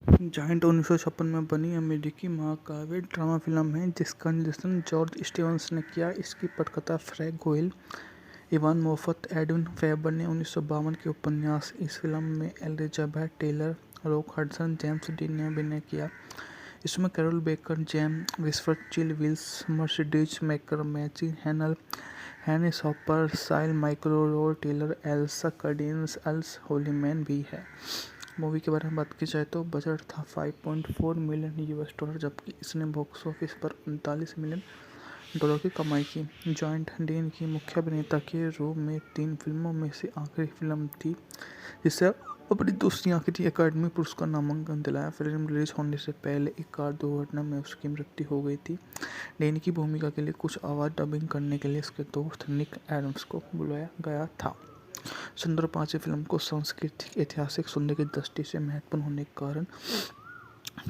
Giant 1956 में बनी अमेरिकी महाकाव्य ड्रामा फिल्म है जिसका निर्देशन जॉर्ज स्टीवंस ने किया। इसकी पटकथा Frank Guiol, Ivan Moffat, Edwin Ferber ने 1952 के उपन्यास। इस फिल्म में Elizabeth Taylor, Rock Hudson, James Dean ने अभिनय किया। इसमें Carroll Baker, GeM विस्फर्ड, Chill Wills, Mercedes maker, मैची हैनल, हैनिस हॉपर, साइल माइक्रो Taylor, Elsa Cardenas, Earl Holliman भी है। मूवी के बारे में बात की जाए तो बजट था 5.4 मिलियन यूएस डॉलर, जबकि इसने बॉक्स ऑफिस पर 39 मिलियन डॉलर की कमाई की। जॉइंट डीन की मुख्य अभिनेता के रूप में 3 फिल्मों में से आखिरी फिल्म थी जिसे अपनी दूसरी आखिरी अकादमी पुरस्कार नामांकन दिलाया। फिल्म रिलीज होने से पहले एक कार दुर्घटना में उसकी मृत्यु हो गई थी। डीन की भूमिका के लिए कुछ आवाज़ डबिंग करने के लिए उसके दोस्त निक एडम्स को बुलाया गया था। सुंदर पांचवी फिल्म को सांस्कृतिक ऐतिहासिक सौंदर्य की दृष्टि से महत्वपूर्ण होने के कारण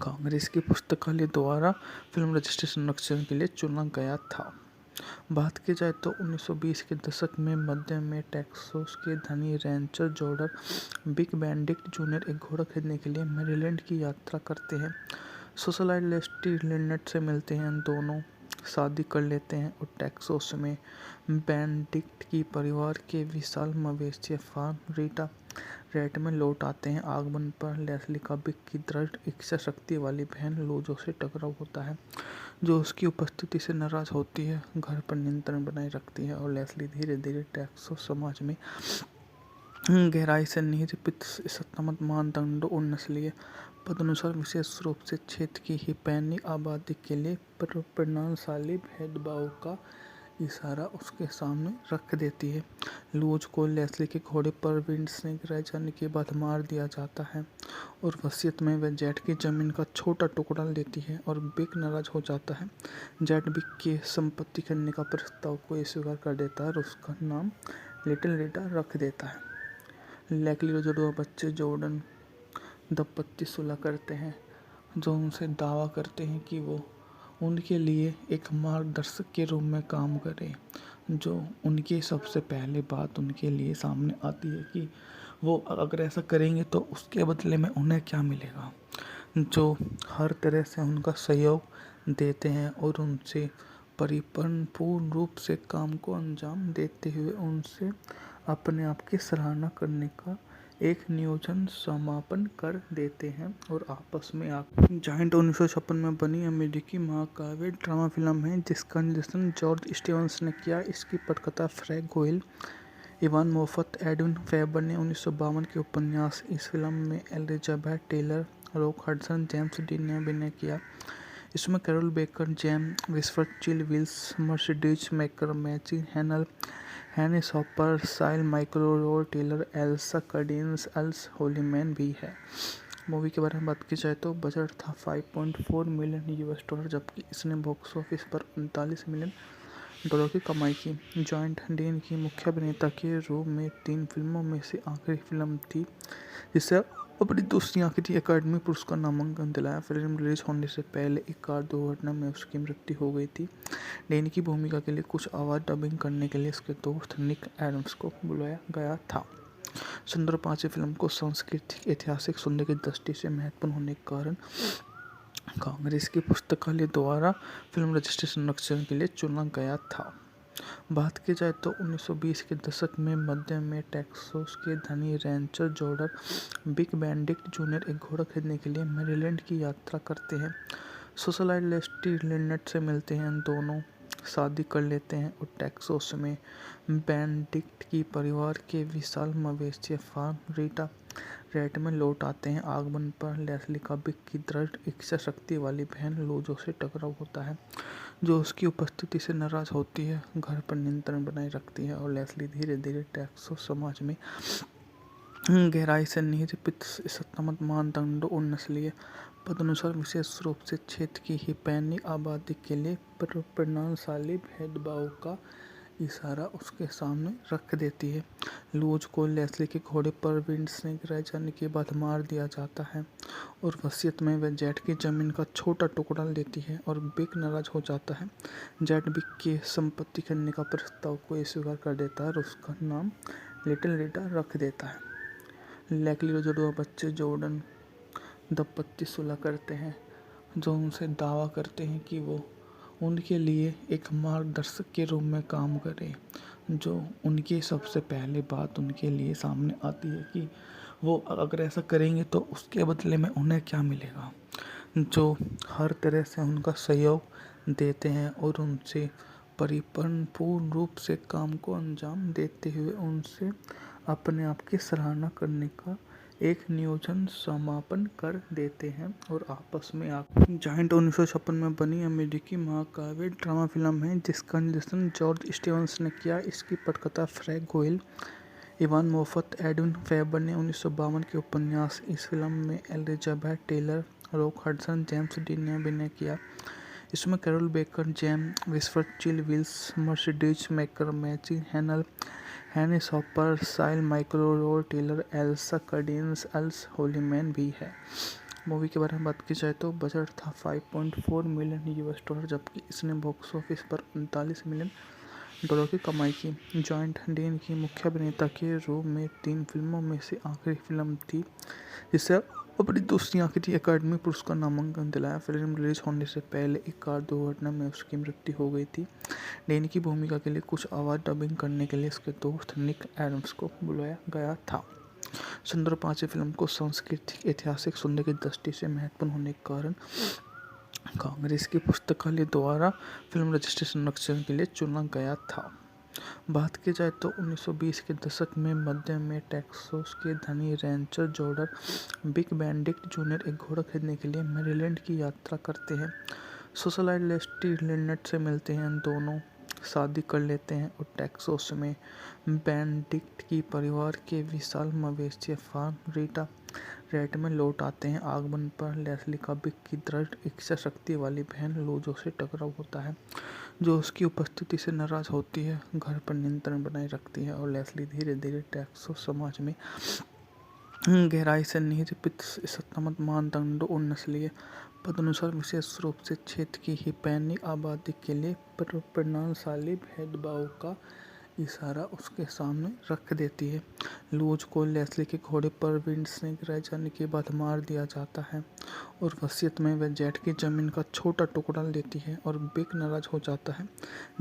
कांग्रेस की पुस्तकालय द्वारा फिल्म रजिस्ट्रेशन संरक्षण के लिए चुना गया था। बात की जाए तो 1920 के दशक में मध्य में टेक्सास के धनी Rancher Jordan big Benedict junior एक घोड़ा खरीदने के लिए मैरीलैंड की यात्रा करते हैं। सोशलाइट लेस्टी लिनेट से मिलते हैं, दोनों शादी कर लेते हैं और टेक्सास में बेनेडिक्ट की परिवार के विशाल मवेशी फार्म रीटा रेट में लौट आते हैं। आगमन पर लेस्ली का बिग की दृढ़ इच्छा शक्ति वाली बहन लोजो से टकराव होता है, जो उसकी उपस्थिति से नाराज होती है, घर पर नियंत्रण बनाए रखती है और लेस्ली धीरे धीरे टेक्सास समाज में गहराई से निहित सत्तामत मानदंडों और नस्लीय पदानुसार विशेष रूप से क्षेत्र की हिस्पैनिक आबादी के लिए प्रणालीशाली भेदभाव का इशारा उसके सामने रख देती है। लूज को लेस्ली के घोड़े पर विंड से गिराए जाने के बाद मार दिया जाता है और वसीयत में वह जेट की जमीन का छोटा टुकड़ा लेती है और बिग नाराज हो जाता है। जेट बिग की संपत्ति करने का प्रस्ताव को स्वीकार कर देता है और उसका नाम लिटिल रीटा रख देता है। लैकली और जुड़वा बच्चे जॉर्डन दंपत्ति सुलह करते हैं, जो उनसे दावा करते हैं कि वो उनके लिए एक मार्गदर्शक के रूप में काम करें। जो उनकी सबसे पहले बात उनके लिए सामने आती है कि वो अगर ऐसा करेंगे तो उसके बदले में उन्हें क्या मिलेगा, जो हर तरह से उनका सहयोग देते हैं और उनसे पूर्ण रूप से काम को अंजाम देते हुए उनसे अपने आप की सराहना करने का एक नियोजन समापन कर देते हैं और आपस में जायंट 1956 में बनी अमेरिकी महाकाव्य ड्रामा फिल्म है जिसका निर्देशन जॉर्ज स्टीवंस ने किया। इसकी पटकथा Frank Guiol, Ivan Moffat, Edwin Ferber ने 1952 के उपन्यास। इस फिल्म में Elizabeth Taylor, Rock Hudson, James Dean ने अभिनय किया। इसमें Carroll Baker, GeM विस्फर्ड, Chill Wills, Mercedes maker, मैची हैनल, हैनिस हॉपर, साइल माइक्रो Taylor, Elsa Cardenas, Earl Holliman भी है। मूवी के बारे में बात की जाए तो बजट था 5.4 मिलियन यूएस डॉलर, जबकि इसने बॉक्स ऑफिस पर 39 मिलियन डॉलर की कमाई की। जॉइंट डीन की मुख्य अभिनेता के रूप में 3 फिल्मों में से आखिरी फिल्म थी जिसे अपनी दूसरी आखिरी अकादमी पुरस्कार नामांकन दिलाया। फिल्म रिलीज होने से पहले एक कार दुर्घटना में उसकी मृत्यु हो गई थी। डीन की भूमिका के लिए कुछ आवाज़ डबिंग करने के लिए उसके दोस्त निक एडम्स को बुलाया गया था। सुंदर पांचवी फिल्म को सांस्कृतिक ऐतिहासिक सौंदर्य की दृष्टि से महत्वपूर्ण होने के कारण कांग्रेस की पुस्तकालय द्वारा फिल्म रजिस्ट्रेशन संरक्षण के लिए चुना गया था। बात की जाए तो 1920 के दशक में मध्य में टेक्सास के धनी Rancher Jordan big Benedict junior एक घोड़ा खरीदने के लिए मैरीलैंड की यात्रा करते हैं। सोशलाइट लेस्टी लिनेट से मिलते हैं, दोनों शादी कर लेते हैं और टेक्सास में बेनेडिक्ट की परिवार के विशाल मवेशी फार्म रीटा रेट में लौट आते हैं। आगमन पर लेस्ली का बिग की दृढ़ इच्छा शक्ति वाली बहन लोजो से टकराव होता है, जो उसकी उपस्थिति से नाराज होती है, घर पर नियंत्रण बनाए रखती है और लेस्ली धीरे धीरे टेक्सास समाज में गहराई से निहित सत्तामत मानदंडों और नस्लीय पदानुसार विशेष रूप से क्षेत्र की हिस्पैनिक आबादी के लिए प्रणालीशाली भेदभाव का इशारा उसके सामने रख देती है। लूज को लेस्ली के घोड़े पर विंड से गिराए जाने के बाद मार दिया जाता है और वसीयत में वह जेट की जमीन का छोटा टुकड़ा लेती है और बिग नाराज हो जाता है। जेट बिग की संपत्ति करने का प्रस्ताव को स्वीकार कर देता है और उसका नाम लिटिल रीटा रख देता है। लैकली और जुड़वा बच्चे जॉर्डन दंपति सुलह करते हैं, जो उनसे दावा करते हैं कि वो उनके लिए एक मार्गदर्शक के रूप में काम करे। जो उनकी सबसे पहले बात उनके लिए सामने आती है कि वो अगर ऐसा करेंगे तो उसके बदले में उन्हें क्या मिलेगा। जो हर तरह से उनका सहयोग देते हैं और उनसे पूर्ण रूप से काम को अंजाम देते हुए उनसे अपने आप की सराहना करने का एक नियोजन समापन कर देते हैं और आपस में जायंट 1956 में बनी अमेरिकी महाकाव्य ड्रामा फिल्म है जिसका निर्देशन जॉर्ज स्टीवंस ने किया। इसकी पटकथा Frank Guiol, Ivan Moffat, Edwin Ferber ने 1952 के उपन्यास। इस फिल्म में Elizabeth Taylor, Rock Hudson, James Dean ने अभिनय किया। इसमें Carroll Baker, GeM विस्फर्ड, Chill Wills, Mercedes maker, मैची हैनल, हैनिस हॉपर, साइल माइक्रो Taylor, Elsa Cardenas, Earl Holliman भी है। मूवी के बारे में बात की जाए तो बजट था $5.4 मिलियन, जबकि इसने बॉक्स ऑफिस पर $39 मिलियन की कमाई की। जॉइंट डीन की मुख्य अभिनेता के रूप में 3 फिल्मों में से आखिरी फिल्म थी जिसे अपनी दूसरी आखिरी अकादमी पुरस्कार नामांकन दिलाया। फिल्म रिलीज होने से पहले एक कार दुर्घटना में उसकी मृत्यु हो गई थी। डीन की भूमिका के लिए कुछ आवाज़ डबिंग करने के लिए उसके दोस्त निक एडम्स को बुलाया गया था। सन 2005 फिल्म को सांस्कृतिक ऐतिहासिक सौंदर्य की दृष्टि से महत्वपूर्ण होने के कारण कांग्रेस की पुस्तकालय द्वारा फिल्म रजिस्ट्रेशन संरक्षण के लिए चुना गया था। बात की जाए तो 1920 के दशक में मध्य में टेक्सास के धनी Rancher Jordan big Benedict junior एक घोड़ा खरीदने के लिए मैरीलैंड की यात्रा करते हैं। सोशलाइट लेस्टी लिनेट से मिलते हैं, दोनों शादी कर लेते हैं और टेक्सास में बेनेडिक्ट की परिवार के विशाल मवेशी फार्म रीटा रेट में लौट आते हैं। आगमन पर लेस्ली का बिग की दृढ़ इच्छा शक्ति वाली बहन लूजो से टकराव होता है, जो उसकी उपस्थिति से नाराज होती है, घर पर नियंत्रण बनाए रखती है और लेस्ली धीरे धीरे टेक्सास समाज में गहराई से निरूपित सत्तामत मानदंडों और नस्लीय पदानुसार विशेष रूप से क्षेत्र की हिस्पैनिक आबादी के लिए प्रणालीशाली भेदभाव का इशारा उसके सामने रख देती है। लूज को लेस्ली के घोड़े पर विंड से गिराए जाने के बाद मार दिया जाता है और वसीयत में वह जेट की जमीन का छोटा टुकड़ा लेती है और बिग नाराज हो जाता है।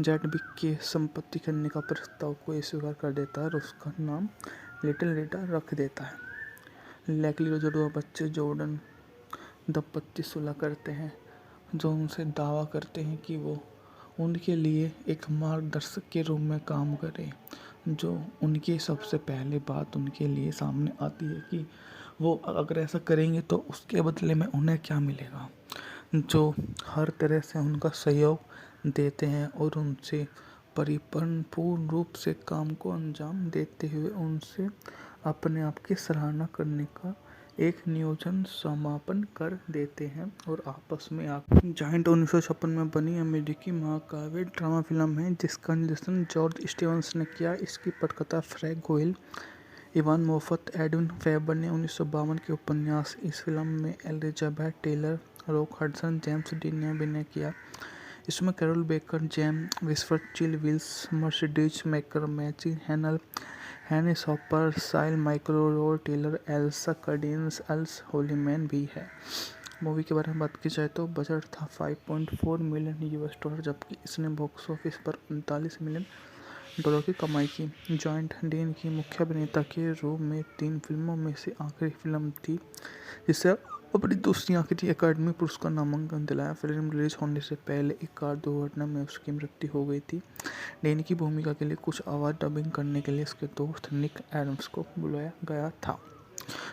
जेट बिग की संपत्ति करने का प्रस्ताव को स्वीकार कर देता है और उसका नाम लिटिल रीटा रख देता है। लेस्ली और जुड़वा बच्चे जॉर्डन दंपति सुलह करते हैं, जो उनसे दावा करते हैं कि वो उनके लिए एक मार्गदर्शक के रूप में काम करे। जो उनकी सबसे पहले बात उनके लिए सामने आती है कि वो अगर ऐसा करेंगे तो उसके बदले में उन्हें क्या मिलेगा। जो हर तरह से उनका सहयोग देते हैं और उनसे पूर्ण रूप से काम को अंजाम देते हुए उनसे अपने आप की सराहना करने का एक नियोजन समापन कर देते हैं और आपस में जायंट 1956 में बनी अमेरिकी महाकाव्य ड्रामा फिल्म है जिसका निर्देशन जॉर्ज स्टीवंस ने किया। इसकी पटकथा Frank Guiol, Ivan Moffat, Edwin Ferber ने 1952 के उपन्यास। इस फिल्म में Elizabeth Taylor, Rock Hudson, James Dean ने अभिनय किया। इसमें Carroll Baker, GeM विस्फर्ड, Chill Wills, Mercedes maker, मैची हैनल, हैनिस हॉपर, साइल माइक्रो Taylor, Elsa Cardenas, Earl Holliman भी है। मूवी के बारे में बात की जाए तो बजट था $5.4 मिलियन, जबकि इसने बॉक्स ऑफिस पर $39 मिलियन की कमाई की। जॉइंट डीन की मुख्य अभिनेता के रूप में 3 फिल्मों में से आखिरी फिल्म थी जिसे अपनी दूसरी आखिरी अकादमी पुरस्कार नामांकन दिलाया। फिल्म रिलीज होने से पहले एक कार दुर्घटना में उसकी मृत्यु हो गई थी। डीन की भूमिका के लिए कुछ आवाज़ डबिंग करने के लिए उसके दोस्त निक एडम्स को बुलाया गया था।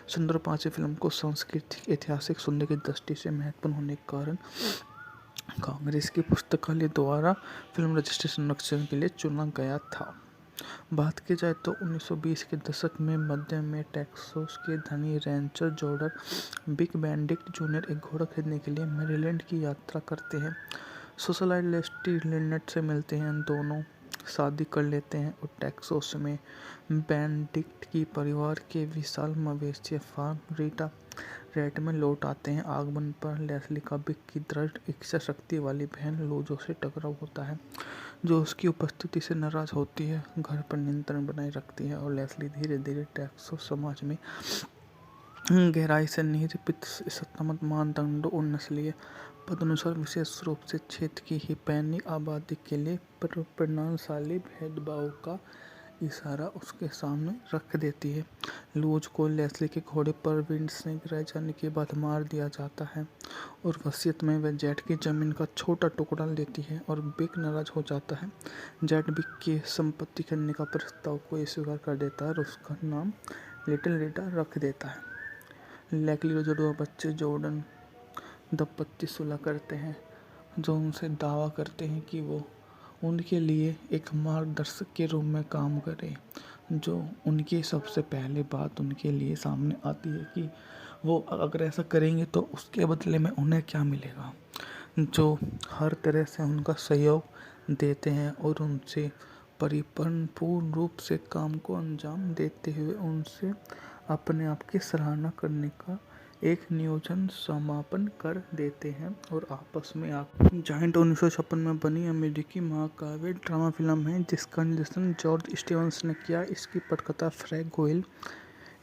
सन 2005 फिल्म को सांस्कृतिक ऐतिहासिक सौंदर्य की दृष्टि से महत्वपूर्ण होने के कारण कांग्रेस की पुस्तकालय द्वारा फिल्म रजिस्ट्रेशन संरक्षण के लिए चुना गया था। बात की जाए तो 1920 के दशक में मध्य में टेक्सास के धनी Rancher Jordan big Benedict junior एक घोड़ा खरीदने के लिए मैरीलैंड की यात्रा करते हैं। सोशलाइट लेस्टी लिनेट से मिलते हैं, दोनों शादी कर लेते हैं और टेक्सास में बेनेडिक्ट की परिवार के विशाल मवेशी फार्म रीटा रेट में लौट आते हैं। आगमन पर लेस्ली का बिग की दृढ़ इच्छा शक्ति वाली बहन लूजो से टकराव होता है, जो उसकी उपस्थिति से नाराज होती है, घर पर नियंत्रण बनाए रखती है और लेस्ली धीरे धीरे टेक्सास समाज में गहराई से निरूपित सत्तात्मक मानदंडों और नस्लीय पदानुसार विशेष रूप से क्षेत्र की हिस्पैनिक आबादी के लिए परिणामशाली भेदभाव का इशारा उसके सामने रख देती है। लूज को लेस्ली के घोड़े पर विंड से गिराए जाने के बाद मार दिया जाता है और वसीयत में वह जेट की जमीन का छोटा टुकड़ा लेती है और बिक नाराज हो जाता है। जेट बिक की संपत्ति खरीदने का प्रस्ताव को स्वीकार कर देता है और उसका नाम लिटिल रीटा रख देता है। लेस्ली और जुड़वा बच्चे जॉर्डन दंपत्ति सुलह करते हैं, जो उनसे दावा करते हैं कि वो उनके लिए एक मार्गदर्शक के रूप में काम करे। जो उनकी सबसे पहले बात उनके लिए सामने आती है कि वो अगर ऐसा करेंगे तो उसके बदले में उन्हें क्या मिलेगा, जो हर तरह से उनका सहयोग देते हैं और उनसे पूर्ण रूप से काम को अंजाम देते हुए उनसे अपने आप की सराहना करने का एक नियोजन समापन कर देते हैं और आपस में जायंट 1956 में बनी अमेरिकी महाकाव्य ड्रामा फिल्म है जिसका निर्देशन जॉर्ज स्टीवंस ने किया। इसकी पटकथा Frank Guiol,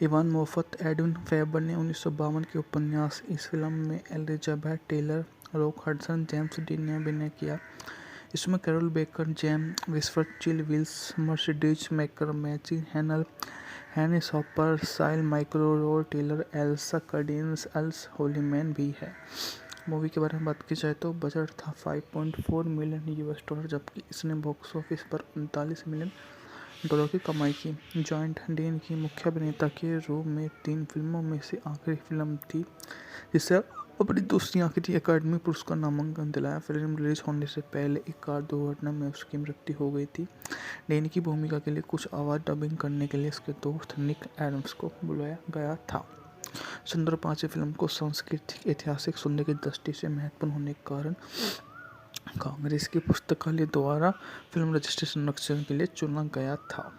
Ivan Moffat, Edwin Ferber ने 1952 के उपन्यास। इस फिल्म में Elizabeth Taylor, Rock Hudson, James Dean ने अभिनय किया। इसमें Carroll Baker, GeM विस्फर्ड, Chill Wills, Mercedes Maikal, मैची हैनल, हैनी शॉपर, साइल माइक्रो, Rod Taylor, Elsa Cardenas, Earl Holliman भी है। मूवी के बारे में बात की जाए तो बजट था $5.4 मिलियन, जबकि इसने बॉक्स ऑफिस पर $39 मिलियन की कमाई की। जॉइंट डीन की मुख्य अभिनेता के रूप में 3 फिल्मों में से आखिरी फिल्म थी जिसे अपनी दूसरी आखिरी अकादमी पुरस्कार नामांकन दिलाया। फिल्म रिलीज होने से पहले एक कार दुर्घटना में उसकी मृत्यु हो गई थी। डीन की भूमिका के लिए कुछ आवाज़ डबिंग करने के लिए उसके दोस्त निक एडम्स को बुलाया गया था। सुंदर 5 फिल्म को सांस्कृतिक ऐतिहासिक सौंदर्य की दृष्टि से महत्वपूर्ण होने के कारण कांग्रेस की पुस्तकालय द्वारा फिल्म रजिस्ट्रेशन संरक्षण के लिए चुना गया था।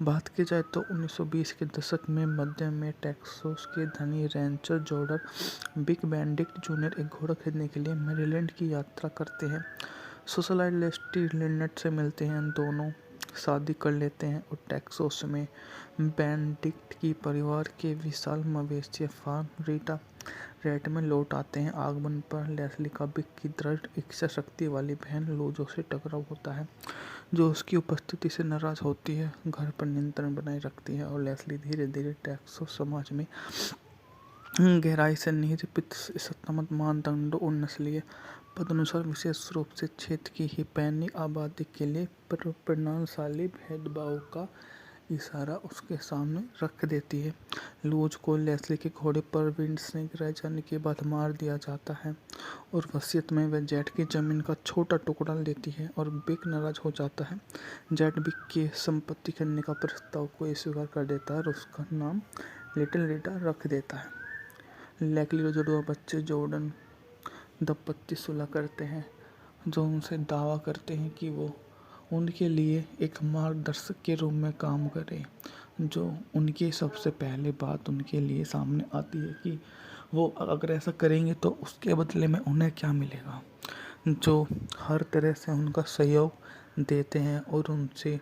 बात की जाए तो 1920 के दशक में मध्य में टेक्सास के धनी Rancher Jordan big Benedict junior एक घोड़ा खरीदने के लिए मैरीलैंड की यात्रा करते हैं। सोशलाइट लेस्टी लिनेट से मिलते हैं, दोनों शादी कर लेते हैं और टेक्सास में बेनेडिक्ट की परिवार के विशाल मवेशी फार्म रीटा रेट में लौट आते हैं। आगमन पर लेस्ली का बिग की दृढ़ इच्छा शक्ति वाली बहन लोजो से टकराव होता है, जो उसकी उपस्थिति से नाराज होती है, घर पर नियंत्रण बनाए रखती है और लेस्ली धीरे धीरे टेक्सास समाज में गहराई से निरूपित सत्तात्मक मानदंडों और नस्लीय पदानुसार विशेष रूप से क्षेत्र की हिस्पैनिक आबादी के लिए परिणामशाली भेदभाव का इशारा उसके सामने रख देती है। लूज को लेस्ली के घोड़े पर विंड से गिराए जाने के बाद मार दिया जाता है और वसीयत में वह जेट की जमीन का छोटा टुकड़ा लेती है और बिक नाराज हो जाता है। जेट बिक की संपत्ति खरीदने का प्रस्ताव को स्वीकार कर देता है और उसका नाम लिटिल रीटा रख देता है। लेस्ली और जुड़वा बच्चे जॉर्डन दंपत्ति सुलह करते हैं, जो उनसे दावा करते हैं कि वो उनके लिए एक मार्गदर्शक के रूप में काम करे। जो उनकी सबसे पहले बात उनके लिए सामने आती है कि वो अगर ऐसा करेंगे तो उसके बदले में उन्हें क्या मिलेगा, जो हर तरह से उनका सहयोग देते हैं और उनसे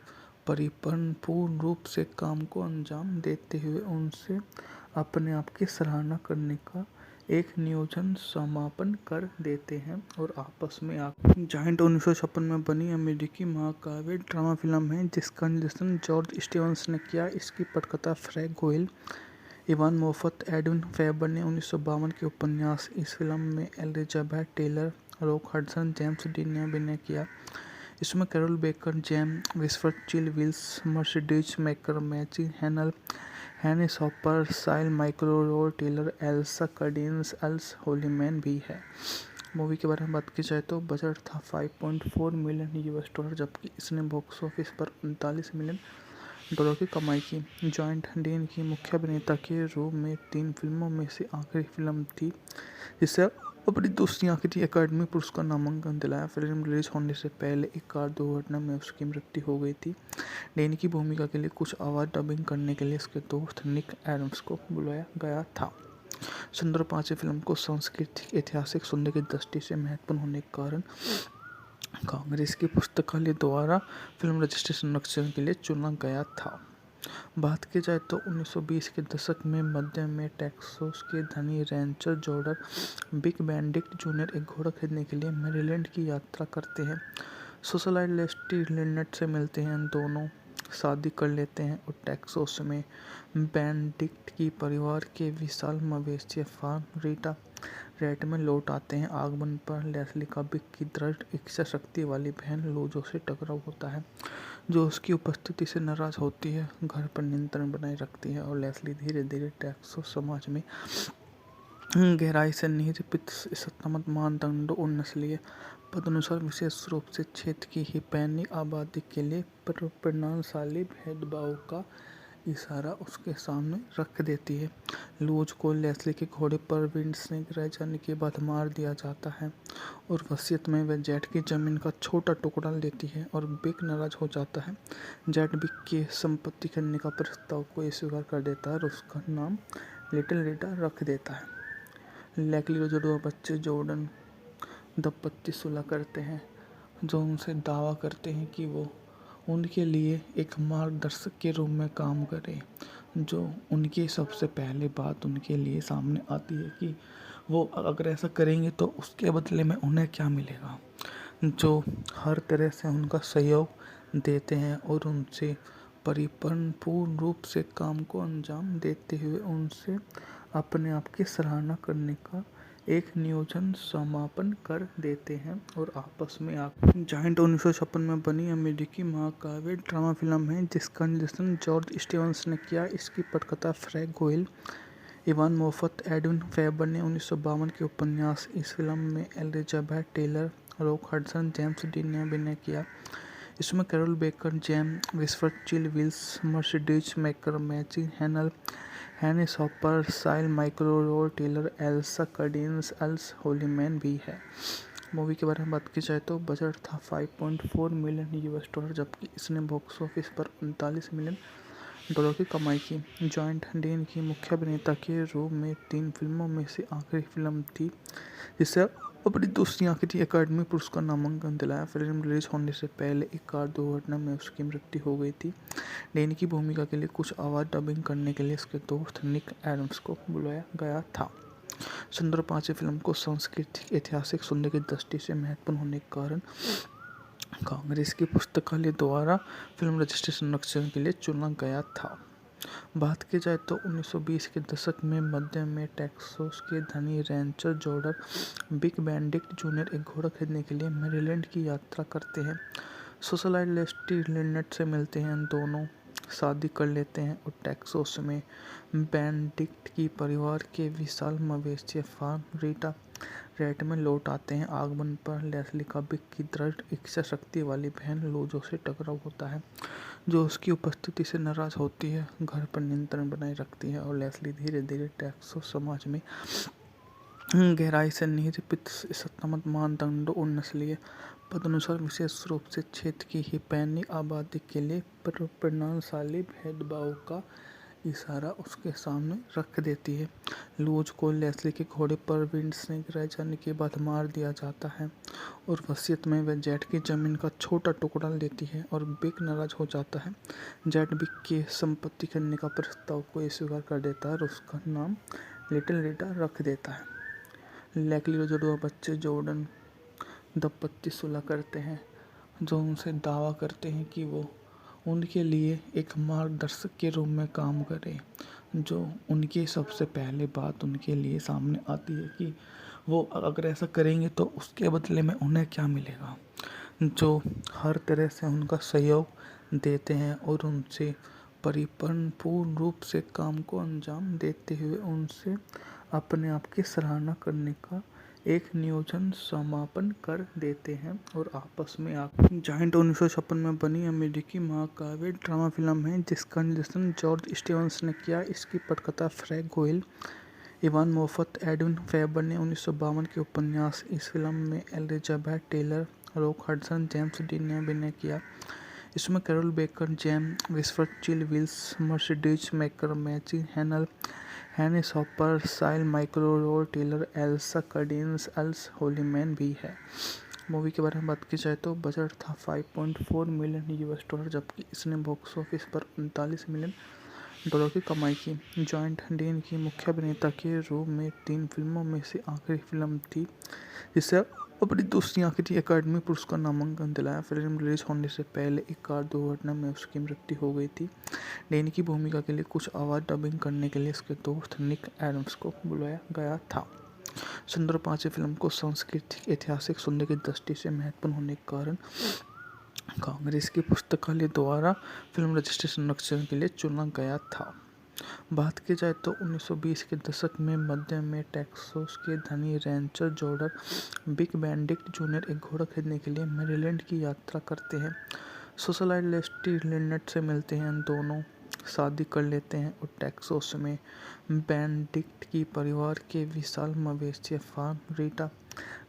पूर्ण रूप से काम को अंजाम देते हुए उनसे अपने आप की सराहना करने का एक नियोजन समापन कर देते हैं और आपस में जायंट 1956 में बनी अमेरिकी महाकाव्य ड्रामा फिल्म है जिसका निर्देशन जॉर्ज स्टीवंस ने किया। इसकी पटकथा Frank Guiol, Ivan Moffat, Edwin Ferber ने 1952 के उपन्यास। इस फिल्म में Elizabeth Taylor, Rock Hudson, James Dean ने अभिनय किया। इसमें Carroll Baker, GeM विस्फर्ड, Chill Wills, Mercedes Maikal, मैची हैनल, हैनी शॉपर, साइल माइक्रो, Rod Taylor, Elsa Cardenas, Earl Holliman भी है। मूवी के बारे में बात की जाए तो बजट था $5.4 मिलियन, जबकि इसने बॉक्स ऑफिस पर $39 मिलियन की कमाई की। जॉइंट डीन की मुख्य अभिनेता के रूप में 3 फिल्मों में से आखिरी फिल्म थी जिसे अपनी दूसरी आखिरी अकादमी पुरस्कार नामांकन दिलाया। फिल्म रिलीज होने से पहले एक कार दुर्घटना में उसकी मृत्यु हो गई थी। डीन की भूमिका के लिए कुछ आवाज़ डबिंग करने के लिए उसके दोस्त निक एडम्स को बुलाया गया था। सुंदर 5 फिल्म को सांस्कृतिक ऐतिहासिक सौंदर्य की दृष्टि से महत्वपूर्ण होने के कारण कांग्रेस की पुस्तकालय द्वारा फिल्म रजिस्ट्रेशन संरक्षण के लिए चुना गया था। बात की जाए तो 1920 के दशक में मध्य में टेक्सास के धनी Rancher Jordan big Benedict junior एक घोड़ा खरीदने के लिए मैरीलैंड की यात्रा करते हैं। सोशलाइट लेस्टी लिनेट से मिलते हैं, दोनों शादी कर लेते हैं और टेक्सास में बेनेडिक्ट की परिवार के विशाल मवेशी फार्म रीटा रेट में लौट आते हैं। आगमन पर लेस्ली का बिग की दृढ़ इच्छा शक्ति वाली बहन लूजो से टकराव होता है, जो उसकी उपस्थिति से नाराज होती है, घर पर नियंत्रण बनाए रखती है और लेस्ली धीरे धीरे टेक्सास समाज में गहराई से निरूपित सत्तामत मानदंडों और नस्लीय पदानुसार विशेष रूप से क्षेत्र की हिस्पैनिक आबादी के लिए परिणामशाली भेदभाव का इशारा उसके सामने रख देती है। लूज को लेस्ली के घोड़े पर विंडस्नेक रह जाने के बाद मार दिया जाता है और वसीयत में वह जेट की जमीन का छोटा टुकड़ा लेती है और बिग नाराज हो जाता है। जेट बिग की संपत्ति करने का प्रस्ताव को स्वीकार कर देता है और उसका नाम लिटिल रीटा रख देता है। लेस्ली और जुड़वा बच्चे जॉर्डन दंपत्ति सुलह करते हैं, जो उनसे दावा करते हैं कि वो उनके लिए एक मार्गदर्शक के रूप में काम करे। जो उनकी सबसे पहले बात उनके लिए सामने आती है कि वो अगर ऐसा करेंगे तो उसके बदले में उन्हें क्या मिलेगा, जो हर तरह से उनका सहयोग देते हैं और उनसे पूर्ण रूप से काम को अंजाम देते हुए उनसे अपने आप की सराहना करने का एक नियोजन समापन कर देते हैं और आपस में जायंट 1956 में बनी अमेरिकी महाकाव्य ड्रामा फिल्म है जिसका निर्देशन जॉर्ज स्टीवंस ने किया। इसकी पटकथा Frank Guiol, Ivan Moffat, Edwin Ferber ने 1952 के उपन्यास। इस फिल्म में Elizabeth Taylor, Rock Hudson, James Dean ने अभिनय किया। इसमें Carroll Baker, GeM विस्फर्ड, Chill Wills, Mercedes McCambridge, Dennis Hopper, Sal माइक्रोरोल Taylor, Elsa Cardenas, Earl Holliman भी है। मूवी के बारे में बात की जाए तो बजट था $5.4 मिलियन, जबकि इसने बॉक्स ऑफिस पर $39 मिलियन की कमाई की। जॉइंट डीन की मुख्य अभिनेता के रूप में 3 फिल्मों में से आखिरी फिल्म थी जिसे अपनी दूसरी आखिरी अकादमी पुरस्कार नामांकन दिलाया। फिल्म रिलीज होने से पहले एक कार दुर्घटना में उसकी मृत्यु हो गई थी। डीन की भूमिका के लिए कुछ आवाज़ डबिंग करने के लिए उसके दोस्त निक एडम्स को बुलाया गया था। सुंदर 5 फिल्म को सांस्कृतिक ऐतिहासिक सौंदर्य की दृष्टि से महत्वपूर्ण होने के कारण कांग्रेस की पुस्तकालय द्वारा फिल्म रजिस्ट्रेशन संरक्षण के लिए चुना गया था। बात की जाए तो 1920 के दशक में मध्य में टेक्सास के धनी Rancher Jordan big Benedict junior एक घोड़ा खरीदने के लिए मैरीलैंड की यात्रा करते हैं। सोशलाइट लेस्टी लिनेट से मिलते हैं, दोनों शादी कर लेते हैं और टेक्सास में बेनेडिक्ट की परिवार के विशाल मवेशी फार्म रीटा रेट में लौट आते हैं। आगमन पर लेस्ली का बिग की दृढ़ इच्छा शक्ति वाली बहन लूजो से टकराव होता है, जो उसकी उपस्थिति से नाराज होती है, घर पर नियंत्रण बनाए रखती है और लेस्ली धीरे धीरे टेक्सास समाज में गहराई से निरूपित सत्तामत मानदंडों और नस्लीय पदानुसार विशेष रूप से क्षेत्र की हिस्पैनिक आबादी के लिए परिणामशाली भेदभाव का इशारा उसके सामने रख देती है। लूज को लेस्ली के घोड़े पर विंडस्नेक रह जाने के बाद मार दिया जाता है और वसीयत में वह जेट की जमीन का छोटा टुकड़ा लेती है और बिग नाराज हो जाता है। जेट बिग की संपत्ति करने का प्रस्ताव को स्वीकार कर देता है और उसका नाम लिटिल रीटा रख देता है। लेस्ली और जुड़वा बच्चे जॉर्डन दंपत्ति सुलह करते हैं, जो उनसे दावा करते हैं कि वो उनके लिए एक मार्गदर्शक के रूप में काम करे। जो उनकी सबसे पहले बात उनके लिए सामने आती है कि वो अगर ऐसा करेंगे तो उसके बदले में उन्हें क्या मिलेगा, जो हर तरह से उनका सहयोग देते हैं और उनसे पूर्ण रूप से काम को अंजाम देते हुए उनसे अपने आप की सराहना करने का एक नियोजन समापन कर देते हैं और आपस में जायंट 1956 में बनी अमेरिकी महाकाव्य ड्रामा फिल्म है जिसका निर्देशन जॉर्ज स्टीवंस ने किया। इसकी पटकथा Frank Guiol, Ivan Moffat, Edwin Ferber ने 1952 के उपन्यास। इस फिल्म में Elizabeth Taylor, Rock Hudson, James Dean ने अभिनय किया। इसमें Carroll Baker, GeM विस्फर्ड, Chill Wills, Mercedes McCambridge, Dennis Hopper, Sal माइक्रोरोल Taylor, Elsa Cardenas, Earl Holliman भी है। मूवी के बारे में बात की जाए तो बजट था $5.4 मिलियन, जबकि इसने बॉक्स ऑफिस पर $39 मिलियन की कमाई की। जॉइंट डेन की मुख्य अभिनेता के रूप में 3 फिल्मों में से आखिरी फिल्म थी जिसे अपनी दूसरी आखिरी एकेडमी पुरस्कार नामांकन दिलाया। फिल्म रिलीज होने से पहले एक कार दुर्घटना में उसकी मृत्यु हो गई थी। डेन की भूमिका के लिए कुछ आवाज़ डबिंग करने के लिए उसके दोस्त निक एडम्स को बुलाया गया था। सुंदर 5 फिल्म को सांस्कृतिक ऐतिहासिक सौंदर्य की दृष्टि से महत्वपूर्ण होने के कारण कांग्रेस की पुस्तकालय द्वारा फिल्म रजिस्ट्रेशन संरक्षण के लिए चुना गया था। बात की जाए तो 1920 के दशक में मध्य में टेक्सास के धनी Rancher George big Benedict junior एक घोड़ा खरीदने के लिए मैरीलैंड की यात्रा करते हैं। सोशलाइट लेस्टी लिनेट से मिलते हैं, दोनों शादी कर लेते हैं और टेक्सास में बेनेडिक्ट की परिवार के विशाल मवेशी फार्म रीटा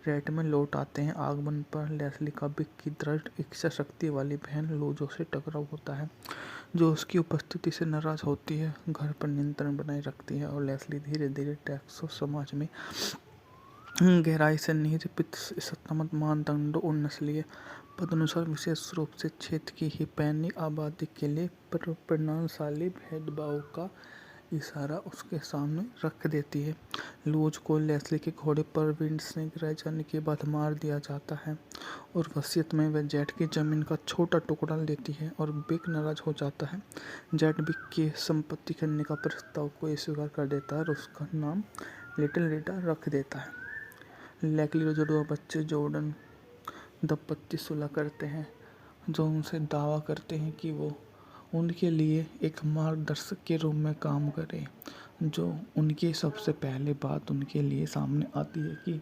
रेट में लौट आते हैं। आगमन पर लेस्ली का बिग की दृढ़ इच्छा शक्ति वाली बहन लूजो से टकराव होता है, जो उसकी उपस्थिति से नाराज होती है, घर पर नियंत्रण बनाए रखती है और लेस्ली धीरे धीरे टेक्सास समाज में गहराई से निरूपित सत्तात्मक मानदंडों और नस्लीय पदानुसार विशेष रूप से क्षेत्र की हिस्पैनिक आबादी के लिए प्रणालीशाली भेदभाव का इशारा उसके सामने रख देती है। लूज को लेस्ली के घोड़े पर विंड से गिराए जाने के बाद मार दिया जाता है और वसीयत में वह जेट की जमीन का छोटा टुकड़ा लेती है और बिग नाराज हो जाता है। जेट बिग की संपत्ति खरीदने का प्रस्ताव को स्वीकार कर देता है और उसका नाम लिटिल रीटा रख देता है। लेस्ली और जुड़वा बच्चे जॉर्डन दंपत्ति सुलह करते हैं, जो उनसे दावा करते हैं कि वो उनके लिए एक मार्गदर्शक के रूप में काम करें। जो उनकी सबसे पहले बात उनके लिए सामने आती है कि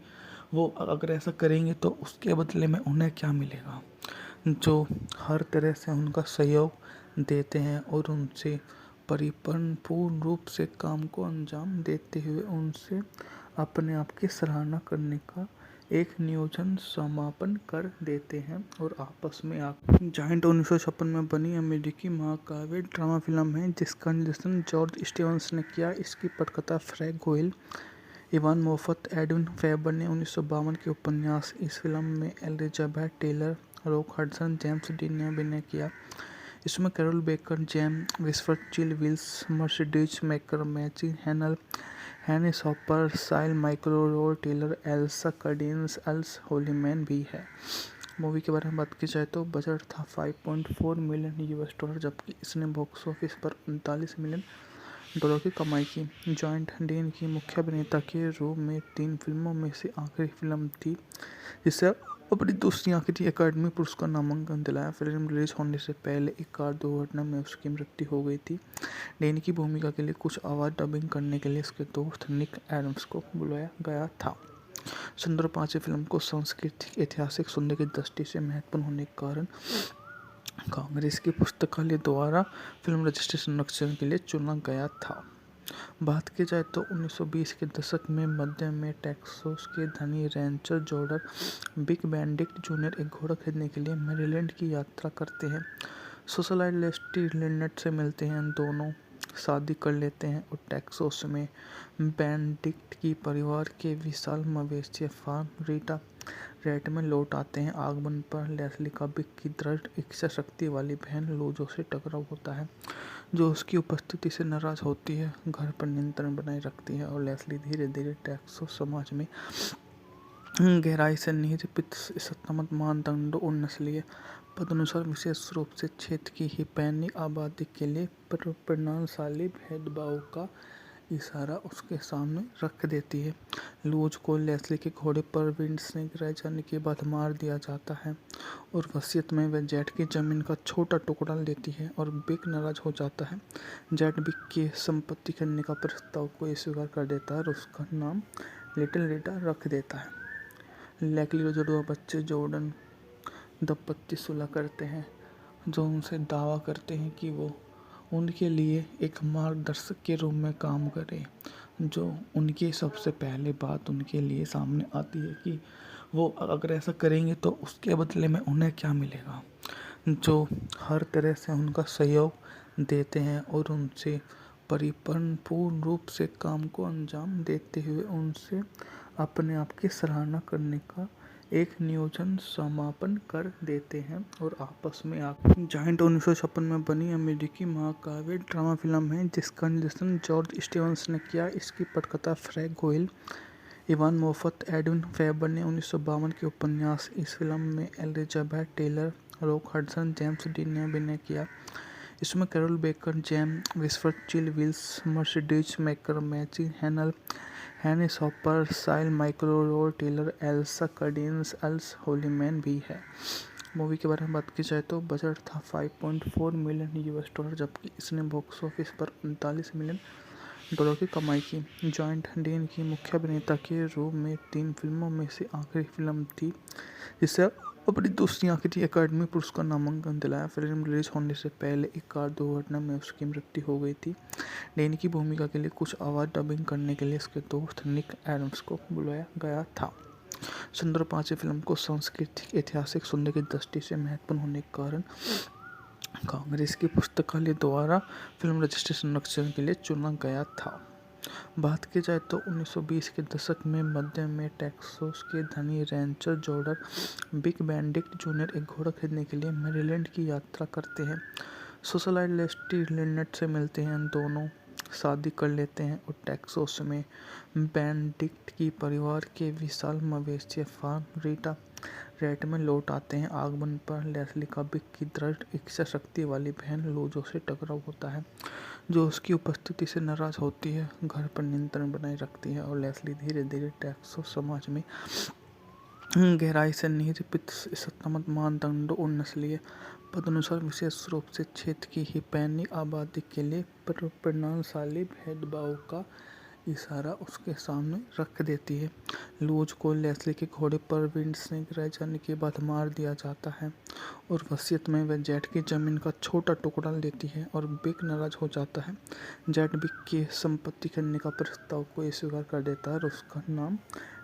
वो अगर ऐसा करेंगे तो उसके बदले में उन्हें क्या मिलेगा, जो हर तरह से उनका सहयोग देते हैं और उनसे पूर्ण रूप से काम को अंजाम देते हुए उनसे अपने आप की सराहना करने का एक नियोजन समापन कर देते हैं और आपस में जायंट 1956 में बनी अमेरिकी महाकाव्य ड्रामा फिल्म है जिसका निर्देशन जॉर्ज स्टीवंस ने किया। इसकी पटकथा Frank Guiol, Ivan Moffat, Edwin Ferber ने 1952 के उपन्यास। इस फिल्म में Elizabeth Taylor, Rock Hudson, James Dean ने अभिनय किया। इसमें Carroll Baker, GeM विस्फर्ड, Chill Wills, Mercedes Maikal, मैची हैनल, हैनिस हॉपर, साइल माइक्रो Taylor, Elsa Cardenas, Earl Holliman भी है। मूवी के बारे में बात की जाए तो बजट था $5.4 मिलियन, जबकि इसने बॉक्स ऑफिस पर $39 मिलियन की कमाई की। जॉइंट डेन की मुख्य अभिनेता के रूप में 3 फिल्मों में से आखिरी फिल्म थी जिसे अपनी दूसरी आखिरी एकेडमी पुरस्कार नामांकन दिलाया। फिल्म रिलीज होने से पहले एक कार दुर्घटना में उसकी मृत्यु हो गई थी। डेन की भूमिका के लिए कुछ आवाज़ डबिंग करने के लिए उसके दोस्त निक एडम्स को बुलाया गया था। सुंदर 5 फिल्म को सांस्कृतिक ऐतिहासिक सौंदर्य की दृष्टि से महत्वपूर्ण होने के कारण कांग्रेस की पुस्तकालय द्वारा फिल्म रजिस्ट्रेशन संरक्षण के लिए चुना गया था। बात की जाए तो 1920 के दशक में मध्य में टेक्सास के धनी Rancher George big Benedict junior एक घोड़ा खरीदने के लिए मैरीलैंड की यात्रा करते हैं। सोशलाइट लेस्टी लिनेट से मिलते हैं, दोनों शादी कर लेते हैं और टेक्सास में बेनेडिक्ट की परिवार के विशाल मवेशी फार्म रीटा रेट में लौट आते हैं। आगमन पर लेस्ली का बिग की दृढ़ इच्छा शक्ति वाली बहन लूजो से टकराव होता है, जो उसकी उपस्थिति से नाराज होती है, घर पर नियंत्रण बनाए रखती है और लेस्ली धीरे धीरे टेक्सास समाज में गहराई से निरूपित सत्तात्मक मानदंडों और नस्लीय पदानुसार विशेष रूप से क्षेत्र की हिस्पैनिक आबादी के लिए प्रणालीशाली भेदभाव का इशारा उसके सामने रख देती है। लूज को लेस्ली के घोड़े पर विंड से गिराए जाने के बाद मार दिया जाता है और वसीयत में वह जेट की जमीन का छोटा टुकड़ा लेती है और बिग नाराज हो जाता है। जेट बिग की संपत्ति खरीदने का प्रस्ताव को स्वीकार कर देता है और उसका नाम लिटिल रीटा रख देता है। लेस्ली और जुड़वा बच्चे जॉर्डन दंपत्ति सुलह करते हैं, जो उनसे दावा करते हैं कि वो उनके लिए एक मार्गदर्शक के रूप में काम करें। जो उनकी सबसे पहले बात उनके लिए सामने आती है कि वो अगर ऐसा करेंगे तो उसके बदले में उन्हें क्या मिलेगा, जो हर तरह से उनका सहयोग देते हैं और उनसे पूर्ण रूप से काम को अंजाम देते हुए उनसे अपने आप की सराहना करने का एक नियोजन समापन कर देते हैं और आपस में आकर जायंट 1956 में बनी अमेरिकी महाकाव्य ड्रामा फिल्म है जिसका निर्देशन जॉर्ज स्टीवंस ने किया। इसकी पटकथा Frank Guiol, Ivan Moffat, Edwin Ferber ने 1952 के उपन्यास। इस फिल्म में Elizabeth Taylor, Rock Hudson, James Dean ने अभिनय किया। इसमें कैरोल बेकर, जेम विस्फर, चिल विल्स, मर्सिडीज मेकर, मैची हैनल, हैनी सॉपर, साइल माइक्रो, Rod Taylor, Elsa Cardenas, Earl Holliman भी है। मूवी के बारे में बात की जाए तो बजट था $5.4 मिलियन, जबकि इसने बॉक्स ऑफिस पर $39 मिलियन की कमाई की। जॉइंट डीन की मुख्य अभिनेता के रूप में 3 फिल्मों में से आखिरी फिल्म थी जिसे अपनी दूसरी आखिरी अकादमी पुरस्कार नामांकन दिलाया। फिल्म रिलीज होने से पहले एक कार दुर्घटना में उसकी मृत्यु हो गई थी। डीन की भूमिका के लिए कुछ आवाज़ डबिंग करने के लिए उसके दोस्त निक एडम्स को बुलाया गया था। सुंदर 5 फिल्म को सांस्कृतिक ऐतिहासिक सौंदर्य की दृष्टि से महत्वपूर्ण होने के कारण कांग्रेस की पुस्तकालय द्वारा फिल्म रजिस्ट्रेशन संरक्षण के लिए चुना गया था। बात की जाए तो 1920 के दशक में मध्य में टेक्सास के धनी Rancher Jordan big Benedict junior एक घोड़ा खरीदने के लिए मैरीलैंड की यात्रा करते हैं। सोशलाइट लेस्टी लिनेट से मिलते हैं, दोनों शादी कर लेते हैं और टेक्सास में बेनेडिक्ट की परिवार के विशाल मवेशी फार्म रीटा रेट में लौट आते हैं। आगमन पर लेस्ली का बिग की दृढ़ इच्छा शक्ति वाली बहन लोजो से टकराव होता है, जो उसकी उपस्थिति से नाराज होती है, घर पर नियंत्रण बनाए रखती है और लेस्ली धीरे धीरे टेक्सास समाज में गहराई से निरूपित सत्तामत मानदंडों और नस्लीय पदानुसार विशेष रूप से क्षेत्र की हिस्पैनिक आबादी के लिए प्रणालीशाली भेदभाव का इशारा उसके सामने रख देती है। लूज को लेस्ली के घोड़े पर विंड से गिराए जाने के बाद मार दिया जाता है और वसीयत में वह जेट की जमीन का छोटा टुकड़ा लेती है और बिग नाराज हो जाता है। जेट बिग की संपत्ति खरीदने का प्रस्ताव को स्वीकार कर देता है और उसका नाम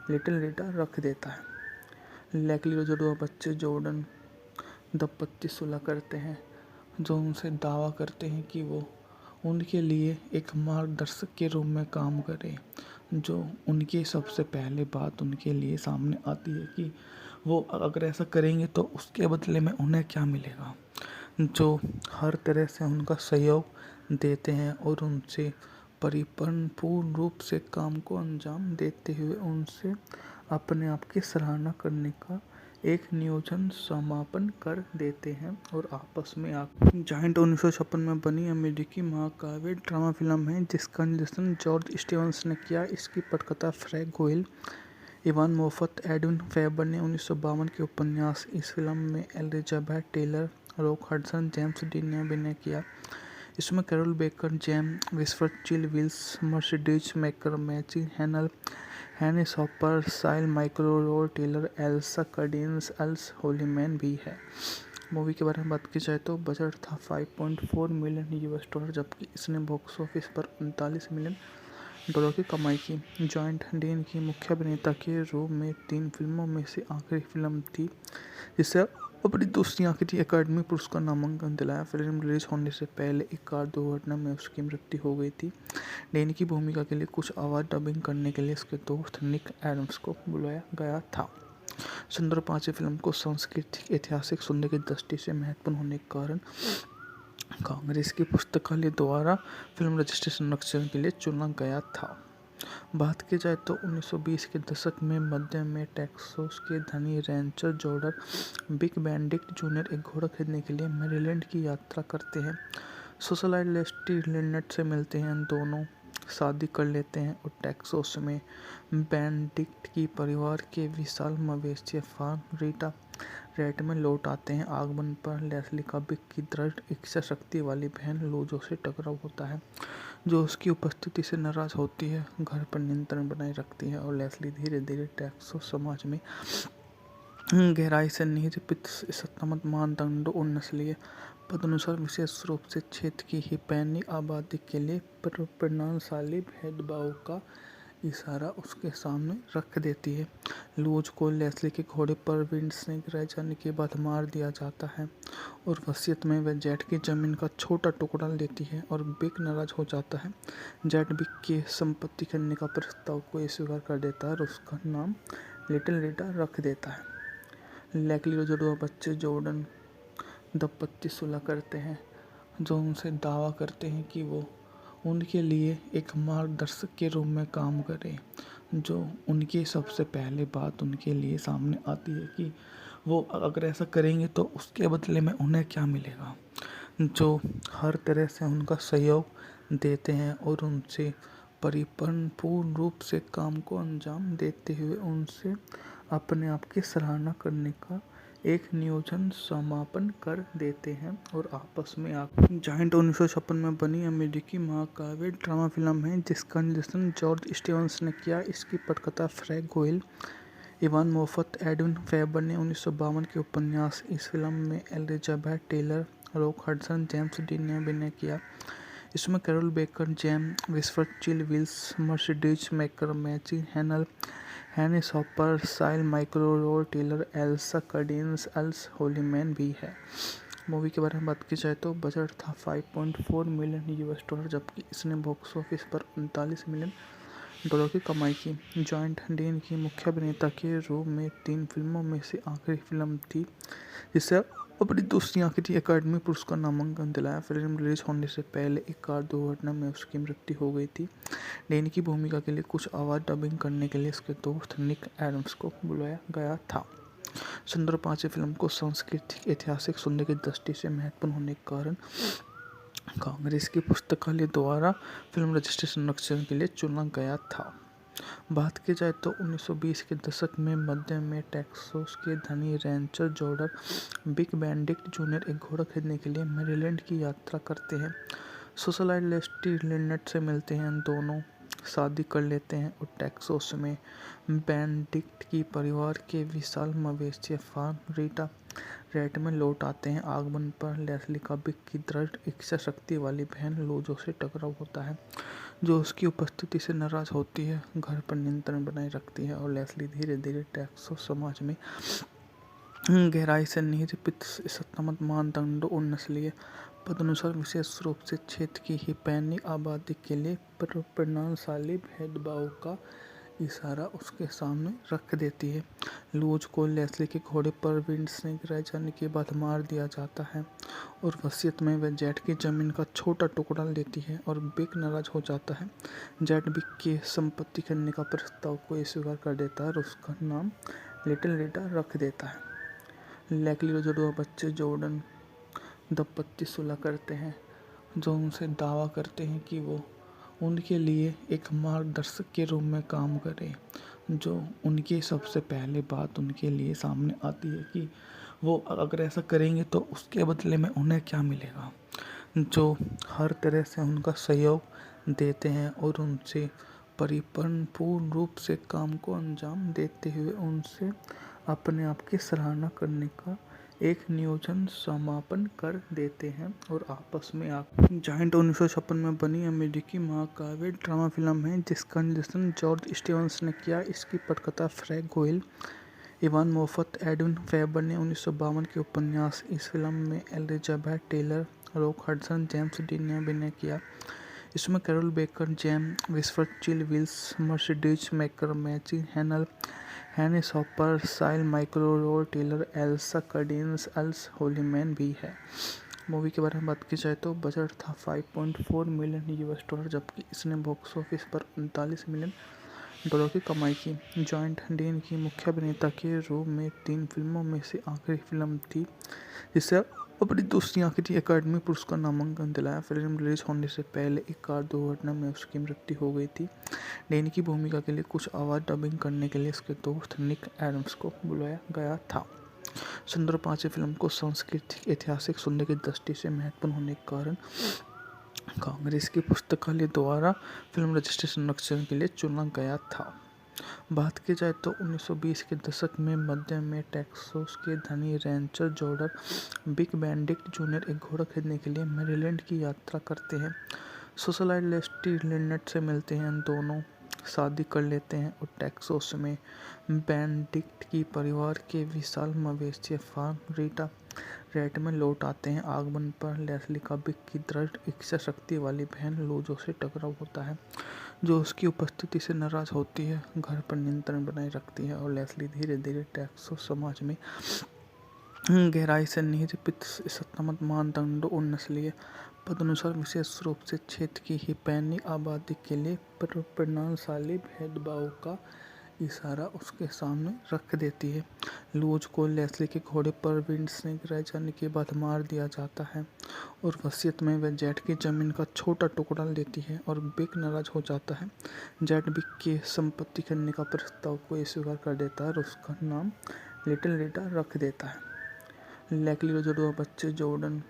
लिटिल रीटा रख देता है। लेस्ली और जुड़वा बच्चे जॉर्डन दंपत्ति सुलह करते हैं, जो उनसे दावा करते हैं कि वो उनके लिए एक मार्गदर्शक के रूप में काम करे। जो उनकी सबसे पहले बात उनके लिए सामने आती है कि वो अगर ऐसा करेंगे तो उसके बदले में उन्हें क्या मिलेगा, जो हर तरह से उनका सहयोग देते हैं और उनसे पूर्ण रूप से काम को अंजाम देते हुए उनसे अपने आप की सराहना करने का एक नियोजन समापन कर देते हैं और आपस में आकर जायंट 1956 में बनी अमेरिकी महाकाव्य ड्रामा फिल्म है जिसका निर्देशन जॉर्ज स्टीवंस ने किया। इसकी पटकथा Frank Guiol, Ivan Moffat, Edwin Ferber ने 1952 के उपन्यास। इस फिल्म में Elizabeth Taylor, Rock Hudson, James Dean ने अभिनय किया। इसमें कैरोल बेकर, जेम विस्फर, चिल विल्स, मर्सिडीज मेकर, मैची हैनल, हैनी सॉपर, साइल माइक्रो, Rod Taylor, Elsa Cardenas, Earl Holliman भी है। मूवी के बारे में बात की जाए तो बजट था $5.4 मिलियन, जबकि इसने बॉक्स ऑफिस पर $39 मिलियन की कमाई की। जॉइंट डीन की मुख्य अभिनेता के रूप में 3 फिल्मों में से आखिरी फिल्म थी जिसे अपनी दूसरी आखिरी अकादमी पुरस्कार नामांकन दिलाया। फिल्म रिलीज होने से पहले एक कार दुर्घटना में उसकी मृत्यु हो गई थी। डीन की भूमिका के लिए कुछ आवाज़ डबिंग करने के लिए उसके दोस्त निक एडम्स को बुलाया गया था। सुंदर 5 फिल्म को सांस्कृतिक ऐतिहासिक सौंदर्य की दृष्टि से महत्वपूर्ण होने के कारण कांग्रेस की पुस्तकालय द्वारा फिल्म रजिस्ट्रेशन संरक्षण के लिए चुना गया था। बात की जाए तो 1920 के दशक में मध्य में टेक्सास के धनी Rancher Jordan big Benedict junior एक घोड़ा खरीदने के लिए मैरीलैंड की यात्रा करते हैं। सोशलाइट लेस्टी लिनेट से मिलते हैं, दोनों शादी कर लेते हैं और टेक्सास में बेनेडिक्ट की परिवार के विशाल मवेशी फार्म रीटा रेट में लौट आते हैं। आगमन पर लेस्ली का बिग की दृढ़ इच्छा शक्ति वाली बहन लोजो से टकराव होता है, जो उसकी उपस्थिति से नाराज होती है, घर पर नियंत्रण बनाए रखती है और लेस्ली धीरे धीरे टेक्सास समाज में गहराई से निरूपित सत्तामत मानदंडों और नस्लीय पदानुसार विशेष रूप से क्षेत्र की हिस्पैनिक आबादी के लिए प्रणालीशाली भेदभाव का इशारा उसके सामने रख देती है। लूज को लेस्ली के घोड़े पर विंड से गिराए जाने के बाद मार दिया जाता है और वसीयत में वह जेट की जमीन का छोटा टुकड़ा लेती है और बिग नाराज हो जाता है। जेट बिग की संपत्ति खरीदने का प्रस्ताव को स्वीकार कर देता है और उसका नाम लिटिल रीटा रख देता है। लेकली और जुड़वा बच्चे जॉर्डन दंपति सुलह करते हैं, जो उनसे दावा करते हैं कि वो उनके लिए एक मार्गदर्शक के रूप में काम करे। जो उनकी सबसे पहले बात उनके लिए सामने आती है कि वो अगर ऐसा करेंगे तो उसके बदले में उन्हें क्या मिलेगा। जो हर तरह से उनका सहयोग देते हैं और उनसे पूर्ण रूप से काम को अंजाम देते हुए उनसे अपने आप की सराहना करने का एक नियोजन समापन कर देते हैं और आपस में जायंट 1956 में बनी अमेरिकी महाकाव्य ड्रामा फिल्म है जिसका निर्देशन जॉर्ज स्टीवंस ने किया। इसकी पटकथा Frank Guiol, Ivan Moffat, Edwin Ferber ने 1952 के उपन्यास। इस फिल्म में Elizabeth Taylor, Rock Hudson, James Dean ने अभिनय किया। इसमें कैरोल बेकर, जेम विस्फर, चिल विल्स, मर्सिडीज मेकर, मैची हैनल, हैनिस हॉपर, साइल माइक्रो Taylor, Elsa Cardenas, Earl Holliman भी है। मूवी के बारे में बात की जाए तो बजट था $5.4 मिलियन, जबकि इसने बॉक्स ऑफिस पर $39 मिलियन की कमाई की। जॉइंट डीन की मुख्य अभिनेता के रूप में 3 फिल्मों में से आखिरी फिल्म थी जिसे अपनी दूसरी आखिरी अकादमी पुरस्कार नामांकन दिलाया। फिल्म रिलीज होने से पहले एक कार दुर्घटना में उसकी मृत्यु हो गई थी। डीन की भूमिका के लिए कुछ आवाज़ डबिंग करने के लिए उसके दोस्त निक एडम्स को बुलाया गया था। सुंदर 5 फिल्म को सांस्कृतिक ऐतिहासिक सुनने की दृष्टि से महत्वपूर्ण होने के कारण कांग्रेस की पुस्तकालय द्वारा फिल्म रजिस्ट्रेशन संरक्षण के लिए चुना गया था। बात की जाए तो 1920 के दशक में मध्य में टेक्सास के धनी Rancher Jordan big Benedict junior एक घोड़ा खरीदने के लिए मैरीलैंड की यात्रा करते हैं। सोशलाइट लेस्टी लिनेट से मिलते हैं, दोनों शादी कर लेते हैं और टेक्सास में बेनेडिक्ट की परिवार के विशाल मवेशी फार्म रीटा रेट में लौट आते हैं। आगमन पर लेस्ली का बिग की दृढ़ इच्छा शक्ति वाली बहन लोजो से टकराव होता है, जो उसकी उपस्थिति से नाराज होती है, घर पर नियंत्रण बनाए रखती है और लेस्ली धीरे धीरे टेक्सास समाज में गहराई से निरूपित सत्तामत मानदंडों और नस्लीय पदानुसार विशेष रूप से क्षेत्र की हिस्पैनिक आबादी के लिए परिणामशाली भेदभाव का इशारा उसके सामने रख देती है। लूज को लेस्ली के घोड़े पर विंड से गिराए जाने के बाद मार दिया जाता है और वसीयत में वह जेट की जमीन का छोटा टुकड़ा लेती है और बिग नाराज हो जाता है। जेट बिग की संपत्ति खरीदने का प्रस्ताव को स्वीकार कर देता है और उसका नाम लिटिल रीटा रख देता है। लेकली और जुड़वा बच्चे जॉर्डन दंपति सुलह करते हैं, जो उनसे दावा करते हैं कि वो उनके लिए एक मार्गदर्शक के रूप में काम करे। जो उनकी सबसे पहले बात उनके लिए सामने आती है कि वो अगर ऐसा करेंगे तो उसके बदले में उन्हें क्या मिलेगा। जो हर तरह से उनका सहयोग देते हैं और उनसे पूर्ण रूप से काम को अंजाम देते हुए उनसे अपने आप की सराहना करने का एक नियोजन समापन कर देते हैं और आपस में जायंट 1956 में बनी अमेरिकी महाकाव्य ड्रामा फिल्म है जिसका निर्देशन जॉर्ज स्टीवंस ने किया। इसकी पटकथा Frank Guiol, Ivan Moffat, Edwin Ferber ने 1952 के उपन्यास। इस फिल्म में Elizabeth Taylor, Rock Hudson, James Dean ने अभिनय किया। इसमें कैरोल बेकर, जेम विस्फर, चिल विल्स, मर्सिडीज मेकर, मैची हैनल, हैनिस हॉपर, साइल माइक्रो Taylor, Elsa Cardenas, Earl Holliman भी है। मूवी के बारे में बात की जाए तो बजट था $5.4 मिलियन, जबकि इसने बॉक्स ऑफिस पर $39 मिलियन की कमाई की। जॉइंट डीन की मुख्य अभिनेता के रूप में 3 फिल्मों में से आखिरी फिल्म थी जिसे अपनी दूसरी आखिरी अकादमी पुरस्कार नामांकन दिलाया। फिल्म रिलीज होने से पहले एक कार दुर्घटना में उसकी मृत्यु हो गई थी। डीन की भूमिका के लिए कुछ आवाज़ डबिंग करने के लिए उसके दोस्त निक एडम्स को बुलाया गया था। सुंदर 5 फिल्म को सांस्कृतिक ऐतिहासिक सुनने की दृष्टि से महत्वपूर्ण होने के कारण कांग्रेस की पुस्तकालय द्वारा फिल्म रजिस्ट्रेशन संरक्षण के लिए चुना गया था। बात की जाए तो 1920 के दशक में मध्य में टेक्सास के धनी Rancher Jordan big Benedict junior एक घोड़ा खरीदने के लिए मैरीलैंड की यात्रा करते हैं। सोशलाइट लेस्टी लिनेट से मिलते हैं, दोनों शादी कर लेते हैं और टेक्सास में बेनेडिक्ट की परिवार के विशाल मवेशी फार्म रीटा रेट में लौट आते हैं। आगमन पर लेस्ली का बिग की दृढ़ इच्छा शक्ति वाली बहन लोजो से टकराव होता है, जो उसकी उपस्थिति से नाराज होती है, घर पर नियंत्रण बनाए रखती है और लेस्ली धीरे धीरे टेक्सास समाज में गहराई से निरूपित सत्तात्मक मानदंडों और नस्लीय पदानुसार विशेष रूप से क्षेत्र की हिस्पैनिक आबादी के लिए परिणामशाली भेदभाव का इशारा उसके सामने रख देती है। लूज को लेस्ली के घोड़े पर विंड से गिराए जाने के बाद मार दिया जाता है और वसीयत में वह जेट की जमीन का छोटा टुकड़ा लेती है और बिक नाराज हो जाता है। जेट बिक की संपत्ति करने का प्रस्ताव को स्वीकार कर देता है और उसका नाम लिटिल रीटा रख देता है। लेस्ली और जुड़वा बच्चे जॉर्डन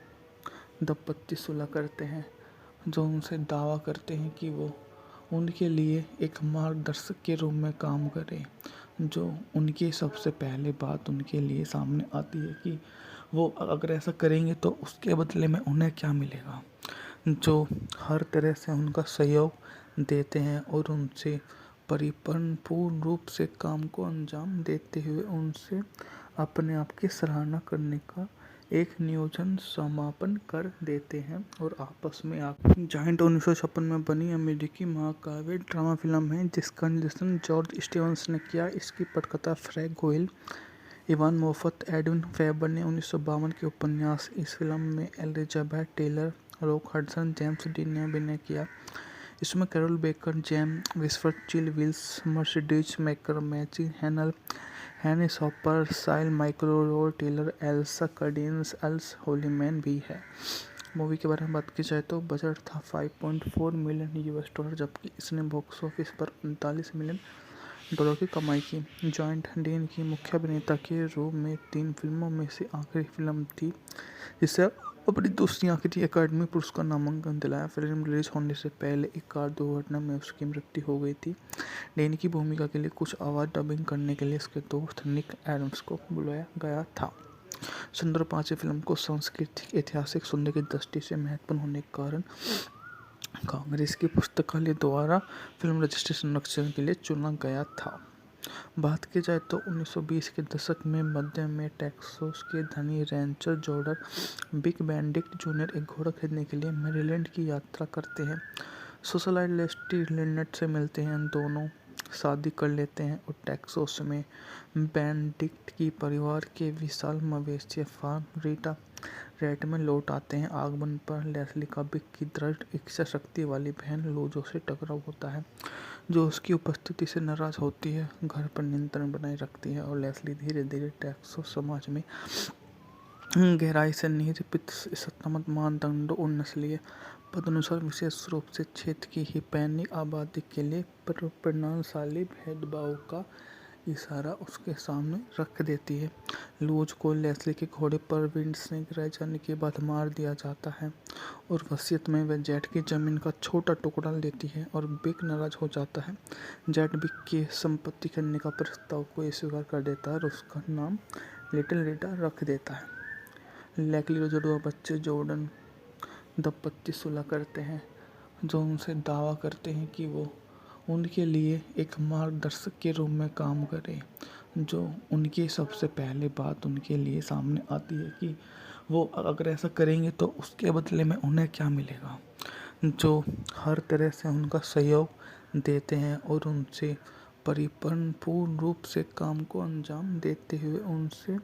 दंपत्ति सुलह करते हैं, जो उनसे दावा करते हैं कि वो उनके लिए एक मार्गदर्शक के रूप में काम करे। जो उनकी सबसे पहले बात उनके लिए सामने आती है कि वो अगर ऐसा करेंगे तो उसके बदले में उन्हें क्या मिलेगा, जो हर तरह से उनका सहयोग देते हैं और उनसे पूर्ण रूप से काम को अंजाम देते हुए उनसे अपने आप की सराहना करने का एक नियोजन समापन कर देते हैं और आपस में जायंट 1956 में बनी अमेरिकी महाकाव्य ड्रामा फिल्म है जिसका निर्देशन जॉर्ज स्टीवंस ने किया। इसकी पटकथा Frank Guiol, Ivan Moffat, Edwin Ferber ने 1952 के उपन्यास। इस फिल्म में Elizabeth Taylor, Rock Hudson, James Dean ने अभिनय किया। इसमें Carroll Baker, GeM विस्फर्ड, Chill Wills, Mercedes Maikal, मैची हैनल, हैनिस हॉपर, साइल माइक्रो Taylor, Elsa Cardenas, Earl Holliman भी है। मूवी के बारे में बात की जाए तो बजट था $5.4 मिलियन, जबकि इसने बॉक्स ऑफिस पर $39 मिलियन की कमाई की। जॉइंट डीन की मुख्य अभिनेता के रूप में 3 फिल्मों में से आखिरी फिल्म थी जिसे अपनी दूसरी आखिरी अकादमी पुरस्कार नामांकन दिलाया। फिल्म रिलीज होने से पहले एक कार दुर्घटना में उसकी मृत्यु हो गई थी। डीन की भूमिका के लिए कुछ आवाज़ डबिंग करने के लिए उसके दोस्त निक एडम्स को बुलाया गया था। सन 2005 की फिल्म को सांस्कृतिक ऐतिहासिक सौंदर्य की दृष्टि से महत्वपूर्ण होने के कारण कांग्रेस की पुस्तकालय द्वारा फिल्म रजिस्ट्रेशन संरक्षण के लिए चुना गया था। बात की जाए तो 1920 के दशक में मध्य में टेक्सास के धनी Rancher Jordan big Benedict junior एक घोड़ा खरीदने के लिए मैरीलैंड की यात्रा करते हैं। सोशलाइट लेस्टी लिनेट से मिलते हैं, दोनों शादी कर लेते हैं और टेक्सास में बेनेडिक्ट की परिवार के विशाल मवेशी फार्म रीटा रेट में लौट आते हैं। आगमन पर लेस्ली का बिग की दृढ़ इच्छा शक्ति वाली बहन लूजो से टकराव होता है, जो उसकी उपस्थिति से नाराज होती है, घर पर नियंत्रण बनाए रखती है और लेस्ली धीरे धीरे टेक्सास समाज में गहराई से निरूपित सत्तात्मक मानदंडों और नस्लीय पदानुसार विशेष रूप से क्षेत्र की हिस्पैनिक आबादी के लिए परिणामशाली भेदभाव का इशारा उसके सामने रख देती है। लूज को लेस्ली के घोड़े पर विंड से गिराए जाने के बाद मार दिया जाता है और वसीयत में वह जेट की जमीन का छोटा टुकड़ा लेती है और बिक नाराज हो जाता है। जेट बिक की संपत्ति करने का प्रस्ताव को स्वीकार कर देता है और उसका नाम लिटिल रीटा रख देता है। लेस्ली और जुड़वा बच्चे जॉर्डन दंपत्ति सुलह करते हैं, जो उनसे दावा करते हैं कि वो उनके लिए एक मार्गदर्शक के रूप में काम करे। जो उनकी सबसे पहले बात उनके लिए सामने आती है कि वो अगर ऐसा करेंगे तो उसके बदले में उन्हें क्या मिलेगा, जो हर तरह से उनका सहयोग देते हैं और उनसे पूर्ण रूप से काम को अंजाम देते हुए उनसे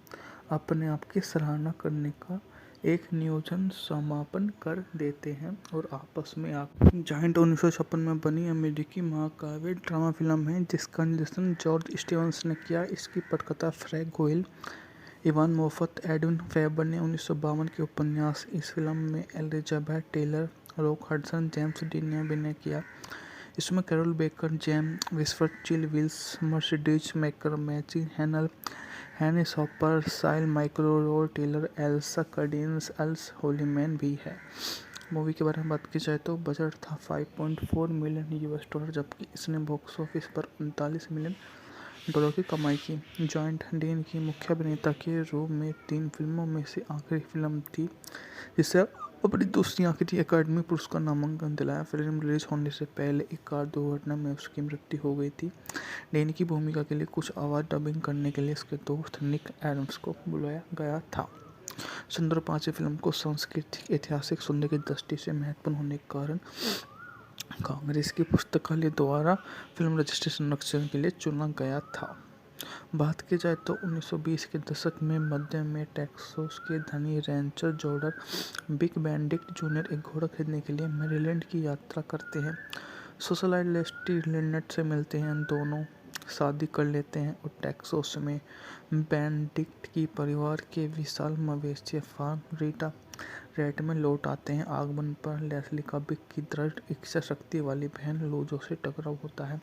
अपने आप की सराहना करने का एक नियोजन समापन कर देते हैं और आपस में जायंट 1956 में बनी अमेरिकी महाकाव्य ड्रामा फिल्म है जिसका निर्देशन जॉर्ज स्टीवंस ने किया। इसकी पटकथा Frank Guiol, Ivan Moffat, Edwin Ferber ने 1952 के उपन्यास। इस फिल्म में Elizabeth Taylor, Rock Hudson, James Dean ने अभिनय किया। इसमें Carroll Baker, GeM विस्फर्ड, Chill Wills, Mercedes Maikal, मैची हैनल, हैनिस हॉपर, साइल माइक्रो Taylor, Elsa Cardenas, Earl Holliman भी है। मूवी के बारे में बात की जाए तो बजट था $5.4 मिलियन, जबकि इसने बॉक्स ऑफिस पर $39 मिलियन की कमाई की। जॉइंट डीन की मुख्य अभिनेता के रूप में 3 फिल्मों में से आखिरी फिल्म थी जिसे अपनी दूसरी आखिरी अकादमी पुरस्कार नामांकन दिलाया। फिल्म रिलीज होने से पहले एक कार दुर्घटना में उसकी मृत्यु हो गई थी। डीन की भूमिका के लिए कुछ आवाज़ डबिंग करने के लिए उसके दोस्त निक एडम्स को बुलाया गया था। सन 2005 की फिल्म को सांस्कृतिक ऐतिहासिक सौंदर्य की दृष्टि से महत्वपूर्ण होने के कारण कांग्रेस की पुस्तकालय द्वारा फिल्म रजिस्ट्रेशन संरक्षण के लिए चुना गया था। बात की जाए तो 1920 के दशक में मध्य में टेक्सास के धनी Rancher George big Benedict junior एक घोड़ा खरीदने के लिए मैरीलैंड की यात्रा करते हैं। सोशलाइट लेस्टी लिनेट से मिलते हैं, दोनों शादी कर लेते हैं और टेक्सास में बेनेडिक्ट की परिवार के विशाल मवेशी फार्म रीटा रेट में लौट आते हैं। आगमन पर लेस्ली का बिग की दृढ़ इच्छा शक्ति वाली बहन लूजो से टकराव होता है,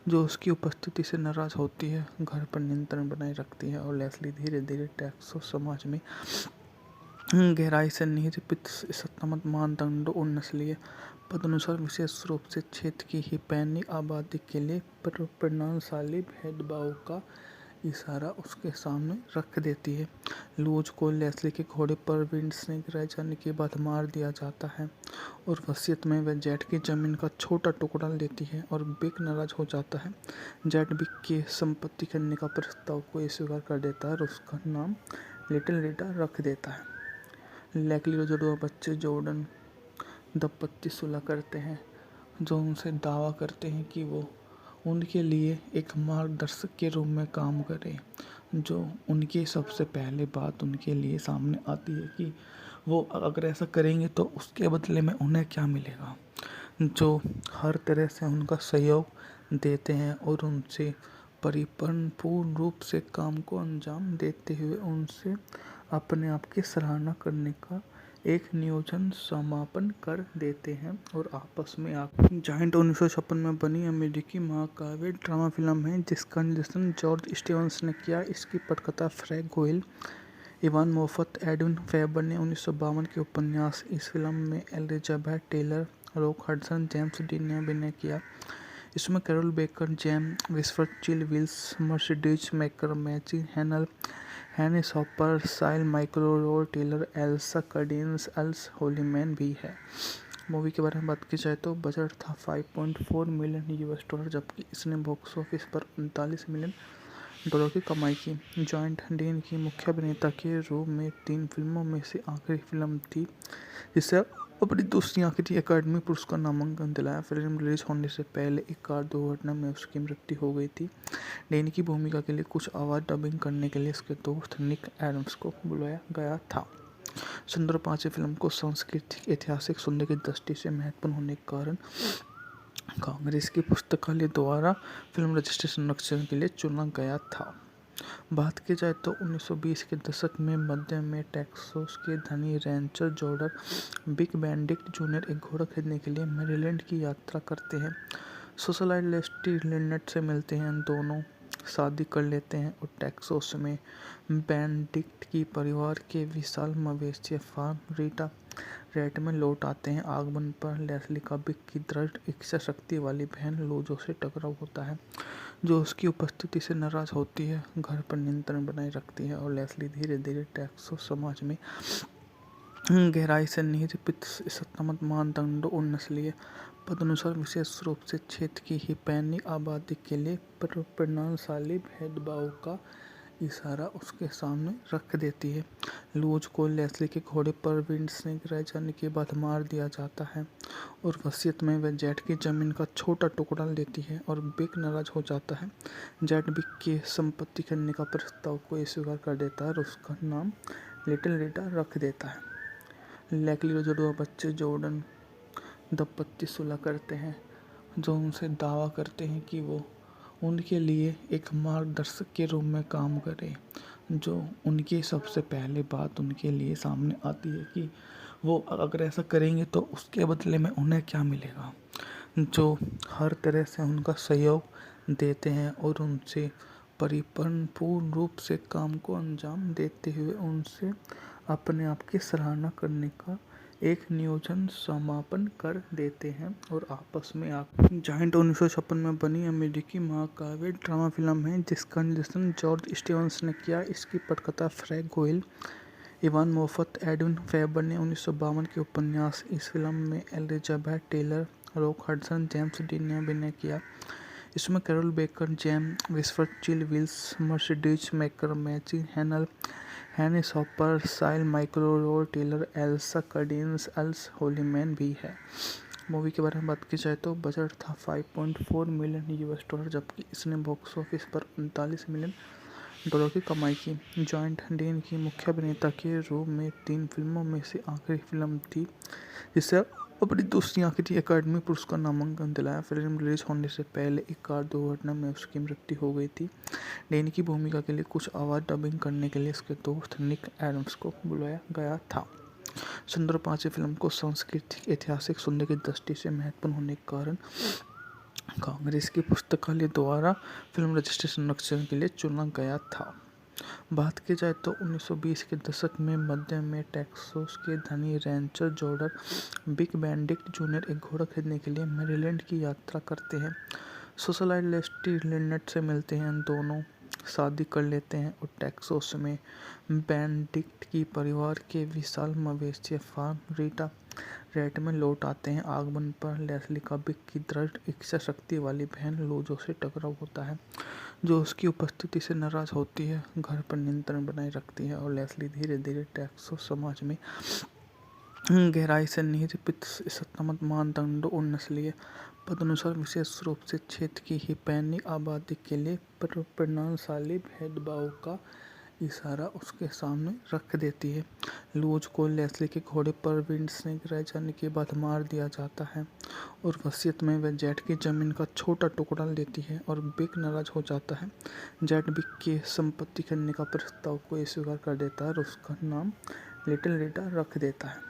जो उसकी उपस्थिति से नाराज होती है, घर पर नियंत्रण बनाए रखती है और लेस्ली धीरे धीरे टेक्सास समाज में गहराई से निहित सत्तामत मानदंडों और नस्लीय पदानुसार विशेष रूप से क्षेत्र की हिस्पैनिक आबादी के लिए प्रणालीशाली भेदभाव का इशारा उसके सामने रख देती है। लूज को लेस्ली के घोड़े पर विंड से गिराए जाने के बाद मार दिया जाता है और वसीयत में वह जेट की जमीन का छोटा टुकड़ा लेती है और बिग नाराज हो जाता है। जेट बिग की संपत्ति करने का प्रस्ताव को स्वीकार कर देता है और उसका नाम लिटिल रीटा रख देता है। लेस्ली और जुड़वा बच्चे जॉर्डन दंपत्ति सुलह करते हैं, जो उनसे दावा करते हैं कि वो उनके लिए एक मार्गदर्शक के रूप में काम करें। जो उनकी सबसे पहले बात उनके लिए सामने आती है कि वो अगर ऐसा करेंगे तो उसके बदले में उन्हें क्या मिलेगा, जो हर तरह से उनका सहयोग देते हैं और उनसे पूर्ण रूप से काम को अंजाम देते हुए उनसे अपने आप की सराहना करने का एक नियोजन समापन कर देते हैं और आपस में जायंट 1956 में बनी अमेरिकी महाकाव्य ड्रामा फिल्म है जिसका निर्देशन जॉर्ज स्टीवंस ने किया। इसकी पटकथा Frank Guiol, Ivan Moffat, Edwin Ferber ने 1952 के उपन्यास। इस फिल्म में Elizabeth Taylor, Rock Hudson, James Dean ने अभिनय किया। इसमें Carroll Baker, GeM विस्फर्ड, Chill Wills, Mercedes Maikal, मैची हैनल, हैनी शॉपर, साइल माइक्रो, Rod Taylor, Elsa Cardenas, Earl Holliman भी है। मूवी के बारे में बात की जाए तो बजट था $5.4 मिलियन, जबकि इसने बॉक्स ऑफिस पर $39 मिलियन की कमाई की। जॉइंट डीन की मुख्य अभिनेता के रूप में 3 फिल्मों में से आखिरी फिल्म थी जिसे अपनी दूसरी आखिरी अकादमी पुरस्कार नामांकन दिलाया। फिल्म रिलीज होने से पहले एक कार दुर्घटना में उसकी मृत्यु हो गई थी। डेन की भूमिका के लिए कुछ आवाज़ डबिंग करने के लिए उसके दोस्त निक एडम्स को बुलाया गया था। सुंदर 5वीं फिल्म को सांस्कृतिक ऐतिहासिक सौंदर्य की दृष्टि से महत्वपूर्ण होने के कारण कांग्रेस की पुस्तकालय द्वारा फिल्म रजिस्ट्रेशन संरक्षण के लिए चुना गया था। बात की जाए तो 1920 के दशक में मध्य में टेक्सास के धनी Rancher George big Benedict junior एक घोड़ा खरीदने के लिए मैरीलैंड की यात्रा करते हैं। सोशलाइट लेस्टी लिनेट से मिलते हैं, दोनों शादी कर लेते हैं और टेक्सास में बेनेडिक्ट की परिवार के विशाल मवेशी फार्म रीटा रेट में लौट आते हैं। आगमन पर लेस्ली का बिग की दृढ़ इच्छा शक्ति वाली बहन लूजो से टकराव होता है, जो उसकी उपस्थिति से नाराज होती है, घर पर नियंत्रण बनाए रखती है और लेस्ली धीरे धीरे टेक्सास समाज में गहराई से निहित सत्तामत मानदंडों और नस्लीय पदानुसार विशेष रूप से क्षेत्र की हिस्पैनिक आबादी के लिए प्रणालीशाली भेदभाव का इशारा उसके सामने रख देती है। लूज को लेस्ली के घोड़े पर विंड से गिराए जाने के बाद मार दिया जाता है और वसीयत में वह जेट की जमीन का छोटा टुकड़ा लेती है और बिग नाराज हो जाता है। जेट बिग की संपत्ति करने का प्रस्ताव को स्वीकार कर देता है और उसका नाम लिटिल रीटा रख देता है। लेस्ली और जुड़वा बच्चे जॉर्डन दंपत्ति सुलह करते हैं, जो उनसे दावा करते हैं कि वो उनके लिए एक मार्गदर्शक के रूप में काम करें। जो उनकी सबसे पहले बात उनके लिए सामने आती है कि वो अगर ऐसा करेंगे तो उसके बदले में उन्हें क्या मिलेगा, जो हर तरह से उनका सहयोग देते हैं और उनसे पूर्ण रूप से काम को अंजाम देते हुए उनसे अपने आप की सराहना करने का एक नियोजन समापन कर देते हैं और आपस में जायंट 1956 में बनी अमेरिकी महाकाव्य ड्रामा फिल्म है जिसका निर्देशन जॉर्ज स्टीवंस ने किया। इसकी पटकथा Frank Guiol, Ivan Moffat, Edwin Ferber ने 1952 के उपन्यास। इस फिल्म में Elizabeth Taylor, Rock Hudson, James Dean ने अभिनय किया। इसमें Carroll Baker, GeM विस्फर्ड, Chill Wills, Mercedes Maikal, मैची हैनल, हैनी शॉपर, साइल माइक्रो, Rod Taylor, Elsa Cardenas, Earl Holliman भी है। मूवी के बारे में बात की जाए तो बजट था $5.4 मिलियन, जबकि इसने बॉक्स ऑफिस पर $39 मिलियन की कमाई की। जॉइंट डेन की मुख्य अभिनेता के रूप में 3 फिल्मों में से आखिरी फिल्म थी जिसे अपनी दूसरी आखिरी अकादमी पुरस्कार नामांकन दिलाया। फिल्म रिलीज होने से पहले एक कार दुर्घटना में उसकी मृत्यु हो गई थी। डेन की भूमिका के लिए कुछ आवाज़ डबिंग करने के लिए उसके दोस्त निक एडम्स को बुलाया गया था। सुंदर 5वीं फिल्म को सांस्कृतिक ऐतिहासिक सौंदर्य की दृष्टि से महत्वपूर्ण होने के कारण कांग्रेस की पुस्तकालय द्वारा फिल्म रजिस्ट्रेशन संरक्षण के लिए चुना गया था। बात की जाए तो 1920 के दशक में मध्य में टेक्सास के धनी Rancher Jordan big Benedict junior एक घोड़ा खरीदने के लिए मैरीलैंड की यात्रा करते हैं। सोशलाइट लेस्टी लिनेट से मिलते हैं, दोनों शादी कर लेते हैं और टेक्सास में बेनेडिक्ट की परिवार के विशाल मवेशी फार्म रीटा रेट में लौट आते हैं। आगमन पर लेस्ली का बिग की दृढ़ इच्छा शक्ति वाली बहन लोजो से टकराव होता है, जो उसकी उपस्थिति से नाराज होती है, घर पर नियंत्रण बनाए रखती है और लेस्ली धीरे धीरे टेक्सास समाज में गहराई से निरूपित सत्तामत मानदंडों और नस्लीय पदानुसार विशेष रूप से क्षेत्र की हिस्पैनिक आबादी के लिए प्रणालीशाली भेदभाव का इशारा उसके सामने रख देती है। लूज को लेस्ली के घोड़े पर विंड से गिराए जाने के बाद मार दिया जाता है और वसीयत में वह जेट की जमीन का छोटा टुकड़ा लेती है और बिग नाराज हो जाता है। जेट बिग की संपत्ति करने का प्रस्ताव को स्वीकार कर देता है और उसका नाम लिटिल रीटा रख देता है।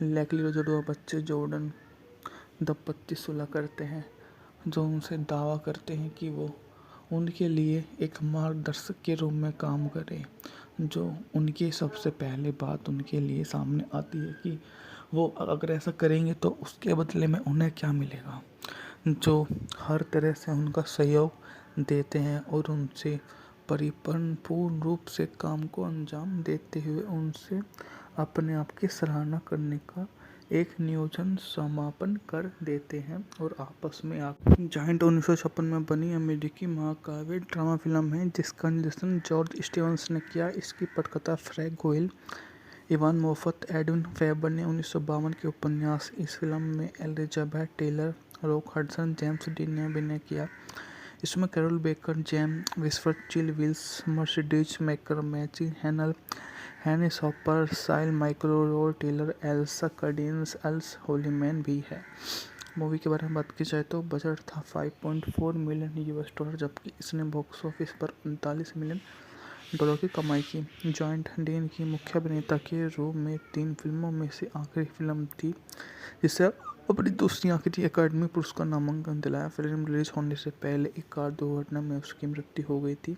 लेस्ली और जुड़वा बच्चे जॉर्डन दंपत्ति सुलह करते हैं, जो उनसे दावा करते हैं कि वो उनके लिए एक मार्गदर्शक के रूप में काम करे। जो उनकी सबसे पहले बात उनके लिए सामने आती है कि वो अगर ऐसा करेंगे तो उसके बदले में उन्हें क्या मिलेगा, जो हर तरह से उनका सहयोग देते हैं और उनसे पूर्ण रूप से काम को अंजाम देते हुए उनसे अपने आप की सराहना करने का एक नियोजन समापन कर देते हैं और आपस में जायंट 1956 में बनी अमेरिकी महाकाव्य ड्रामा फिल्म है जिसका निर्देशन जॉर्ज स्टीवंस ने किया। इसकी पटकथा Frank Guiol, Ivan Moffat, Edwin Ferber ने 1952 के उपन्यास। इस फिल्म में Elizabeth Taylor, Rock Hudson, James Dean ने अभिनय किया। इसमें Carroll Baker, GeM विस्फर्ड, Chill Wills, Mercedes Maikal, मैची हैनल, हैनी शॉपर, साइल माइक्रो, Rod Taylor, Elsa Cardenas, Earl Holliman भी है। मूवी के बारे में बात की जाए तो बजट था $5.4 मिलियन, जबकि इसने बॉक्स ऑफिस पर $39 मिलियन की कमाई की। जॉइंट डेन की मुख्य अभिनेता के रूप में 3 फिल्मों में से आखिरी फिल्म थी जिसे अपनी दूसरी आखिरी अकादमी पुरस्कार नामांकन दिलाया। फिल्म रिलीज होने से पहले एक कार दुर्घटना में उसकी मृत्यु हो गई थी।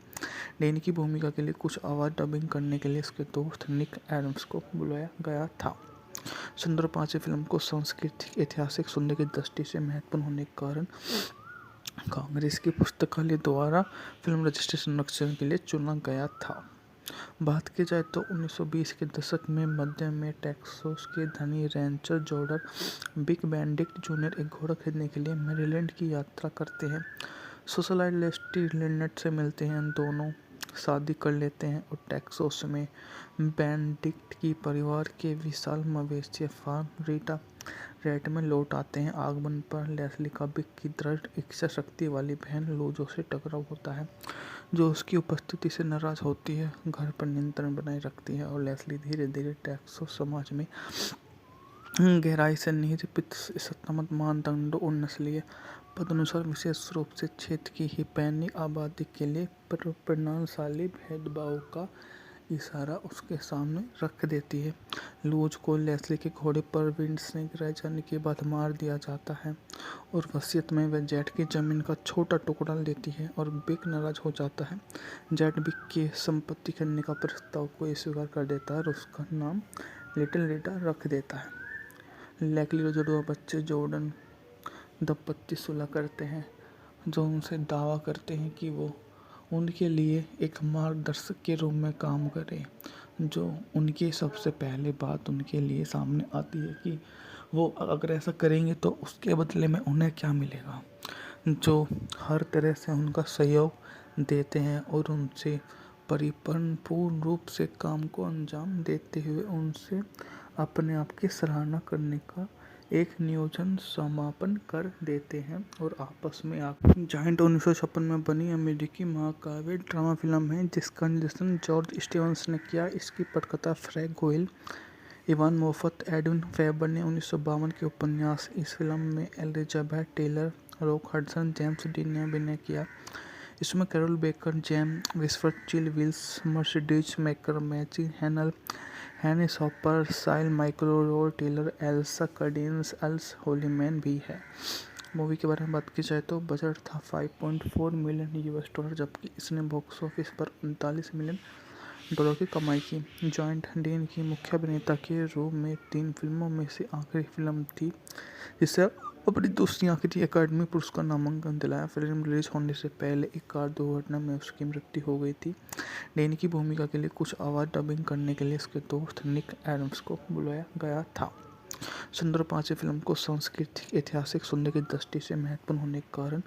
डेन की भूमिका के लिए कुछ आवाज़ डबिंग करने के लिए उसके दोस्त निक एडम्स को बुलाया गया था। सुंदर 5वीं फिल्म को सांस्कृतिक ऐतिहासिक सौंदर्य की दृष्टि से महत्वपूर्ण होने के कारण कांग्रेस की पुस्तकालय द्वारा फिल्म रजिस्ट्रेशन संरक्षण के लिए चुना गया था। बात की जाए तो 1920 के दशक में मध्य में टेक्सास के धनी Rancher Jordan big Benedict junior एक घोड़ा खरीदने के लिए मैरीलैंड की यात्रा करते हैं। सोशलाइट लेस्टी लिनेट से मिलते हैं, दोनों शादी कर लेते हैं और टेक्सास में बेनेडिक्ट की परिवार के विशाल मवेशी फार्म रीटा रेट में लौट आते हैं। आगमन पर लेस्ली का बिग की दृढ़ इच्छा शक्ति वाली बहन लोजो से टकराव होता है, जो उसकी उपस्थिति से नाराज होती है, घर पर नियंत्रण बनाए रखती है और लेस्ली धीरे धीरे टेक्सास समाज में गहराई से निरूपित सत्तामत मानदंडों और नस्लीय पदानुसार विशेष रूप से क्षेत्र की हिस्पैनिक आबादी के लिए प्रणालीशाली भेदभाव का इशारा उसके सामने रख देती है। लूज को लेस्ली के घोड़े पर विंड से गिराए जाने के बाद मार दिया जाता है और वसीयत में वह जेट की जमीन का छोटा टुकड़ा लेती है और बिग नाराज हो जाता है। जेट बिग की संपत्ति करने का प्रस्ताव को स्वीकार कर देता है और उसका नाम लिटिल रीटा रख देता है। लेस्ली और जुड़वा बच्चे जॉर्डन दंपत्ति सुलह करते हैं, जो उनसे दावा करते हैं कि वो उनके लिए एक मार्गदर्शक के रूप में काम करे। जो उनकी सबसे पहले बात उनके लिए सामने आती है कि वो अगर ऐसा करेंगे तो उसके बदले में उन्हें क्या मिलेगा, जो हर तरह से उनका सहयोग देते हैं और उनसे पूर्ण रूप से काम को अंजाम देते हुए उनसे अपने आप की सराहना करने का एक नियोजन समापन कर देते हैं और आपस में आकर जायंट 1956 में बनी अमेरिकी महाकाव्य ड्रामा फिल्म है जिसका निर्देशन जॉर्ज स्टीवंस ने किया। इसकी पटकथा Frank Guiol, Ivan Moffat, Edwin Ferber ने 1952 के उपन्यास। इस फिल्म में Elizabeth Taylor, Rock Hudson, James Dean ने अभिनय किया। इसमें Carroll Baker, GeM विस्फर्ड, Chill Wills, Mercedes maker, मैची हैनल, हैनिस हॉपर, साइल माइक्रो Taylor, Elsa Cardenas, Earl Holliman भी है। मूवी के बारे में बात की जाए तो बजट था 5.4 मिलियन यूएस डॉलर, जबकि इसने बॉक्स ऑफिस पर 39 मिलियन डॉलर की कमाई की। जॉइंट डीन की मुख्य अभिनेता के रूप में 3 फिल्मों में से आखिरी फिल्म थी जिसे अपनी दूसरी आखिरी अकादमी पुरस्कार नामांकन दिलाया। फिल्म रिलीज होने से पहले एक कार दुर्घटना में उसकी मृत्यु हो गई थी। डीन की भूमिका के लिए कुछ आवाज़ डबिंग करने के लिए उसके दोस्त निक एडम्स को बुलाया गया था। सुंदर पांचवी फिल्म को सांस्कृतिक ऐतिहासिक सौंदर्य की दृष्टि से महत्वपूर्ण होने के कारण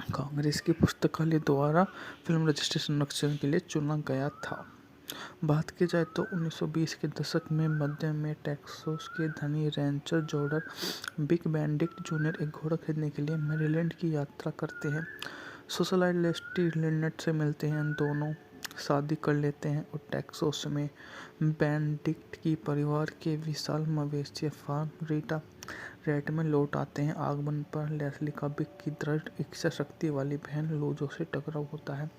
कांग्रेस की पुस्तकालय द्वारा फिल्म रजिस्ट्रेशन संरक्षण के लिए चुना गया था। बात की जाए तो 1920 के दशक में मध्य में टेक्सास के धनी Rancher Jordan big Benedict junior एक घोड़ा खरीदने के लिए मैरीलैंड की यात्रा करते हैं। सोशलाइट लेस्टी लिनेट से मिलते हैं, दोनों शादी कर लेते हैं और टेक्सास में बेनेडिक्ट की परिवार के विशाल मवेशी फार्म रीटा रेट में लौट आते हैं। आगमन पर लेस्ली का बिग की दृढ़ इच्छा शक्ति वाली बहन लोजो से टकराव होता है,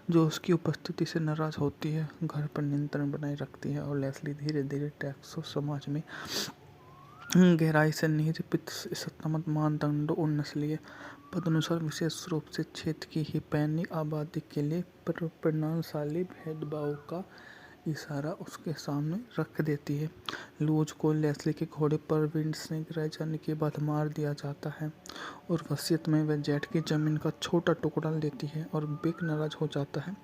जो उसकी उपस्थिति से नाराज होती है, घर पर नियंत्रण बनाए रखती है और लेस्ली धीरे धीरे टेक्सास समाज में गहराई से निरूपित सत्तामत मानदंडों और नस्लीय पदानुसार विशेष रूप से क्षेत्र की हिस्पैनिक आबादी के लिए परिणामशाली भेदभाव का इशारा उसके सामने रख देती है। लूज को लेस्ली के घोड़े पर विंड से गिराए जाने के बाद मार दिया जाता है और वसीयत में वह जेट की जमीन का छोटा टुकड़ा लेती है और बिग नाराज हो जाता है।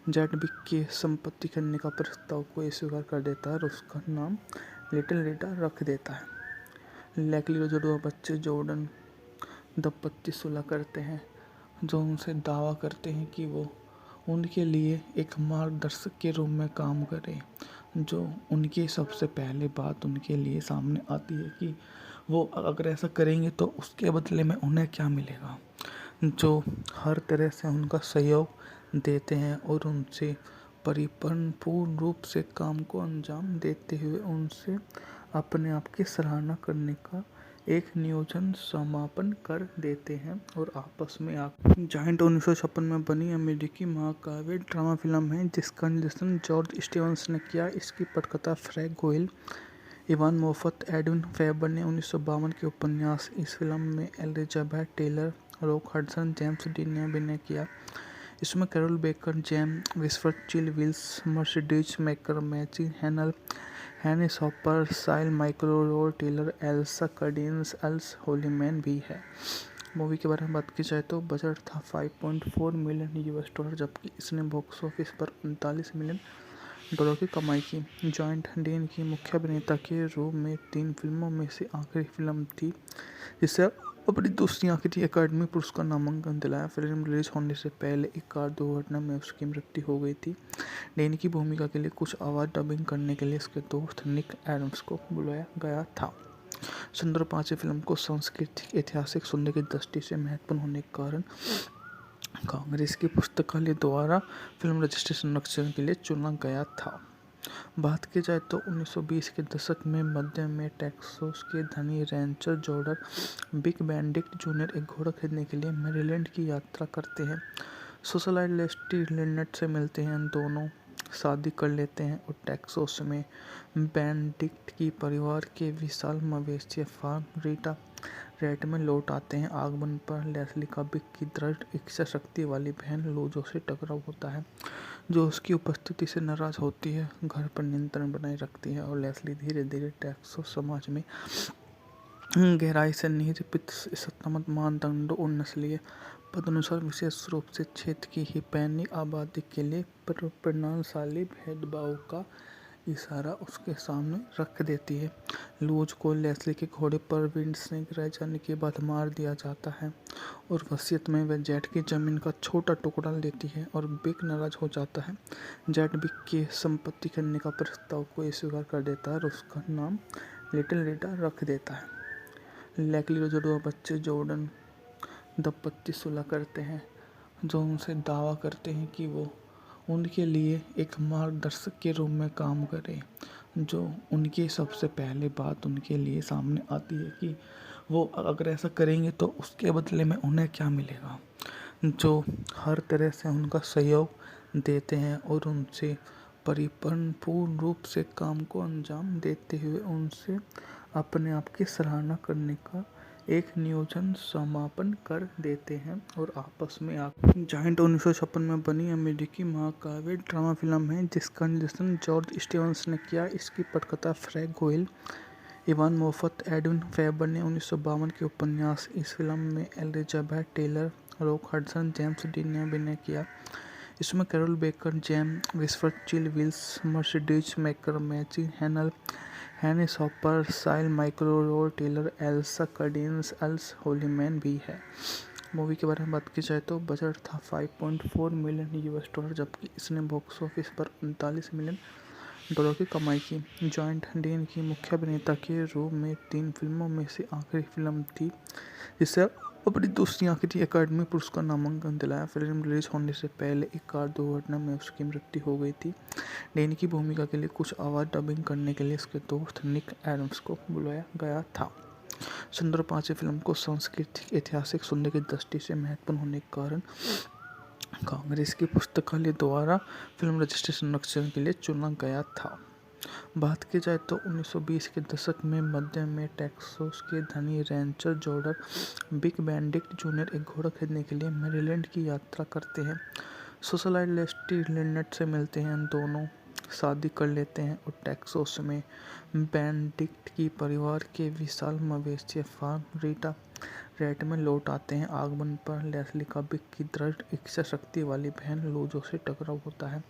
जेट बिग की संपत्ति करने का प्रस्ताव को स्वीकार कर देता है और उसका नाम लिटिल रीटा रख देता है। लैकली और जुड़वा बच्चे जॉर्डन दंपत्ति सुलह करते हैं, जो उनसे दावा करते हैं कि वो उनके लिए एक मार्गदर्शक के रूप में काम करें। जो उनकी सबसे पहले बात उनके लिए सामने आती है कि वो अगर ऐसा करेंगे तो उसके बदले में उन्हें क्या मिलेगा, जो हर तरह से उनका सहयोग देते हैं और उनसे पूर्ण रूप से काम को अंजाम देते हुए उनसे अपने आप की सराहना करने का एक नियोजन समापन कर देते हैं और आपस में आकर जायंट 1956 में बनी अमेरिकी महाकाव्य ड्रामा फिल्म है जिसका निर्देशन जॉर्ज स्टीवंस ने किया। इसकी पटकथा Frank Guiol, Ivan Moffat, Edwin Ferber ने 1952 के उपन्यास। इस फिल्म में Elizabeth Taylor, Rock Hudson, James Dean ने अभिनय किया। इसमें Carroll Baker, GeM विस्फर्ड, Chill Wills, Mercedes maker, मैची हैनल, हैनिस हॉपर, साइल माइक्रो Taylor, Elsa Cardenas, Earl Holliman भी है। मूवी के बारे में बात की जाए तो बजट था 5.4 मिलियन यूएस डॉलर, जबकि इसने बॉक्स ऑफिस पर 39 मिलियन डॉलर की कमाई की। जॉइंट डीन की मुख्य अभिनेता के रूप में 3 फिल्मों में से आखिरी फिल्म थी जिसे अपनी दूसरी आखिरी अकादमी पुरस्कार नामांकन दिलाया। फिल्म रिलीज होने से पहले एक कार दुर्घटना में उसकी मृत्यु हो गई थी। डीन की भूमिका के लिए कुछ आवाज़ डबिंग करने के लिए उसके दोस्त निक एडम्स को बुलाया गया था। सुंदर पांचवी फिल्म को सांस्कृतिक ऐतिहासिक सौंदर्य की दृष्टि से महत्वपूर्ण होने के कारण कांग्रेस की पुस्तकालय द्वारा फिल्म रजिस्ट्रेशन संरक्षण के लिए चुना गया था। बात की जाए तो 1920 के दशक में मध्य में टेक्सास के धनी Rancher Jordan big Benedict junior एक घोड़ा खरीदने के लिए मैरीलैंड की यात्रा करते हैं। सोशलाइट लेस्टी लिनेट से मिलते हैं, दोनों शादी कर लेते हैं और टेक्सास में बेनेडिक्ट की परिवार के विशाल मवेशी फार्म रीटा रेट में लौट आते हैं। आगमन पर लेस्ली का बिग की दृढ़ इच्छा शक्ति वाली बहन लोजो से टकराव होता है, जो उसकी उपस्थिति से नाराज होती है, घर पर नियंत्रण बनाए रखती है और लेस्ली धीरे धीरे टेक्सास समाज में गहराई से निरूपित सत्तामत मानदंडों और नस्लीय पदानुसार विशेष रूप से क्षेत्र की हिस्पैनिक आबादी के लिए परिणामशाली भेदभाव का इशारा उसके सामने रख देती है। लूज को लेस्ली के घोड़े पर विंड से गिराए जाने के बाद मार दिया जाता है और वसीयत में वह जेट की जमीन का छोटा टुकड़ा लेती है और बिग नाराज हो जाता है। जेट बिग की संपत्ति करने का प्रस्ताव को स्वीकार कर देता है और उसका नाम लिटिल रीटा रख देता है। लेकली और जुड़वा बच्चे जॉर्डन दंपति सुलह करते हैं, जो उनसे दावा करते हैं कि वो उनके लिए एक मार्गदर्शक के रूप में काम करे। जो उनकी सबसे पहले बात उनके लिए सामने आती है कि वो अगर ऐसा करेंगे तो उसके बदले में उन्हें क्या मिलेगा। जो हर तरह से उनका सहयोग देते हैं और उनसे पूर्ण रूप से काम को अंजाम देते हुए उनसे अपने आप की सराहना करने का एक नियोजन समापन कर देते हैं और आपस में जायंट 1956 में बनी अमेरिकी महाकाव्य ड्रामा फिल्म है जिसका निर्देशन जॉर्ज स्टीवंस ने किया। इसकी पटकथा Frank Guiol, Ivan Moffat, Edwin Ferber ने 1952 के उपन्यास। इस फिल्म में Elizabeth Taylor, Rock Hudson, James Dean ने अभिनय किया। इसमें Carroll Baker, GeM विस्फर्ड, Chill Wills, Mercedes Maikal, मैची हैनल, हैनिस हॉपर, साइल माइक्रो Taylor, Elsa Cardenas, Earl Holliman भी है। मूवी के बारे में बात की जाए तो बजट था $5.4 मिलियन, जबकि इसने बॉक्स ऑफिस पर $39 मिलियन की कमाई की। जॉइंट डीन की मुख्य अभिनेता के रूप में 3 फिल्मों में से आखिरी फिल्म थी जिसे अपनी दूसरी आखिरी अकादमी पुरस्कार नामांकन दिलाया। फिल्म रिलीज होने से पहले एक कार दुर्घटना में उसकी मृत्यु हो गई थी। डीन की भूमिका के लिए कुछ आवाज़ डबिंग करने के लिए उसके दोस्त निक एडम्स को बुलाया गया था। सुंदर 5 फिल्म को सांस्कृतिक ऐतिहासिक सुनने की दृष्टि से महत्वपूर्ण होने के कारण कांग्रेस की पुस्तकालय द्वारा फिल्म रजिस्ट्रेशन संरक्षण के लिए चुना गया था। बात की जाए तो 1920 के दशक में मध्य में टेक्सास के धनी Rancher Jordan big Benedict junior एक घोड़ा खरीदने के लिए मैरीलैंड की यात्रा करते हैं। सोशलाइट लेस्टी लिनेट से मिलते हैं, दोनों शादी कर लेते हैं और टेक्सास में बेनेडिक्ट की परिवार के विशाल मवेशी फार्म रीटा रेट में लौट आते हैं। आगमन पर लेस्ली का बिग की दृढ़ इच्छा शक्ति वाली बहन लोजो से टकराव होता है,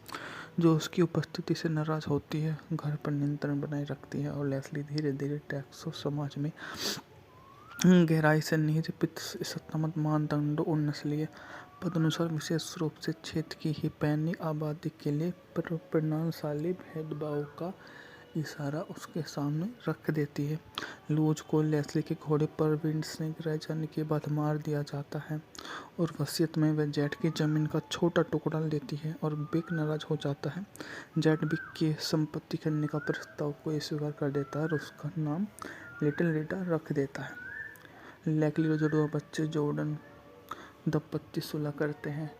जो उसकी उपस्थिति से नाराज होती है, घर पर नियंत्रण बनाए रखती है और लेस्ली धीरे धीरे टेक्सास समाज में गहराई से निहित सत्तामत मानदंडों और नस्लीय पदानुसार विशेष रूप से क्षेत्र की हिस्पैनिक आबादी के लिए प्रणालीशाली भेदभाव का इशारा उसके सामने रख देती है। लूज को लेस्ली के घोड़े पर विंड से गिराए जाने के बाद मार दिया जाता है और वसीयत में वह जेट की जमीन का छोटा टुकड़ा लेती है और बिग नाराज हो जाता है। जेट बिग की संपत्ति करने का प्रस्ताव को स्वीकार कर देता है और उसका नाम लिटिल रीटा रख देता है। लेकली और जुड़वा बच्चे जॉर्डन दंपति सुलह करते हैं,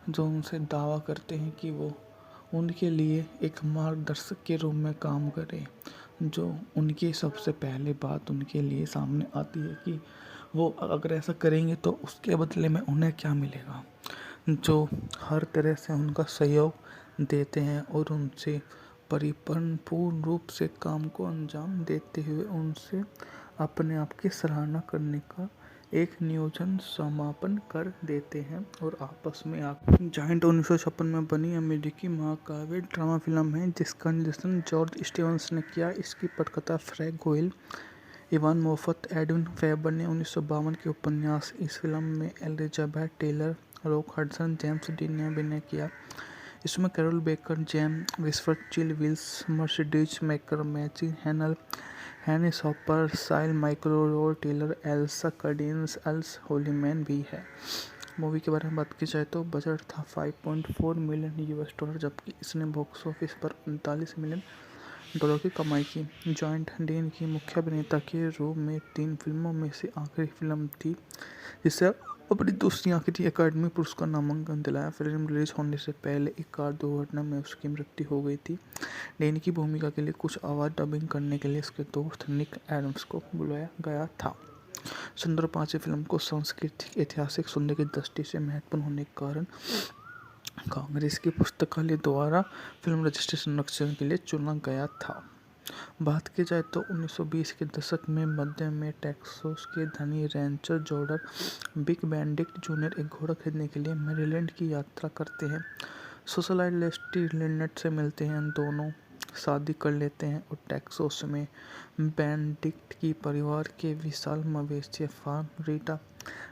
जो उनसे दावा करते हैं कि वो उनके लिए एक मार्गदर्शक के रूप में काम करे। जो उनकी सबसे पहले बात उनके लिए सामने आती है कि वो अगर ऐसा करेंगे तो उसके बदले में उन्हें क्या मिलेगा। जो हर तरह से उनका सहयोग देते हैं और उनसे पूर्ण रूप से काम को अंजाम देते हुए उनसे अपने आप की सराहना करने का एक नियोजन समापन कर देते हैं और आपस में जायंट 1956 में बनी अमेरिकी महाकाव्य ड्रामा फिल्म है जिसका निर्देशन जॉर्ज स्टीवंस ने किया। इसकी पटकथा Frank Guiol, Ivan Moffat, Edwin Ferber ने 1952 के उपन्यास। इस फिल्म में Elizabeth Taylor, Rock Hudson, James Dean ने अभिनय किया। इसमें Carroll Baker, GeM विस्फर्ड, Chill Wills, Mercedes Maikal, मैची हैनल, हैनिस हॉपर, साइल माइक्रो Taylor, Elsa Cardenas, Earl Holliman भी है। मूवी के बारे में बात की जाए तो बजट था $5.4 मिलियन, जबकि इसने बॉक्स ऑफिस पर $39 मिलियन की कमाई की। जॉइंट डीन की मुख्य अभिनेता के रूप में 3 फिल्मों में से आखिरी फिल्म थी जिसे अपनी दूसरी आखिरी अकादमी पुरस्कार नामांकन दिलाया। फिल्म रिलीज होने से पहले एक कार दुर्घटना में उसकी मृत्यु हो गई थी। डीन की भूमिका के लिए कुछ आवाज़ डबिंग करने के लिए उसके दोस्त निक एडम्स को बुलाया गया था। सुंदर 5 फिल्म को सांस्कृतिक ऐतिहासिक सुनने की दृष्टि से महत्वपूर्ण होने के कारण कांग्रेस की पुस्तकालय द्वारा फिल्म रजिस्ट्रेशन संरक्षण के लिए चुना गया था। बात की जाए तो 1920 के दशक में मध्य में टेक्सास के धनी Rancher Jordan big Benedict junior एक घोड़ा खरीदने के लिए मैरीलैंड की यात्रा करते हैं। सोशलाइट लेस्टी लिनेट से मिलते हैं, दोनों शादी कर लेते हैं और टेक्सास में बेनेडिक्ट की परिवार के विशाल मवेशी फार्म रीटा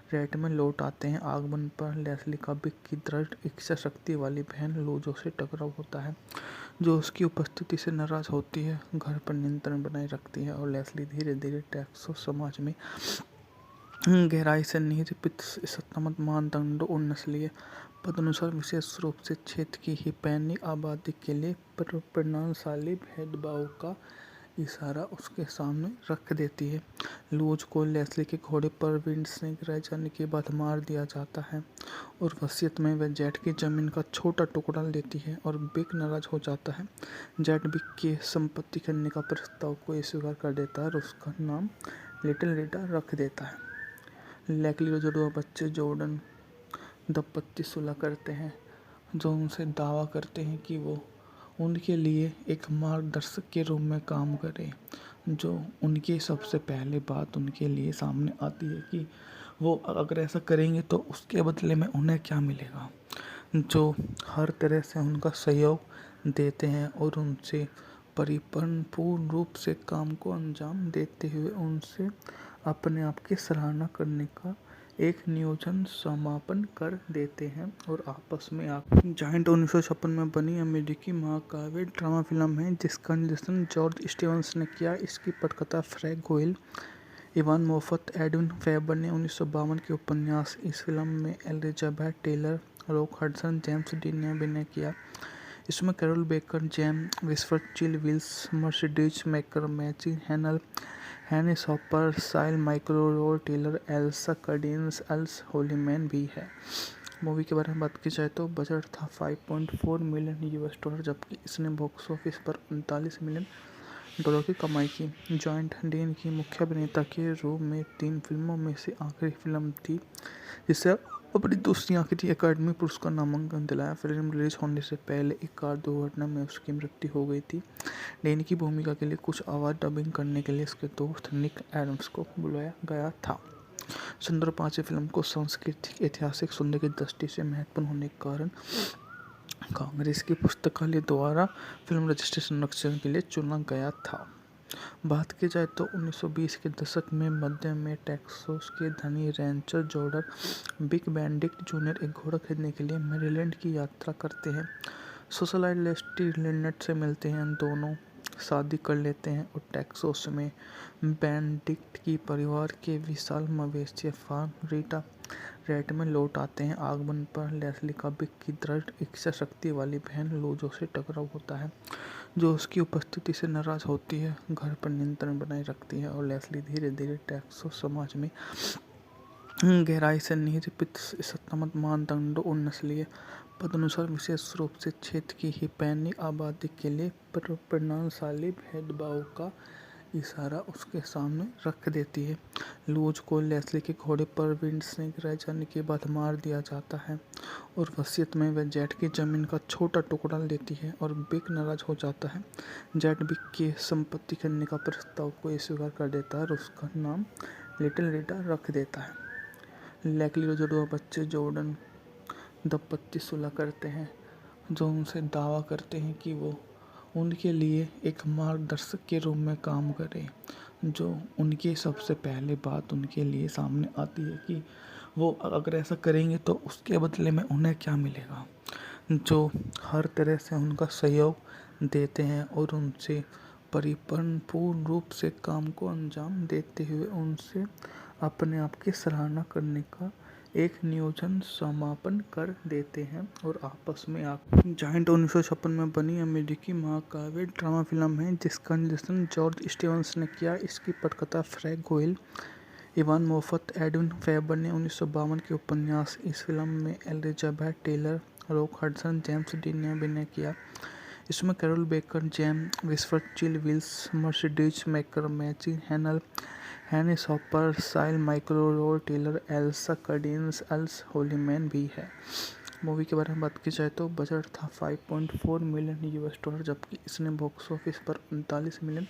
रेड में लौट आते हैं। आगमन पर लेस्ली का विक की दृढ़ इच्छा शक्ति वाली बहन लूजो से टकराव होता है, जो उसकी उपस्थिति से नाराज होती है, घर पर नियंत्रण बनाए रखती है और लेस्ली धीरे धीरे टेक्सास समाज में गहराई से निरूपित सत्तात्मक मानदंडों और नस्लीय पदानुसार विशेष रूप से क्षेत्र की हिस्पैनिक आबादी के लिए प्रणालीशाली भेदभाव का इशारा उसके सामने रख देती है। लूज को लेस्ली के घोड़े पर विंड से गिराए जाने के बाद मार दिया जाता है और वसीयत में वह जेट की जमीन का छोटा टुकड़ा लेती है और विक नाराज हो जाता है। जेट विक की संपत्ति करने का प्रस्ताव को स्वीकार कर देता है और उसका नाम लिटिल रीटा रख देता है। लेस्ली और जुड़वा बच्चे जॉर्डन दंपत्ति सुलह करते हैं, जो उनसे दावा करते हैं कि वो उनके लिए एक मार्गदर्शक के रूप में काम करें। जो उनकी सबसे पहले बात उनके लिए सामने आती है कि वो अगर ऐसा करेंगे तो उसके बदले में उन्हें क्या मिलेगा, जो हर तरह से उनका सहयोग देते हैं और उनसे पूर्ण रूप से काम को अंजाम देते हुए उनसे अपने आप की सराहना करने का एक नियोजन समापन कर देते हैं और आपस में जायंट 1956 में बनी अमेरिकी महाकाव्य ड्रामा फिल्म है जिसका निर्देशन जॉर्ज स्टीवंस ने किया। इसकी पटकथा Frank Guiol, Ivan Moffat, Edwin Ferber ने 1952 के उपन्यास। इस फिल्म में Elizabeth Taylor, Rock Hudson, James Dean ने अभिनय किया। इसमें कैरोल बेकर, जेम विस्फर, चिल विल्स, मर्सिडीज मैकर, मैची हैनल, हैनिस हॉपर, साइल माइक्रो Taylor, Elsa Cardenas, Earl Holliman भी है। मूवी के बारे में बात की जाए तो बजट था $5.4 मिलियन, जबकि इसने बॉक्स ऑफिस पर $39 मिलियन की कमाई की। जॉइंट डीन की मुख्य अभिनेता के रूप में 3 फिल्मों में से आखिरी फिल्म थी जिसे अपनी दूसरी आखिरी अकादमी पुरस्कार नामांकन दिलाया। फिल्म रिलीज होने से पहले एक कार दुर्घटना में उसकी मृत्यु हो गई थी। डीन की भूमिका के लिए कुछ आवाज़ डबिंग करने के लिए उसके दोस्त निक एडम्स को बुलाया गया था। सुंदर 5 फिल्म को सांस्कृतिक ऐतिहासिक सौंदर्य की दृष्टि से महत्वपूर्ण होने के कारण कांग्रेस की पुस्तकालय द्वारा फिल्म रजिस्ट्रेशन संरक्षण के लिए चुना गया था। बात की जाए तो 1920 के दशक में मध्य में टेक्सास के धनी Rancher Jordan big Benedict junior एक घोड़ा खरीदने के लिए मैरीलैंड की यात्रा करते हैं। सोशलाइट लेस्टी लिनेट से मिलते हैं, दोनों शादी कर लेते हैं और टेक्सास में बेनेडिक्ट की परिवार के विशाल मवेशी फार्म रीटा रेड में लौट आते हैं। आगमन पर लेस्ली का विक की दृढ़ इच्छा शक्ति वाली बहन लूजो से टकराव होता है, जो उसकी उपस्थिति से नाराज होती है, घर पर नियंत्रण बनाए रखती है और लेस्ली धीरे धीरे टेक्सास समाज में गहराई से निरूपित सत्तात्मक मानदंडों और नस्लीय पदानुसार विशेष रूप से क्षेत्र की हिस्पैनिक आबादी के लिए प्रणालीशाली भेदभाव का इशारा उसके सामने रख देती है। लूज को लेस्ली के घोड़े पर विंड से गिराए जाने के बाद मार दिया जाता है और वसीयत में वह जेट की जमीन का छोटा टुकड़ा लेती है और विक नाराज हो जाता है। जेट विक की संपत्ति करने का प्रस्ताव को स्वीकार कर देता है और उसका नाम लिटिल रीटा रख देता है। लेस्ली और जुड़वा बच्चे जॉर्डन दंपत्ति सुलह करते हैं, जो उनसे दावा करते हैं कि वो उनके लिए एक मार्गदर्शक के रूप में काम करें। जो उनकी सबसे पहले बात उनके लिए सामने आती है कि वो अगर ऐसा करेंगे तो उसके बदले में उन्हें क्या मिलेगा, जो हर तरह से उनका सहयोग देते हैं और उनसे पूर्ण रूप से काम को अंजाम देते हुए उनसे अपने आप की सराहना करने का एक नियोजन समापन कर देते हैं और आपस में जायंट 1956 में बनी अमेरिकी महाकाव्य ड्रामा फिल्म है जिसका निर्देशन जॉर्ज स्टीवंस ने किया। इसकी पटकथा Frank Guiol, Ivan Moffat, Edwin Ferber ने 1952 के उपन्यास। इस फिल्म में Elizabeth Taylor, Rock Hudson, James Dean ने अभिनय किया। इसमें कैरोल बेकर, जेम विस्फर, चिल विल्स, मर्सिडीज मैकर, मैची हैनल, हैनिस हॉपर, साइल माइक्रो Taylor, Elsa Cardenas, Earl Holliman भी है। मूवी के बारे में बात की जाए तो बजट था $5.4 मिलियन, जबकि इसने बॉक्स ऑफिस पर $39 मिलियन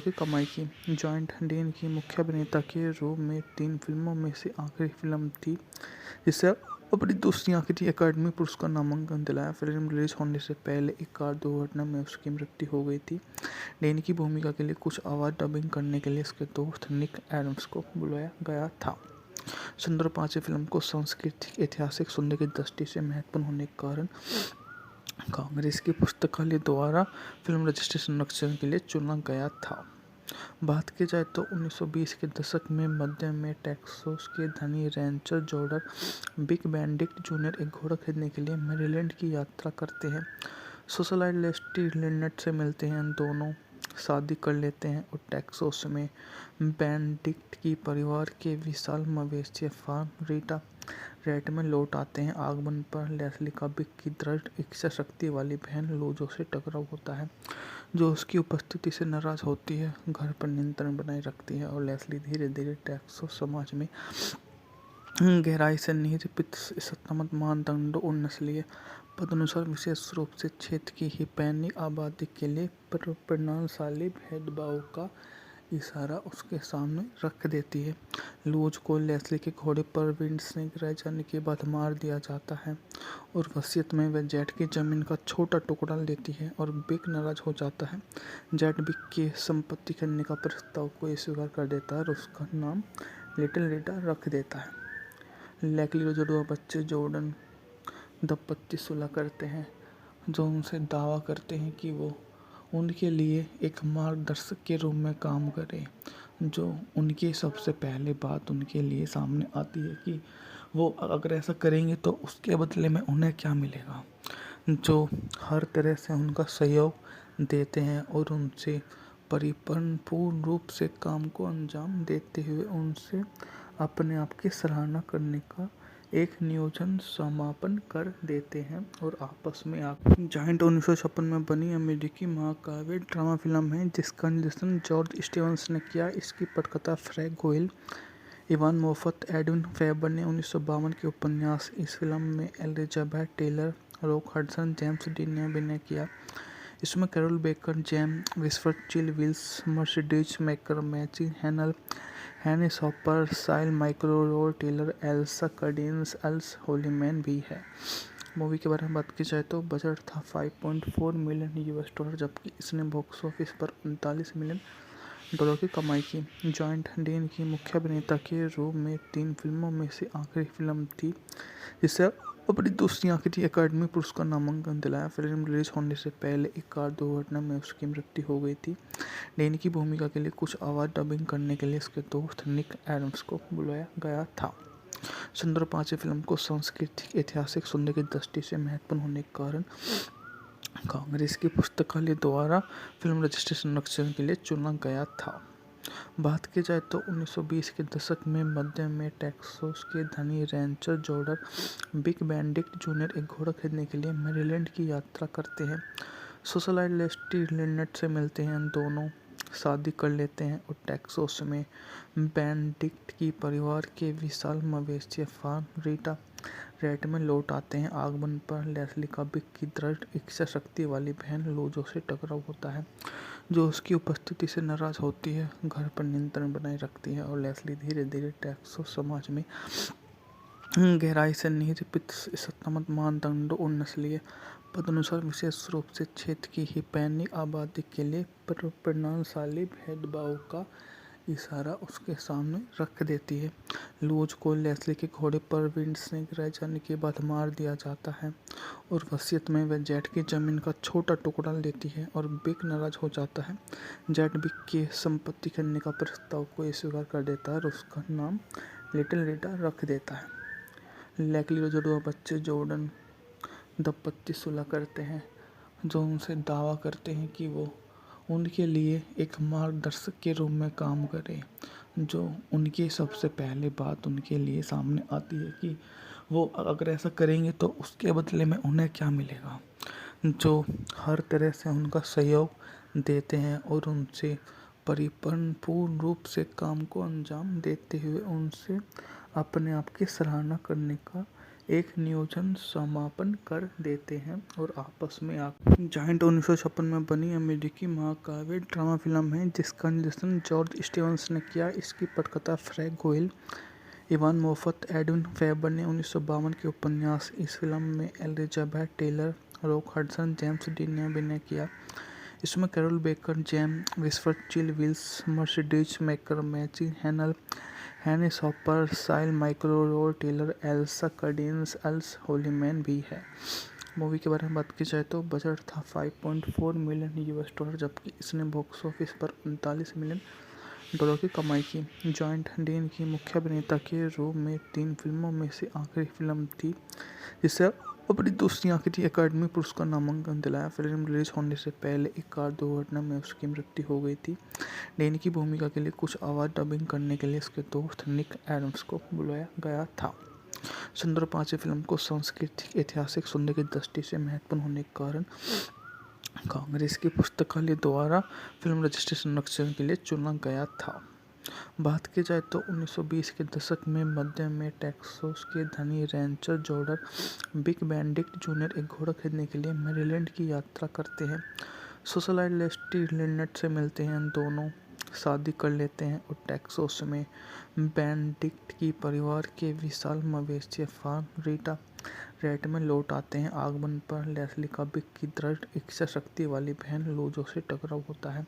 की कमाई की। जॉइंट डीन की मुख्य अभिनेता के रूप में 3 फिल्मों में से आखिरी फिल्म थी जिसे अपनी दूसरी आखिरी अकादमी पुरस्कार नामांकन दिलाया। फिल्म रिलीज होने से पहले एक कार दुर्घटना में उसकी मृत्यु हो गई थी। डीन की भूमिका के लिए कुछ आवाज़ डबिंग करने के लिए उसके दोस्त निक एडम्स को बुलाया गया था। संदर्भ 5 फिल्म को सांस्कृतिक ऐतिहासिक सौंदर्य की दृष्टि से महत्वपूर्ण होने के कारण कांग्रेस की पुस्तकालय द्वारा फिल्म रजिस्ट्रेशन संरक्षण के लिए चुना गया था। बात की जाए तो 1920 के दशक में मध्य में टेक्सास के धनी Rancher Jordan big Benedict junior एक घोड़ा खरीदने के लिए मैरीलैंड की यात्रा करते हैं। सोशलाइट लेस्टी लिनेट से मिलते हैं, दोनों शादी कर लेते हैं और टेक्सास में बेनेडिक्ट की परिवार के विशाल मवेशी फार्म रीटा रेट में लौट आते हैं। आगमन पर लेस्ली का बिग की दृढ़ इच्छा शक्ति वाली बहन लूजो से टकराव होता है, जो उसकी उपस्थिति से नाराज होती है, घर पर नियंत्रण बनाए रखती है और लेस्ली धीरे धीरे टेक्सास समाज में गहराई से निहित सत्तामत मानदंडों और नस्लीय पदानुसार विशेष रूप से क्षेत्र की हिस्पैनिक आबादी के लिए प्रणालीशाली भेदभाव का इशारा उसके सामने रख देती है। लूज को लेस्ली के घोड़े पर विंड से गिराए जाने के बाद मार दिया जाता है और वसीयत में वह जेट की जमीन का छोटा टुकड़ा लेती है और बिग नाराज हो जाता है। जेट बिग की संपत्ति खरीदने का प्रस्ताव को स्वीकार कर देता है और उसका नाम लिटिल रीटा रख देता है। लेस्ली और जुड़वा बच्चे जॉर्डन दंपत्ति सुलह करते हैं, जो उनसे दावा करते हैं कि वो उनके लिए एक मार्गदर्शक के रूप में काम करे। जो उनकी सबसे पहले बात उनके लिए सामने आती है कि वो अगर ऐसा करेंगे तो उसके बदले में उन्हें क्या मिलेगा, जो हर तरह से उनका सहयोग देते हैं और उनसे पूर्ण रूप से काम को अंजाम देते हुए उनसे अपने आप की सराहना करने का एक नियोजन समापन कर देते हैं और आपस में जायंट 1956 में बनी अमेरिकी महाकाव्य ड्रामा फिल्म है जिसका निर्देशन जॉर्ज स्टीवंस ने किया। इसकी पटकथा Frank Guiol, Ivan Moffat, Edwin Ferber ने 1952 के उपन्यास। इस फिल्म में Elizabeth Taylor, Rock Hudson, James Dean ने अभिनय किया। इसमें Carroll Baker, GeM विस्फर्ड, Chill Wills, Mercedes Maikal, मैची हैनल, हैनिस हॉपर, साइल माइक्रोरोल Taylor, Elsa Cardenas, Earl Holliman भी है। मूवी के बारे में बात की जाए तो बजट था $5.4 मिलियन, जबकि इसने बॉक्स ऑफिस पर $39 मिलियन की कमाई की। जॉइंट डीन की मुख्य अभिनेता के रूप में 3 फिल्मों में से आखिरी फिल्म थी जिसे अपनी दूसरी आखिरी अकादमी पुरस्कार नामांकन दिलाया। फिल्म रिलीज होने से पहले एक कार दुर्घटना में उसकी मृत्यु हो गई थी। डीन की भूमिका के लिए कुछ आवाज़ डबिंग करने के लिए उसके दोस्त निक एडम्स को बुलाया गया था। संदर्भ 5 फिल्म को सांस्कृतिक ऐतिहासिक सौंदर्य की दृष्टि से महत्वपूर्ण होने के कारण कांग्रेस की पुस्तकालय द्वारा फिल्म रजिस्ट्रेशन संरक्षण के लिए चुना गया था। बात की जाए तो 1920 के दशक में मध्य में टेक्सास के धनी Rancher Jordan big Benedict junior एक घोड़ा खरीदने के लिए मैरीलैंड की यात्रा करते हैं। सोशलाइट लेस्टी लिनेट से मिलते हैं, दोनों शादी कर लेते हैं और टेक्सास में बेनेडिक्ट की परिवार के विशाल मवेशी फार्म रीटा रेट में लौट आते हैं। आगमन पर लेस्ली का बिग की दृढ़ इच्छा शक्ति वाली बहन लूजो से टकराव होता है, जो उसकी उपस्थिति से नाराज होती है, घर पर नियंत्रण बनाए रखती है और लेस्ली धीरे धीरे टेक्सास समाज में गहराई से निहित सत्तामत मानदंडों और नस्लीय पदानुसार विशेष रूप से क्षेत्र की हिस्पैनिक आबादी के लिए प्रणालीशाली भेदभाव का इशारा उसके सामने रख देती है। लूज को लेस्ली के घोड़े पर विंड से गिराए जाने के बाद मार दिया जाता है और वसीयत में वह जेट की जमीन का छोटा टुकड़ा लेती है और बिग नाराज हो जाता है। जेट बिग की संपत्ति खरीदने का प्रस्ताव को स्वीकार कर देता है और उसका नाम लिटिल रीटा रख देता है। लेस्ली और जुड़वा बच्चे जॉर्डन दंपत्ति सुलह करते हैं, जो उनसे दावा करते हैं कि वो उनके लिए एक मार्गदर्शक के रूप में काम करे। जो उनकी सबसे पहले बात उनके लिए सामने आती है कि वो अगर ऐसा करेंगे तो उसके बदले में उन्हें क्या मिलेगा, जो हर तरह से उनका सहयोग देते हैं और उनसे पूर्ण रूप से काम को अंजाम देते हुए उनसे अपने आप की सराहना करने का एक नियोजन समापन कर देते हैं और आपस में जायंट 1956 में बनी अमेरिकी महाकाव्य ड्रामा फिल्म है जिसका निर्देशन जॉर्ज स्टीवंस ने किया। इसकी पटकथा Frank Guiol, Ivan Moffat, Edwin Ferber ने 1952 के उपन्यास। इस फिल्म में Elizabeth Taylor, Rock Hudson, James Dean ने अभिनय किया। इसमें Carroll Baker, GeM विस्फर्ड, Chill Wills, Mercedes Maikal, मैची हैनल, हैनी शॉपर, साइल माइक्रोरोल Taylor, Elsa Cardenas, Earl Holliman भी है। मूवी के बारे में बात की जाए तो बजट था 5.4 मिलियन यूएस डॉलर, जबकि इसने बॉक्स ऑफिस पर 39 मिलियन डॉलर की कमाई की। जॉइंट डेन की मुख्य अभिनेता के रूप में 3 फिल्मों में से आखिरी फिल्म थी जिसे अपनी दूसरी आखिरी अकादमी पुरस्कार नामांकन दिलाया। फिल्म रिलीज होने से पहले एक कार दुर्घटना में उसकी मृत्यु हो गई थी। डेन की भूमिका के लिए कुछ आवाज़ डबिंग करने के लिए उसके दोस्त निक एडम्स को बुलाया गया था। सुंदर 5 फिल्म को सांस्कृतिक ऐतिहासिक सौंदर्य की दृष्टि से महत्वपूर्ण होने के कारण कांग्रेस की पुस्तकालय द्वारा फिल्म रजिस्ट्रेशन संरक्षण के लिए चुना गया था। बात की जाए तो 1920 के दशक में मध्य में टेक्सास के धनी Rancher Jordan big Benedict junior एक घोड़ा खरीदने के लिए मैरीलैंड की यात्रा करते हैं। सोशलाइट लेस्टी लिनेट से मिलते हैं, दोनों शादी कर लेते हैं और टेक्सास में बेनेडिक्ट की परिवार के विशाल मवेशी फार्म रीटा रेट में लौट आते हैं। आगमन पर लेस्ली का बिग की दृढ़ इच्छा शक्ति वाली बहन लोजो से टकराव होता है,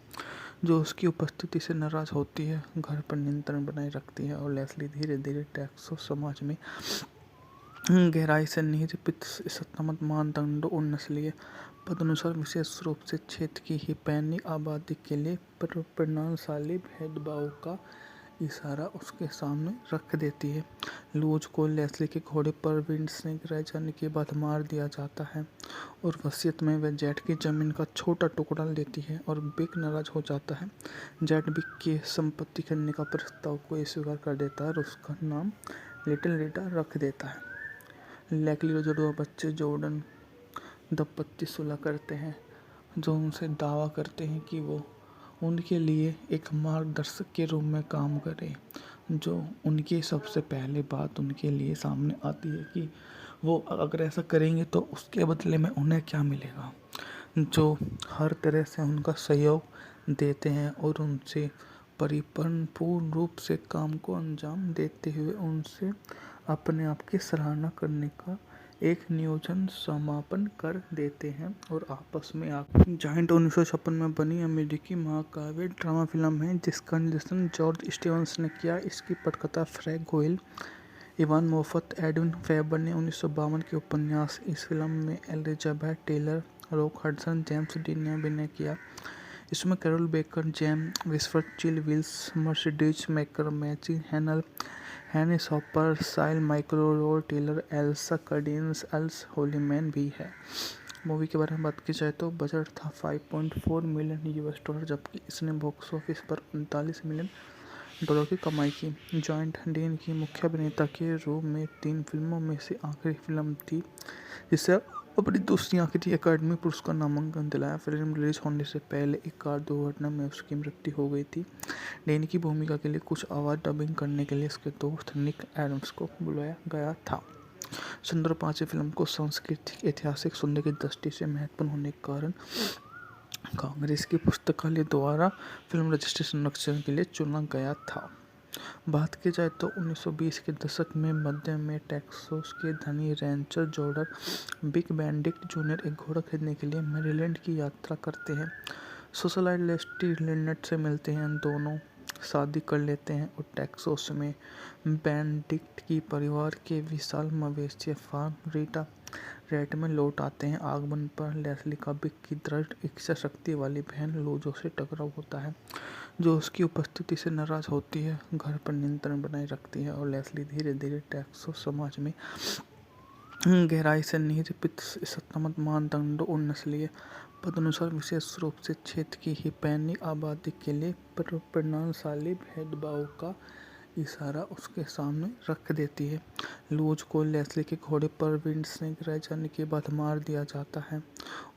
जो उसकी उपस्थिति से नाराज होती है, घर पर नियंत्रण बनाए रखती है और लेस्ली धीरे धीरे टेक्सास समाज में गहराई से निरूपित सत्तामत मानदंडों और नस्लीय पदानुसार विशेष रूप से क्षेत्र की हिस्पैनिक आबादी के लिए परिणामशाली भेदभाव का इशारा उसके सामने रख देती है। लूज को लेस्ली के घोड़े पर विंड से गिराए जाने के बाद मार दिया जाता है और वसीयत में वह जेट की जमीन का छोटा टुकड़ा लेती है और बिग नाराज हो जाता है। जेट बिग की संपत्ति करने का प्रस्ताव को स्वीकार कर देता है और उसका नाम लिटिल रीटा रख देता है। लेस्ली और जुड़वा बच्चे जॉर्डन दंपत्ति सुलह करते हैं, जो उनसे दावा करते हैं कि वो उनके लिए एक मार्गदर्शक के रूप में काम करे। जो उनकी सबसे पहले बात उनके लिए सामने आती है कि वो अगर ऐसा करेंगे तो उसके बदले में उन्हें क्या मिलेगा, जो हर तरह से उनका सहयोग देते हैं और उनसे पूर्ण रूप से काम को अंजाम देते हुए उनसे अपने आप की सराहना करने का एक नियोजन समापन कर देते हैं और आपस में जायंट 1956 में बनी अमेरिकी महाकाव्य ड्रामा फिल्म है जिसका निर्देशन जॉर्ज स्टीवंस ने किया। इसकी पटकथा Frank Guiol, Ivan Moffat, Edwin Ferber ने 1952 के उपन्यास। इस फिल्म में Elizabeth Taylor, Rock Hudson, James Dean ने अभिनय किया। इसमें Carroll Baker, GeM विस्फर्ड, Chill Wills, Mercedes Maikal, मैची हैनल, हैनी शॉपर, साइल माइक्रोरोल Taylor, Elsa Cardenas, Earl Holliman भी है। मूवी के बारे में बात की जाए तो बजट था 5.4 मिलियन यूएस डॉलर, जबकि इसने बॉक्स ऑफिस पर 39 मिलियन डॉलर की कमाई की। जॉइंट डेन की मुख्य अभिनेता के रूप में 3 फिल्मों में से आखिरी फिल्म थी जिसे अपनी दूसरी आखिरी अकादमी पुरस्कार नामांकन दिलाया। फिल्म रिलीज होने से पहले एक कार दुर्घटना में उसकी मृत्यु हो गई थी। डेन की भूमिका के लिए कुछ आवाज़ डबिंग करने के लिए उसके दोस्त निक एडम्स को बुलाया गया था। सुंदर 5 फिल्म को सांस्कृतिक ऐतिहासिक सौंदर्य की दृष्टि से महत्वपूर्ण होने के कारण कांग्रेस की पुस्तकालय द्वारा फिल्म रजिस्ट्रेशन संरक्षण के लिए चुना गया था। बात की जाए तो 1920 के दशक में मध्य में टेक्सास के धनी Rancher Jordan big Benedict junior एक घोड़ा खरीदने के लिए मैरीलैंड की यात्रा करते हैं। सोशलाइट लेस्टी लिनेट से मिलते हैं, दोनों शादी कर लेते हैं और टेक्सास में बेनेडिक्ट की परिवार के विशाल मवेशी फार्म रीटा रेट में लौट आते हैं। आगमन पर लेस्ली का बिग की दृढ़ इच्छा शक्ति वाली बहन लोजो से टकराव होता है, जो उसकी उपस्थिति से नाराज होती है, घर पर नियंत्रण बनाए रखती है और लेस्ली धीरे धीरे टेक्सास समाज में गहराई से निरूपित सत्तामत मानदंडों और नस्लीय पदानुसार विशेष रूप से क्षेत्र की हिस्पैनिक आबादी के लिए परिणामशाली भेदभाव का इशारा उसके सामने रख देती है। लूज को लेस्ली के घोड़े पर विंड से गिराए जाने के बाद मार दिया जाता है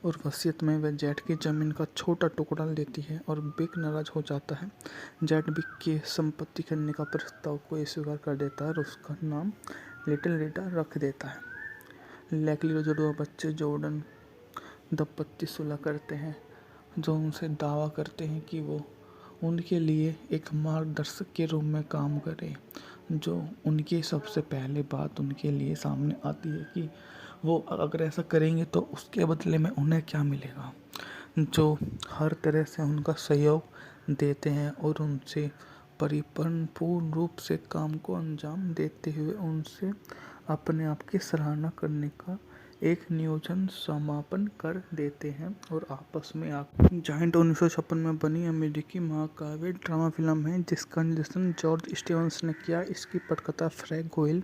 और वसीयत में वह जेट की जमीन का छोटा टुकड़ा लेती है और बिग नाराज हो जाता है। जेट बिग की संपत्ति करने का प्रस्ताव को स्वीकार कर देता है और उसका नाम लिटिल रीटा रख देता है। लेस्ली और जुड़वा बच्चे जॉर्डन दंपत्ति सुलह करते हैं, जो उनसे दावा करते हैं कि वो उनके लिए एक मार्गदर्शक के रूप में काम करे। जो उनकी सबसे पहले बात उनके लिए सामने आती है कि वो अगर ऐसा करेंगे तो उसके बदले में उन्हें क्या मिलेगा, जो हर तरह से उनका सहयोग देते हैं और उनसे परिपूर्ण रूप से काम को अंजाम देते हुए उनसे अपने आप की सराहना करने का एक नियोजन समापन कर देते हैं और आपस में जायंट 1956 में बनी अमेरिकी महाकाव्य ड्रामा फिल्म है जिसका निर्देशन जॉर्ज स्टीवंस ने किया। इसकी पटकथा Frank Guiol,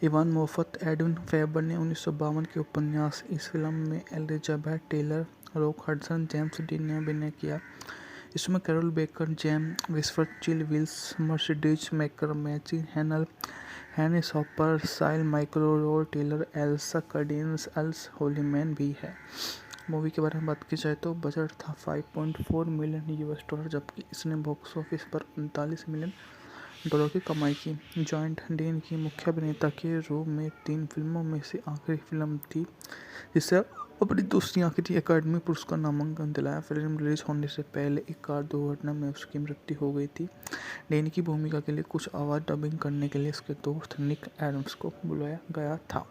Ivan Moffat, Edwin Ferber ने 1952 के उपन्यास। इस फिल्म में Elizabeth Taylor, Rock Hudson, James Dean ने अभिनय किया। इसमें Carroll Baker, GeM विस्फर्ड, Chill Wills, Mercedes maker, मैची हैनल, हैनिस हॉपर, साइल माइक्रो Taylor, Elsa Cardenas, Earl Holliman भी है। मूवी के बारे में बात की जाए तो बजट था $5.4 मिलियन, जबकि इसने बॉक्स ऑफिस पर $39 मिलियन की कमाई की। जॉइंट डीन की मुख्य अभिनेता के रूप में 3 फिल्मों में से आखिरी फिल्म थी जिसे अपनी दूसरी आखिरी एकेडमी पुरस्कार नामांकन दिलाया। फिल्म रिलीज होने से पहले एक कार दुर्घटना में उसकी मृत्यु हो गई थी। डीन की भूमिका के लिए कुछ आवाज़ डबिंग करने के लिए उसके दोस्त निक एडम्स को बुलाया गया था।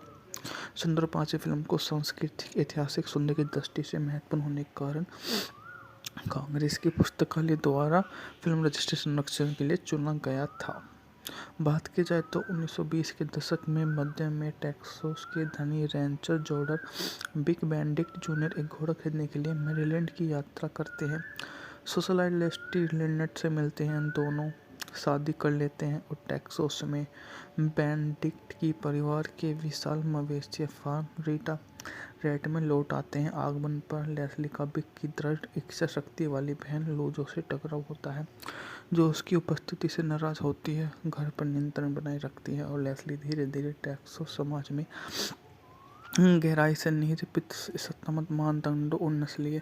सुंदर 5 फिल्म को सांस्कृतिक ऐतिहासिक सौंदर्य की दृष्टि से महत्वपूर्ण होने के कारण कांग्रेस की पुस्तकालय द्वारा फिल्म रजिस्ट्रेशन संरक्षण के लिए चुना गया था। बात की जाए तो 1920 के दशक में मध्य में टेक्सास के धनी Rancher Jordan big Benedict junior एक घोड़ा खरीदने के लिए मैरीलैंड की यात्रा करते हैं। सोशलाइट लेस्टी लिनेट से मिलते हैं, दोनों शादी कर लेते हैं और टेक्सास में बेनेडिक्ट की परिवार के विशाल मवेशी फार्म रीटा रेट में लौट आते हैं। आगमन पर लेस्ली का बिग की दृढ़ इच्छा शक्ति वाली बहन लूजो से टकराव होता है, जो उसकी उपस्थिति से नाराज होती है, घर पर नियंत्रण बनाए रखती है और लेस्ली धीरे धीरे टेक्सास समाज में गहराई से निहित सत्तामत मानदंडों और नस्लीय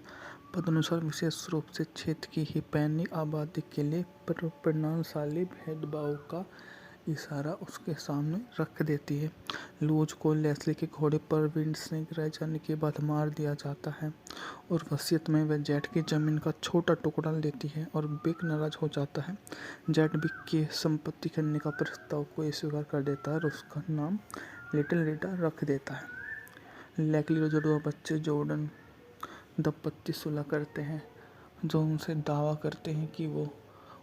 पदानुसार विशेष रूप से क्षेत्र की हिस्पैनिक आबादी के लिए परिणामशाली भेदभाव का इशारा उसके सामने रख देती है। लूज को लेस्ली के घोड़े पर विंड से गिराए जाने के बाद मार दिया जाता है और वसीयत में वह जेट की जमीन का छोटा टुकड़ा लेती है और बिग नाराज हो जाता है। जेट बिग की संपत्ति करने का प्रस्ताव को स्वीकार कर देता है और उसका नाम लिटिल रीटा रख देता है। लेस्ली और जुड़वा बच्चे जॉर्डन दंपत्ति सुलह करते हैं, जो उनसे दावा करते हैं कि वो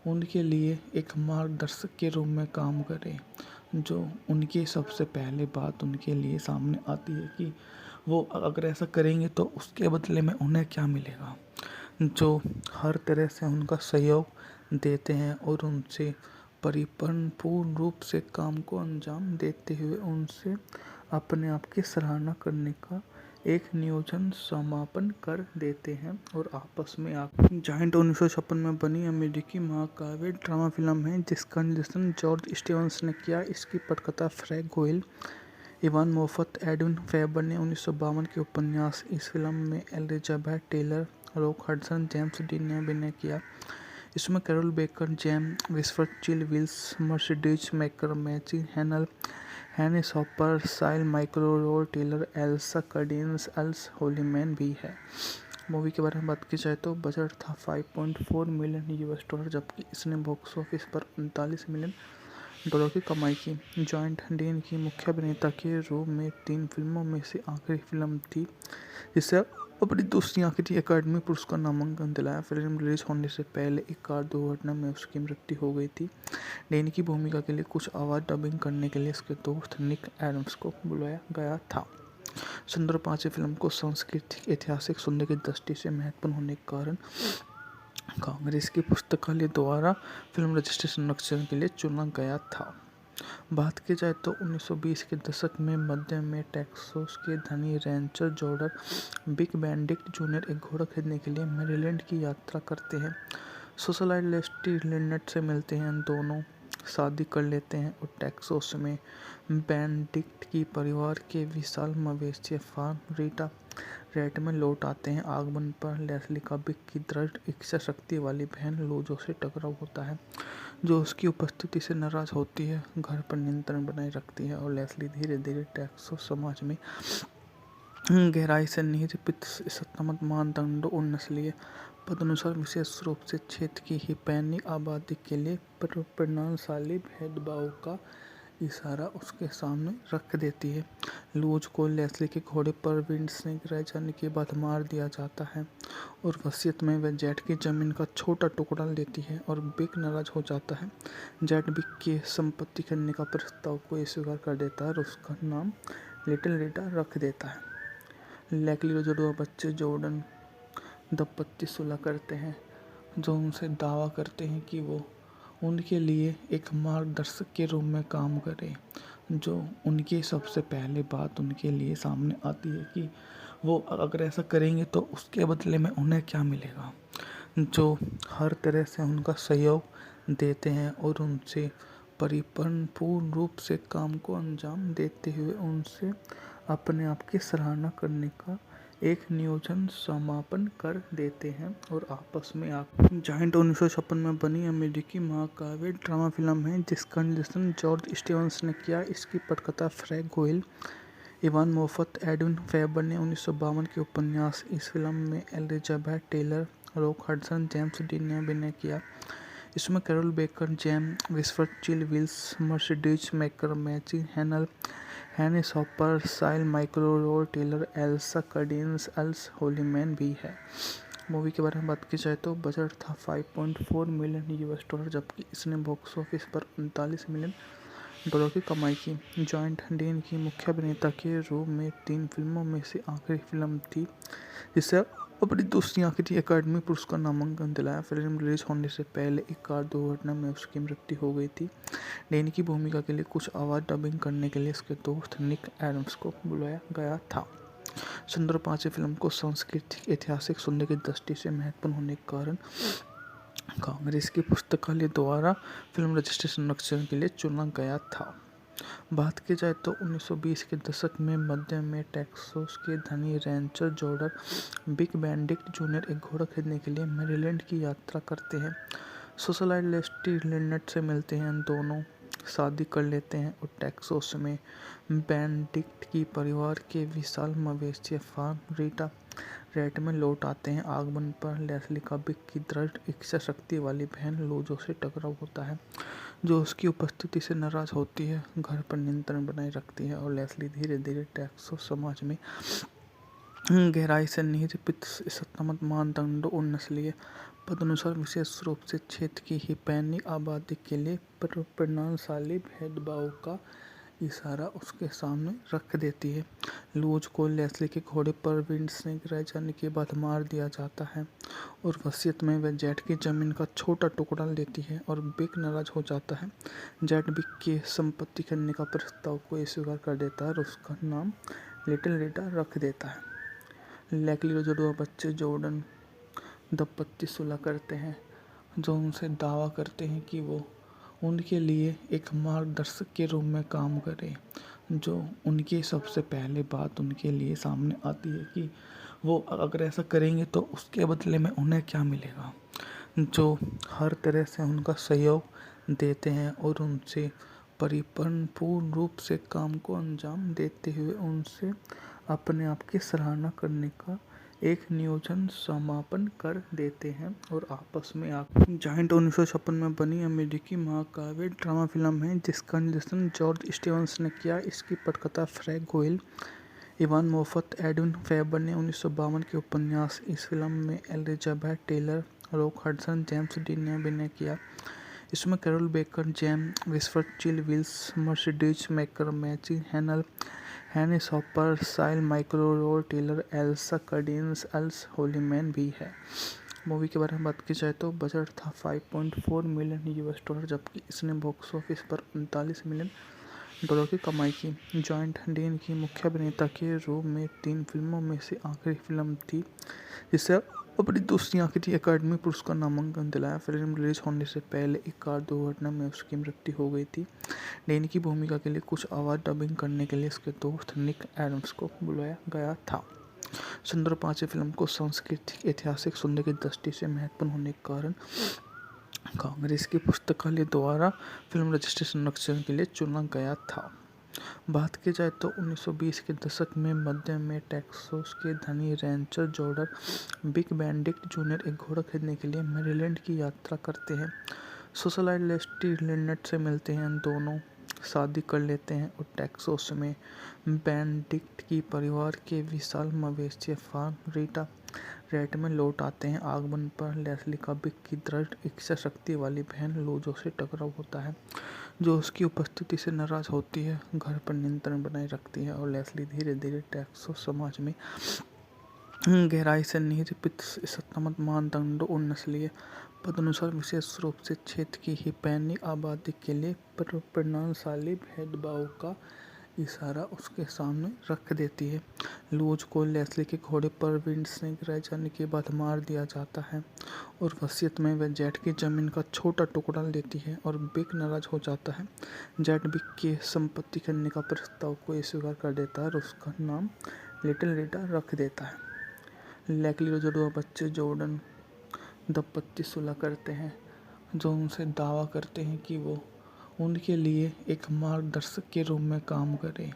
उनके लिए एक मार्गदर्शक के रूप में काम करें। जो उनकी सबसे पहले बात उनके लिए सामने आती है कि वो अगर ऐसा करेंगे तो उसके बदले में उन्हें क्या मिलेगा, जो हर तरह से उनका सहयोग देते हैं और उनसे परिपूर्ण रूप से काम को अंजाम देते हुए उनसे अपने आप की सराहना करने का एक नियोजन समापन कर देते हैं और आपस में जायंट 1956 में बनी अमेरिकी महाकाव्य ड्रामा फिल्म है जिसका निर्देशन जॉर्ज स्टीवंस ने किया। इसकी पटकथा Frank Guiol, Ivan Moffat, Edwin Ferber ने 1952 के उपन्यास। इस फिल्म में Elizabeth Taylor, Rock Hudson, James Dean ने अभिनय किया। इसमें Carroll Baker, GeM विस्फर्ड, Chill Wills, Mercedes maker, मैची हैनल, हैनिस हॉपर, साइल माइक्रो Taylor, Elsa Cardenas, Earl Holliman भी है। मूवी के बारे में बात की जाए तो बजट था $5.4 मिलियन, जबकि इसने बॉक्स ऑफिस पर $39 मिलियन की कमाई की। जॉइंट डीन की मुख्य अभिनेता के रूप में 3 फिल्मों में से आखिरी फिल्म थी जिसे अपनी दूसरी आखिरी एकेडमी पुरस्कार नामांकन दिलाया। फिल्म रिलीज होने से पहले एक कार दुर्घटना में उसकी मृत्यु हो गई थी। डीन की भूमिका के लिए कुछ आवाज़ डबिंग करने के लिए उसके दोस्त निक एडम्स को बुलाया गया था। सुंदर 5 फिल्म को सांस्कृतिक ऐतिहासिक सौंदर्य की दृष्टि से महत्वपूर्ण होने के कारण कांग्रेस की पुस्तकालय द्वारा फिल्म रजिस्ट्रेशन संरक्षण के लिए चुना गया था। बात की जाए तो 1920 के दशक में मध्य में टेक्सास के धनी Rancher Jordan big Benedict junior एक घोड़ा खरीदने के लिए मैरीलैंड की यात्रा करते हैं। सोशलाइट लेस्टी लिनेट से मिलते हैं, दोनों शादी कर लेते हैं और टेक्सास में बेनेडिक्ट की परिवार के विशाल मवेशी फार्म रीटा रेट में लौट आते हैं। आगमन पर लेस्ली का बिग की दृढ़ इच्छा शक्ति वाली बहन लूजो से टकराव होता है, जो उसकी उपस्थिति से नाराज होती है, घर पर नियंत्रण बनाए रखती है और लेस्ली धीरे धीरे टेक्सास समाज में गहराई से निहित सत्तामत मानदंडों और नस्लीय पदानुसार विशेष रूप से क्षेत्र की हिस्पैनिक आबादी के लिए परिणामशाली भेदभाव का इशारा उसके सामने रख देती है। लूज को लेस्ली के घोड़े पर विंड से गिराए जाने के बाद मार दिया जाता है और वसीयत में वह जेट की जमीन का छोटा टुकड़ा लेती है और बिक नाराज हो जाता है। जेट बिक की संपत्ति खरीदने का प्रस्ताव को स्वीकार कर देता है और उसका नाम लिटिल रीटा रख देता है। लेस्ली और जुड़वा बच्चे जॉर्डन दंपत्ति सुलह करते हैं, जो उनसे दावा करते हैं कि वो उनके लिए एक मार्गदर्शक के रूप में काम करे। जो उनकी सबसे पहले बात उनके लिए सामने आती है कि वो अगर ऐसा करेंगे तो उसके बदले में उन्हें क्या मिलेगा, जो हर तरह से उनका सहयोग देते हैं और उनसे पूर्ण रूप से काम को अंजाम देते हुए उनसे अपने आप की सराहना करने का एक नियोजन समापन कर देते हैं और आपस में जायंट 1956 में बनी अमेरिकी महाकाव्य ड्रामा फिल्म है जिसका निर्देशन जॉर्ज स्टीवंस ने किया। इसकी पटकथा Frank Guiol, Ivan Moffat, Edwin Ferber ने 1952 के उपन्यास। इस फिल्म में Elizabeth Taylor, Rock Hudson, James Dean ने अभिनय किया। इसमें Carroll Baker, GeM विस्फर्ड, Chill Wills, Mercedes maker, मैची हैनल, हैनी सॉपर, साइल माइक्रो, Rod Taylor, Elsa Cardenas, Earl Holliman भी है। मूवी के बारे में बात की जाए तो बजट था $5.4 मिलियन, जबकि इसने बॉक्स ऑफिस पर $39 मिलियन की कमाई की। जॉइंट डीन की मुख्य अभिनेता के रूप में 3 फिल्मों में से आखिरी फिल्म थी जिसे अपनी दूसरी आखिरी अकादमी पुरस्कार नामांकन दिलाया। फिल्म रिलीज होने से पहले एक कार दुर्घटना में उसकी मृत्यु हो गई थी। डीन की भूमिका के लिए कुछ आवाज़ डबिंग करने के लिए उसके दोस्त निक एडम्स को बुलाया गया था। सुंदर 5 फिल्म को सांस्कृतिक ऐतिहासिक सौंदर्य की दृष्टि से महत्वपूर्ण होने के कारण कांग्रेस की पुस्तकालय द्वारा फिल्म रजिस्ट्रेशन संरक्षण के लिए चुना गया था। बात की जाए तो 1920 के दशक में मध्य में टेक्सास के धनी Rancher Jordan big Benedict junior एक घोड़ा खरीदने के लिए मैरीलैंड की यात्रा करते हैं। सोशलाइट लेस्टी लिनेट से मिलते हैं, दोनों शादी कर लेते हैं और टेक्सास में बेनेडिक्ट की परिवार के विशाल मवेशी फार्म रीटा रेट में लौट आते हैं। आगमन पर लेस्ली का बिग की दृढ़ इच्छा शक्ति वाली बहन लूजो से टकराव होता है, जो उसकी उपस्थिति से नाराज होती है, घर पर नियंत्रण बनाए रखती है और लेस्ली धीरे धीरे टेक्सास समाज में गहराई से निरूपित सत्तामत मानदंडों और नस्लीय पदानुसार विशेष रूप से क्षेत्र की हिस्पैनिक आबादी के लिए परिणामशाली भेदभाव का इशारा उसके सामने रख देती है। लूज को लेस्ली के घोड़े पर विंड से गिराए जाने के बाद मार दिया जाता है और वसीयत में वह जेट की जमीन का छोटा टुकड़ा लेती है और बिक नाराज हो जाता है। जेट बिक की संपत्ति खरीदने का प्रस्ताव को स्वीकार कर देता है और उसका नाम लिटिल रीटा रख देता है। लेस्ली और जुड़वा बच्चे जॉर्डन दंपत्ति सुलह करते हैं, जो उनसे दावा करते हैं कि वो उनके लिए एक मार्गदर्शक के रूप में काम करे। जो उनकी सबसे पहले बात उनके लिए सामने आती है कि वो अगर ऐसा करेंगे तो उसके बदले में उन्हें क्या मिलेगा, जो हर तरह से उनका सहयोग देते हैं और उनसे पूर्ण रूप से काम को अंजाम देते हुए उनसे अपने आप की सराहना करने का एक नियोजन समापन कर देते हैं और आपस में जायंट 1956 में बनी अमेरिकी महाकाव्य ड्रामा फिल्म है जिसका निर्देशन जॉर्ज स्टीवंस ने किया। इसकी पटकथा Frank Guiol, Ivan Moffat, Edwin Ferber ने 1952 के उपन्यास। इस फिल्म में Elizabeth Taylor, Rock Hudson, James Dean ने अभिनय किया। इसमें Carroll Baker, GeM विस्फर्ड, Chill Wills, Mercedes maker, मैची हैनल, हैनी सॉपर, साइल माइक्रो, Rod Taylor, Elsa Cardenas, Earl Holliman भी है। मूवी के बारे में बात की जाए तो बजट था $5.4 मिलियन, जबकि इसने बॉक्स ऑफिस पर $39 मिलियन की कमाई की। जॉइंट डीन की मुख्य अभिनेता के रूप में 3 फिल्मों में से आखिरी फिल्म थी जिसे अपनी दूसरी आखिरी अकादमी पुरस्कार नामांकन दिलाया। फिल्म रिलीज होने से पहले एक कार दुर्घटना में उसकी मृत्यु हो गई थी। डीन की भूमिका के लिए कुछ आवाज़ डबिंग करने के लिए उसके दोस्त निक एडम्स को बुलाया गया था। सुंदर 5 फिल्म को सांस्कृतिक ऐतिहासिक सौंदर्य की दृष्टि से महत्वपूर्ण होने के कारण कांग्रेस की पुस्तकालय द्वारा फिल्म रजिस्ट्रेशन संरक्षण के लिए चुना गया था। बात की जाए तो 1920 के दशक में मध्य में टेक्सास के धनी Rancher Jordan big Benedict junior एक घोड़ा खरीदने के लिए मैरीलैंड की यात्रा करते हैं। सोशलाइट लेस्टी लिनेट से मिलते हैं, दोनों शादी कर लेते हैं और टेक्सास में बेनेडिक्ट की परिवार के विशाल मवेशी फार्म रीटा रेड में लौट आते हैं। आगमन पर लेस्ली का बिग की दृढ़ इच्छा शक्ति वाली बहन लूजो से टकराव होता है, जो उसकी उपस्थिति से नाराज होती है, घर पर नियंत्रण बनाए रखती है और लेस्ली धीरे धीरे टेक्सास समाज में गहराई से निरूपित सत्तामत मानदंडों और नस्लीय पदानुसार विशेष रूप से क्षेत्र की हिस्पैनिक आबादी के लिए परिणामशाली भेदभाव का इशारा उसके सामने रख देती है। लूज को लेस्ली के घोड़े पर विंड से गिराए जाने के बाद मार दिया जाता है और वसीयत में वह जेट की जमीन का छोटा टुकड़ा लेती है और बिग नाराज हो जाता है। जेट बिग की संपत्ति करने का प्रस्ताव को स्वीकार कर देता है और उसका नाम लिटिल रीटा रख देता है। लेस्ली और जुड़वा बच्चे जॉर्डन दंपत्ति सुलह करते हैं, जो उनसे दावा करते हैं कि वो उनके लिए एक मार्गदर्शक के रूप में काम करे।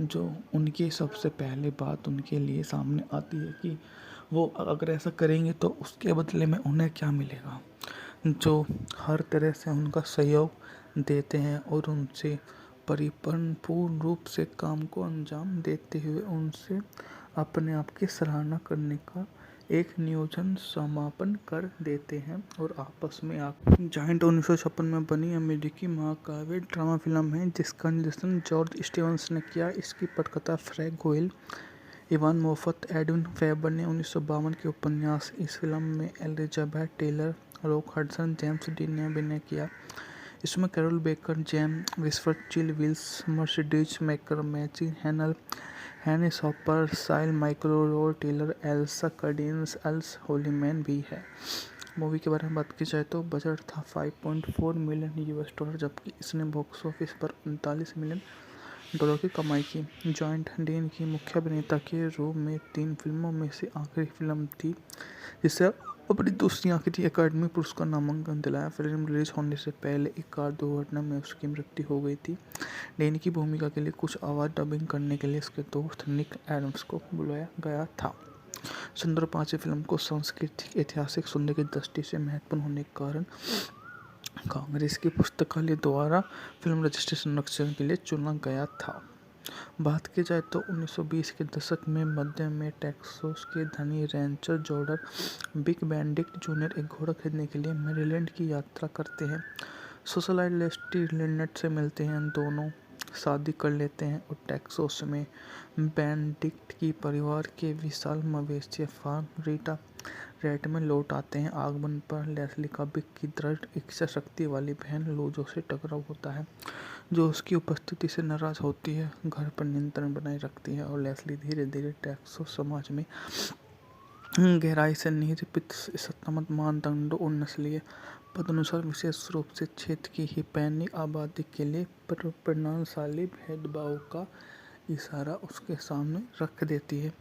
जो उनकी सबसे पहले बात उनके लिए सामने आती है कि वो अगर ऐसा करेंगे तो उसके बदले में उन्हें क्या मिलेगा, जो हर तरह से उनका सहयोग देते हैं और उनसे पूर्ण रूप से काम को अंजाम देते हुए उनसे अपने आप की सराहना करने का एक नियोजन समापन कर देते हैं और आपस में जायंट 1956 में बनी अमेरिकी महाकाव्य ड्रामा फिल्म है जिसका निर्देशन जॉर्ज स्टीवंस ने किया। इसकी पटकथा Frank Guiol, Ivan Moffat, Edwin Ferber ने 1952 के उपन्यास। इस फिल्म में Elizabeth Taylor, Rock Hudson, James Dean ने अभिनय किया। इसमें कैरोल बेकर, जेम विस्फर, चिल विल्स, मर्सिडीज मैकर, मैची हैनल, हैनिस हॉपर, साइल माइक्रो Taylor, Elsa Cardenas, Earl Holliman भी है। मूवी के बारे में बात की जाए तो बजट था $5.4 मिलियन, जबकि इसने बॉक्स ऑफिस पर $39 मिलियन की कमाई की। जॉइंट डीन की मुख्य अभिनेता के रूप में 3 फिल्मों में से आखिरी फिल्म थी जिसे अपनी दूसरी आखिरी अकादमी पुरस्कार नामांकन दिलाया। फिल्म रिलीज होने से पहले एक कार दुर्घटना में उसकी मृत्यु हो गई थी। डेन की भूमिका के लिए कुछ आवाज़ डबिंग करने के लिए उसके दोस्त निक एडम्स को बुलाया गया था। सुंदर 5 फिल्म को सांस्कृतिक ऐतिहासिक सौंदर्य की दृष्टि से महत्वपूर्ण होने के कारण कांग्रेस की पुस्तकालय द्वारा फिल्म रजिस्ट्रेशन संरक्षण के लिए चुना गया था। बात की जाए तो 1920 के दशक में मध्य में टेक्सास के धनी Rancher Jordan big Benedict junior एक घोड़ा खरीदने के लिए मैरीलैंड की यात्रा करते हैं। सोशलाइट लेस्टी लिनेट से मिलते हैं, दोनों शादी कर लेते हैं और टेक्सास में बेनेडिक्ट की परिवार के विशाल मवेशी फार्म रीटा रेड में लौट आते हैं। आगमन पर लेस्ली का बिग की दृढ़ इच्छा शक्ति वाली बहन लूजो से टकराव होता है, जो उसकी उपस्थिति से नाराज होती है, घर पर नियंत्रण बनाए रखती है और लेस्ली धीरे धीरे टेक्सास समाज में गहराई से निरूपित सत्तामत मानदंडों और नस्लीय पदानुसार विशेष रूप से क्षेत्र की हिस्पैनिक आबादी के लिए परिणामशाली भेदभाव का इशारा उसके सामने रख देती है।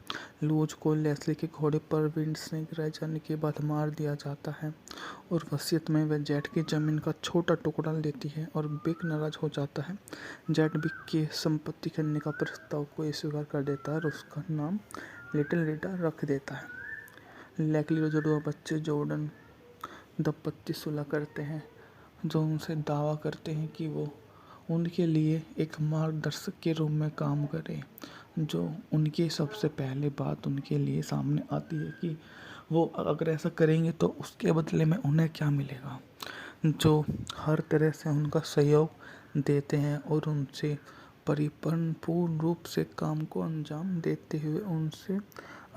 लूज को लेस्ली के घोड़े पर विंड से गिराए जाने के बाद मार दिया जाता है और वसीयत में वह जेट की जमीन का छोटा टुकड़ा लेती है और बिग नाराज हो जाता है। जेट बिग की संपत्ति करने का प्रस्ताव को स्वीकार कर देता है और उसका नाम लिटिल रीटा रख देता है। लेस्ली और जुड़वा बच्चे जॉर्डन दंपत्ति सुलह करते हैं, जो उनसे दावा करते हैं कि वो उनके लिए एक मार्गदर्शक के रूप में काम करे। जो उनकी सबसे पहले बात उनके लिए सामने आती है कि वो अगर ऐसा करेंगे तो उसके बदले में उन्हें क्या मिलेगा, जो हर तरह से उनका सहयोग देते हैं और उनसे पूर्ण रूप से काम को अंजाम देते हुए उनसे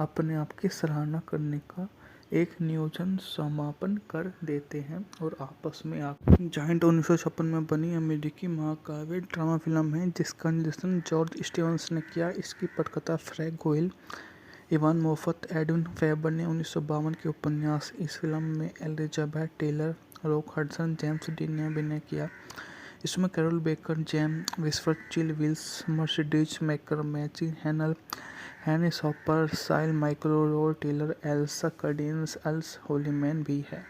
अपने आप की सराहना करने का एक नियोजन समापन कर देते हैं और आपस में जायंट 1956 में बनी अमेरिकी महाकाव्य ड्रामा फिल्म है जिसका निर्देशन जॉर्ज स्टीवंस ने किया। इसकी पटकथा Frank Guiol, Ivan Moffat, Edwin Ferber ने 1952 के उपन्यास। इस फिल्म में Elizabeth Taylor, Rock Hudson, James Dean ने अभिनय किया। इसमें कैरोल बेकर, जेम विस्फर, चिल विल्स, मर्सिडीज मैकर, मैची हैनल, हैनिस हॉपर, साइल माइक्रो Taylor, Elsa Cardenas, Earl Holliman भी है।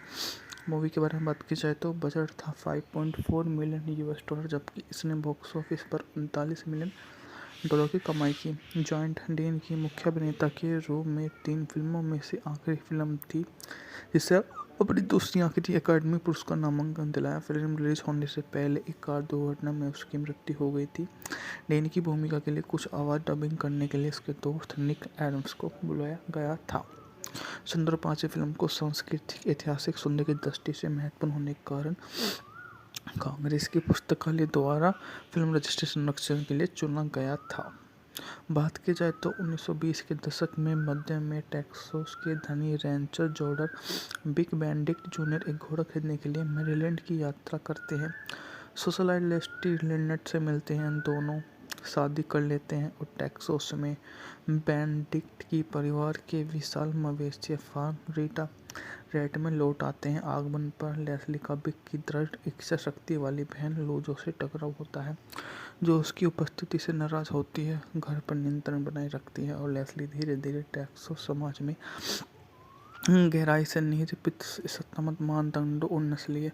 मूवी के बारे में बात की जाए तो बजट था $5.4 मिलियन, जबकि इसने बॉक्स ऑफिस पर $39 मिलियन की कमाई की। जॉइंट डीन की मुख्य अभिनेता के रूप में 3 फिल्मों में से आखिरी फिल्म थी जिसे अपनी दूसरी आखिरी अकादमी पुरस्कार नामांकन दिलाया। फिल्म रिलीज होने से पहले एक कार दुर्घटना में उसकी मृत्यु हो गई थी। डैनी की भूमिका के लिए कुछ आवाज़ डबिंग करने के लिए उसके दोस्त निक एडम्स को बुलाया गया था। सुंदर पांचवी फिल्म को सांस्कृतिक ऐतिहासिक सौंदर्य की दृष्टि से महत्वपूर्ण होने के कारण कांग्रेस की पुस्तकालय द्वारा फिल्म रजिस्ट्रेशन संरक्षण के लिए चुना गया था। बात की जाए तो 1920 के दशक में मध्य में टेक्सास के धनी Rancher Jordan big Benedict junior एक घोड़ा खरीदने के लिए मैरीलैंड की यात्रा करते हैं। सोशलाइट लेस्टी लिनेट से मिलते हैं, दोनों शादी कर लेते हैं और टेक्सास में बेनेडिक्ट की परिवार के विशाल मवेशी फार्म रीटा रेट में लौट आते हैं। आगमन पर लेस्ली का बिग की दृढ़ इच्छा शक्ति वाली बहन लोजो से टकराव होता है, जो उसकी उपस्थिति से नाराज होती है, घर पर नियंत्रण बनाए रखती है और लेस्ली धीरे धीरे टेक्सास समाज में गहराई से निहित सत्तात्मक मानदंडों और नस्लीय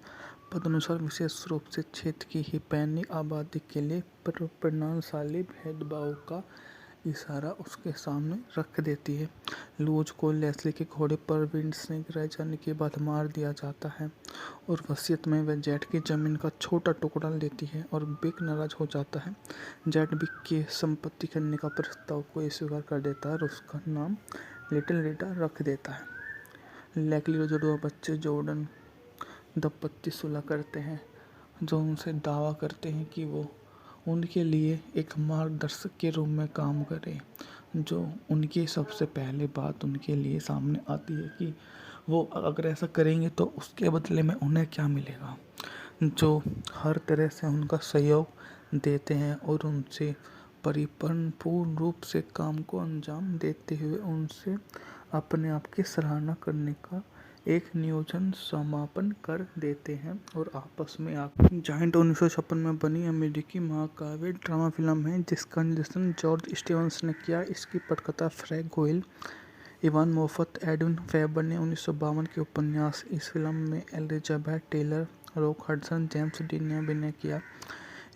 पदानुसार विशेष रूप से क्षेत्र की हिस्पैनिक आबादी के लिए परिणामशाली भेदभाव का इशारा उसके सामने रख देती है। लूज को लेस्ली के घोड़े पर विंड से गिराए जाने के बाद मार दिया जाता है और वसीयत में वह जेट की जमीन का छोटा टुकड़ा लेती है और बिग नाराज हो जाता है। जेट बिग की संपत्ति करने का प्रस्ताव को स्वीकार कर देता है और उसका नाम लिटिल रीटा रख देता है। लेस्ली और जुड़वा बच्चे जॉर्डन दंपत्ति सुलह करते हैं, जो उनसे दावा करते हैं कि वो उनके लिए एक मार्गदर्शक के रूप में काम करें। जो उनकी सबसे पहले बात उनके लिए सामने आती है कि वो अगर ऐसा करेंगे तो उसके बदले में उन्हें क्या मिलेगा, जो हर तरह से उनका सहयोग देते हैं और उनसे पूर्ण रूप से काम को अंजाम देते हुए उनसे अपने आप की सराहना करने का एक नियोजन समापन कर देते हैं और आपस में जायंट 1956 में बनी अमेरिकी महाकाव्य ड्रामा फिल्म है जिसका निर्देशन जॉर्ज स्टीवंस ने किया। इसकी पटकथा Frank Guiol, Ivan Moffat, Edwin Ferber ने 1952 के उपन्यास। इस फिल्म में Elizabeth Taylor, Rock Hudson, James Dean ने अभिनय किया।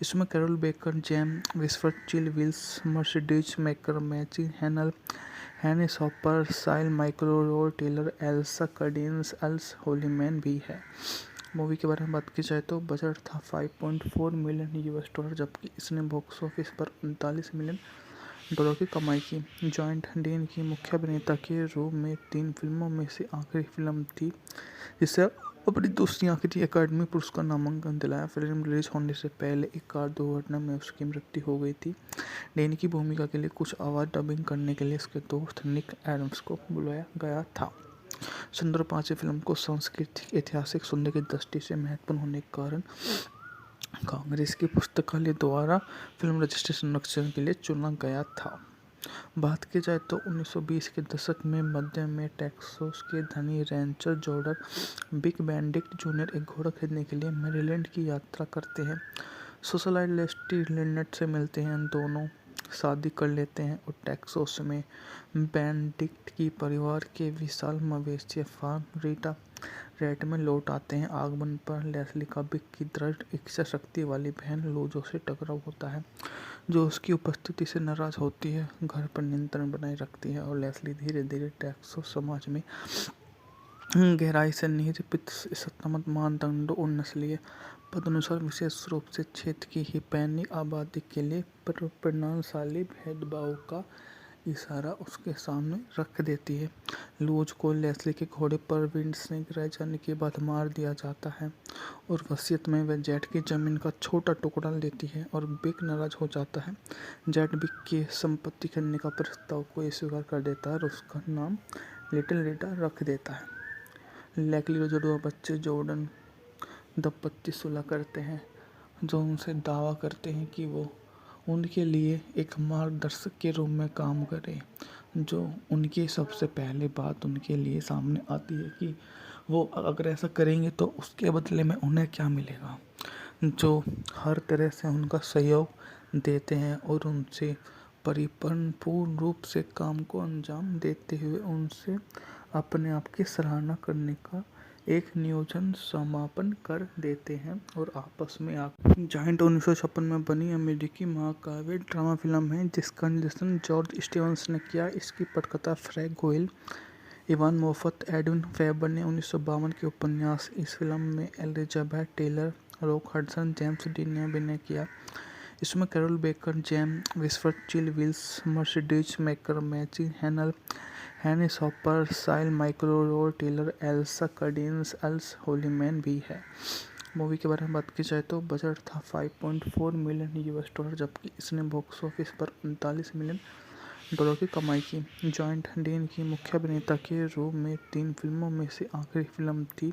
इसमें Carroll Baker, GeM विस्फर्ड, Chill Wills, Mercedes Maikal, मैची हैनल, हैनी शॉपर, साइल माइक्रो, Rod Taylor, Elsa Cardenas, Earl Holliman भी है। मूवी के बारे में बात की जाए तो बजट था $5.4 मिलियन, जबकि इसने बॉक्स ऑफिस पर $39 मिलियन की कमाई की। जॉइंट डीन की मुख्य अभिनेता के रूप में 3 फिल्मों में से आखिरी फिल्म थी जिसे अपनी दूसरी आखिरी अकादमी पुरस्कार नामांकन दिलाया। फिल्म रिलीज होने से पहले एक कार दुर्घटना में उसकी मृत्यु हो गई थी। डैनी की भूमिका के लिए कुछ आवाज़ डबिंग करने के लिए उसके दोस्त निक एडम्स को बुलाया गया था। सुंदर पांचवी फिल्म को सांस्कृतिक ऐतिहासिक सौंदर्य की दृष्टि से महत्वपूर्ण होने के कारण कांग्रेस की पुस्तकालय द्वारा फिल्म रजिस्ट्रेशन संरक्षण के लिए चुना गया था। बात की जाए तो 1920 के दशक में मध्य में टेक्सास के धनी Rancher Jordan big Benedict junior एक घोड़ा खरीदने के लिए मैरीलैंड की यात्रा करते हैं। सोशलाइट लेस्टी लिनेट से मिलते हैं, दोनों शादी कर लेते हैं और टेक्सास में बेनेडिक्ट की परिवार के विशाल मवेशी फार्म रीटा रेट में लौट आते हैं। आगमन पर लेस्ली का बिग की दृढ़ इच्छा शक्ति वाली बहन लोजो से टकराव होता है, जो उसकी उपस्थिति से नाराज होती है, घर पर नियंत्रण बनाए रखती है और लेस्ली धीरे धीरे टेक्सास समाज में गहराई से निहित सत्तात्मक मानदंडों और नस्लीय पदानुसार विशेष रूप से क्षेत्र की हिस्पैनिक आबादी के लिए परिणामशाली भेदभाव का इशारा उसके सामने रख देती है। लूज को लेस्ली के घोड़े पर विंड से गिराए जाने के बाद मार दिया जाता है और वसीयत में वह जेट की जमीन का छोटा टुकड़ा लेती है और बिग नाराज हो जाता है। जेट बिग की संपत्ति करने का प्रस्ताव को स्वीकार कर देता है और उसका नाम लिटिल रीटा रख देता है। लेस्ली और जुड़वा बच्चे जॉर्डन दंपत्ति सुलह करते हैं, जो उनसे दावा करते हैं कि वो उनके लिए एक मार्गदर्शक के रूप में काम करें। जो उनकी सबसे पहले बात उनके लिए सामने आती है कि वो अगर ऐसा करेंगे तो उसके बदले में उन्हें क्या मिलेगा, जो हर तरह से उनका सहयोग देते हैं और उनसे पूर्ण रूप से काम को अंजाम देते हुए उनसे अपने आप की सराहना करने का एक नियोजन समापन कर देते हैं और आपस में जायंट 1956 में बनी अमेरिकी महाकाव्य ड्रामा फिल्म है जिसका निर्देशन जॉर्ज स्टीवंस ने किया। इसकी पटकथा Frank Guiol, Ivan Moffat Edwin Ferber ने 1952 के उपन्यास। इस फिल्म में Elizabeth Taylor, Rock Hudson, James Dean ने अभिनय किया। इसमें Carroll Baker, GeM विस्फर्ड, Chill Wills, Mercedes maker, मैची हैनल, हैनिस हॉपर, साइल माइक्रो Taylor, Elsa Cardenas, Earl Holliman भी है। मूवी के बारे में बात की जाए तो बजट था $5.4 मिलियन, जबकि इसने बॉक्स ऑफिस पर $39 मिलियन की कमाई की। जॉइंट डीन की मुख्य अभिनेता के रूप में 3 फिल्मों में से आखिरी फिल्म थी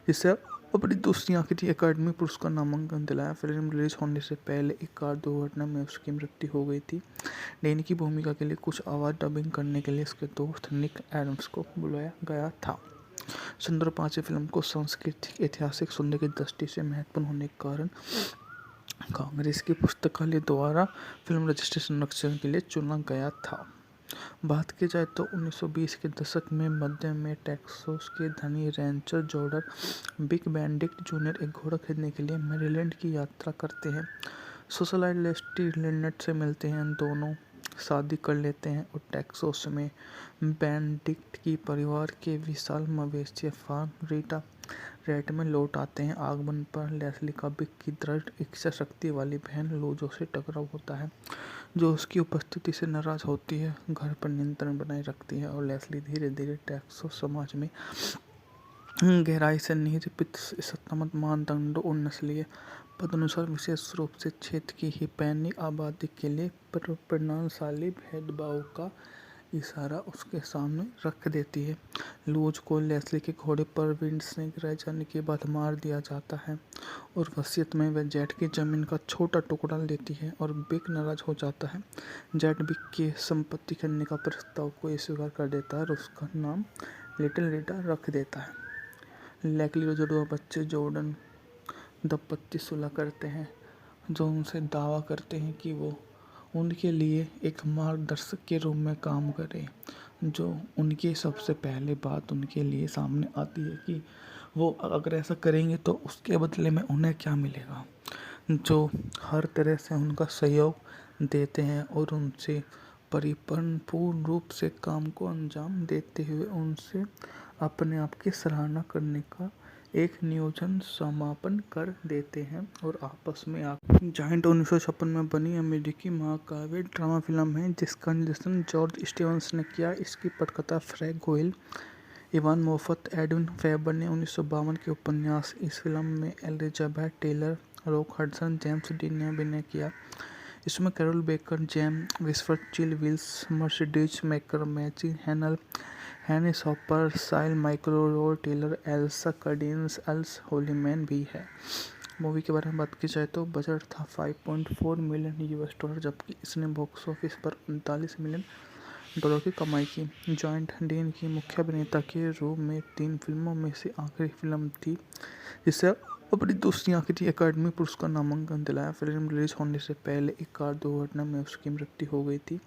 जिसे अपनी दूसरी आखिरी अकादमी पुरस्कार नामांकन दिलाया। फिल्म रिलीज होने से पहले एक कार दुर्घटना में उसकी मृत्यु हो गई थी। डीन की भूमिका के लिए कुछ आवाज़ डबिंग करने के लिए उसके दोस्त निक एडम्स को बुलाया गया था। सन 2005 फिल्म को सांस्कृतिक ऐतिहासिक सौंदर्य की दृष्टि से महत्वपूर्ण होने के कारण कांग्रेस की पुस्तकालय द्वारा फिल्म रजिस्ट्रेशन संरक्षण के लिए चुना गया था। बात की जाए तो 1920 के दशक में मध्य में टेक्सास के धनी Rancher George big Benedict junior एक घोड़ा खरीदने के लिए मैरीलैंड की यात्रा करते हैं। सोशलाइट लेस्टी लिनेट से मिलते हैं, दोनों शादी कर लेते हैं और टेक्सास में बेनेडिक्ट की परिवार के विशाल मवेशी फार्म रीटा रेट में लौट आते हैं। आगमन पर लेस्ली का बिग की दृढ़ इच्छा शक्ति वाली बहन लोजो से टकराव होता है, जो उसकी उपस्थिति से नाराज होती है, घर पर नियंत्रण बनाए रखती है और लेस्ली धीरे धीरे टेक्सास समाज में गहराई से निरूपित सत्तामत मानदंडों और नस्लीय पदानुसार विशेष रूप से क्षेत्र की हिस्पैनिक आबादी के लिए प्रणालीशाली भेदभाव का इशारा उसके सामने रख देती है। लूज को लेस्ली के घोड़े पर विंड से गिराए जाने के बाद मार दिया जाता है और वसीयत में वह जेट की जमीन का छोटा टुकड़ा लेती है और बिग नाराज हो जाता है। जेट बिग की संपत्ति खरीदने का प्रस्ताव को स्वीकार कर देता है और उसका नाम लिटिल रीटा रख देता है। लेस्ली और जुड़वा बच्चे जॉर्डन दंपत्ति सुलह करते हैं, जो उनसे दावा करते हैं कि वो उनके लिए एक मार्गदर्शक के रूप में काम करें। जो उनकी सबसे पहले बात उनके लिए सामने आती है कि वो अगर ऐसा करेंगे तो उसके बदले में उन्हें क्या मिलेगा, जो हर तरह से उनका सहयोग देते हैं और उनसे पूर्ण रूप से काम को अंजाम देते हुए उनसे अपने आप की सराहना करने का एक नियोजन समापन कर देते हैं और आपस में जायंट 1956 में बनी अमेरिकी महाकाव्य ड्रामा फिल्म है जिसका निर्देशन जॉर्ज स्टीवंस ने किया। इसकी पटकथा Frank Guiol, Ivan Moffat, Edwin Ferber ने 1952 के उपन्यास। इस फिल्म में Elizabeth Taylor, Rock Hudson, James Dean ने अभिनय किया। इसमें Carroll Baker, GeM विस्फर्ड, Chill Wills, Mercedes maker, मैची हैनल, हैनिस हॉपर, साइल माइक्रो Taylor, Elsa Cardenas, Earl Holliman भी है। मूवी के बारे में बात की जाए तो बजट था $5.4 मिलियन, जबकि इसने बॉक्स ऑफिस पर $39 मिलियन की कमाई की। जॉइंट डीन की मुख्य अभिनेता के रूप में 3 फिल्मों में से आखिरी फिल्म थी जिसे अपनी दूसरी आखिरी अकादमी पुरस्कार नामांकन दिलाया। फिल्म रिलीज होने से पहले एक कार दुर्घटना में उसकी मृत्यु हो गई थी।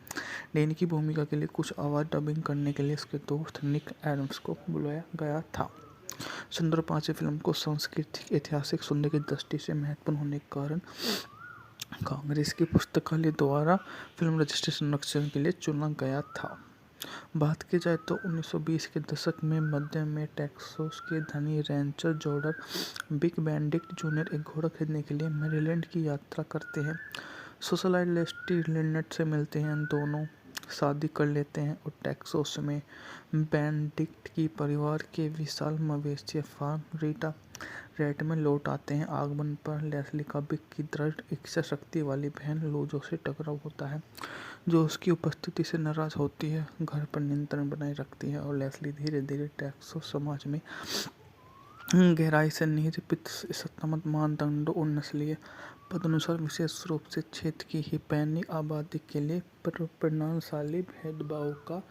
डीन की भूमिका के लिए कुछ आवाज़ डबिंग करने के लिए उसके दोस्त निक एडम्स को बुलाया गया था। सन 2005 फिल्म को सांस्कृतिक ऐतिहासिक सौंदर्य की दृष्टि से महत्वपूर्ण होने के कारण कांग्रेस की पुस्तकालय द्वारा फिल्म रजिस्ट्रेशन संरक्षण के लिए चुना गया था। बात की जाए तो 1920 के दशक में मध्य में टेक्सास के धनी Rancher George big Benedict junior एक घोड़ा खरीदने के लिए मैरीलैंड की यात्रा करते हैं। सोशलाइट लेस्टी लिनेट से मिलते हैं, दोनों शादी कर लेते हैं और टेक्सास में बेनेडिक्ट की परिवार के विशाल मवेशी फार्म रीटा रेट में लौट आते हैं। आगमन पर लेस्ली का बिग की दृढ़ इच्छा शक्ति वाली बहन लोजो से टकराव होता है, जो उसकी उपस्थिति से नाराज होती है, घर पर नियंत्रण बनाए रखती है और लेस्ली धीरे धीरे टेक्सास समाज में गहराई से निरूपित सत्तामत मानदंडों और नस्लीय पदानुसार विशेष रूप से क्षेत्र की हिस्पैनिक आबादी के लिए प्रणालीशाली भेदभाव का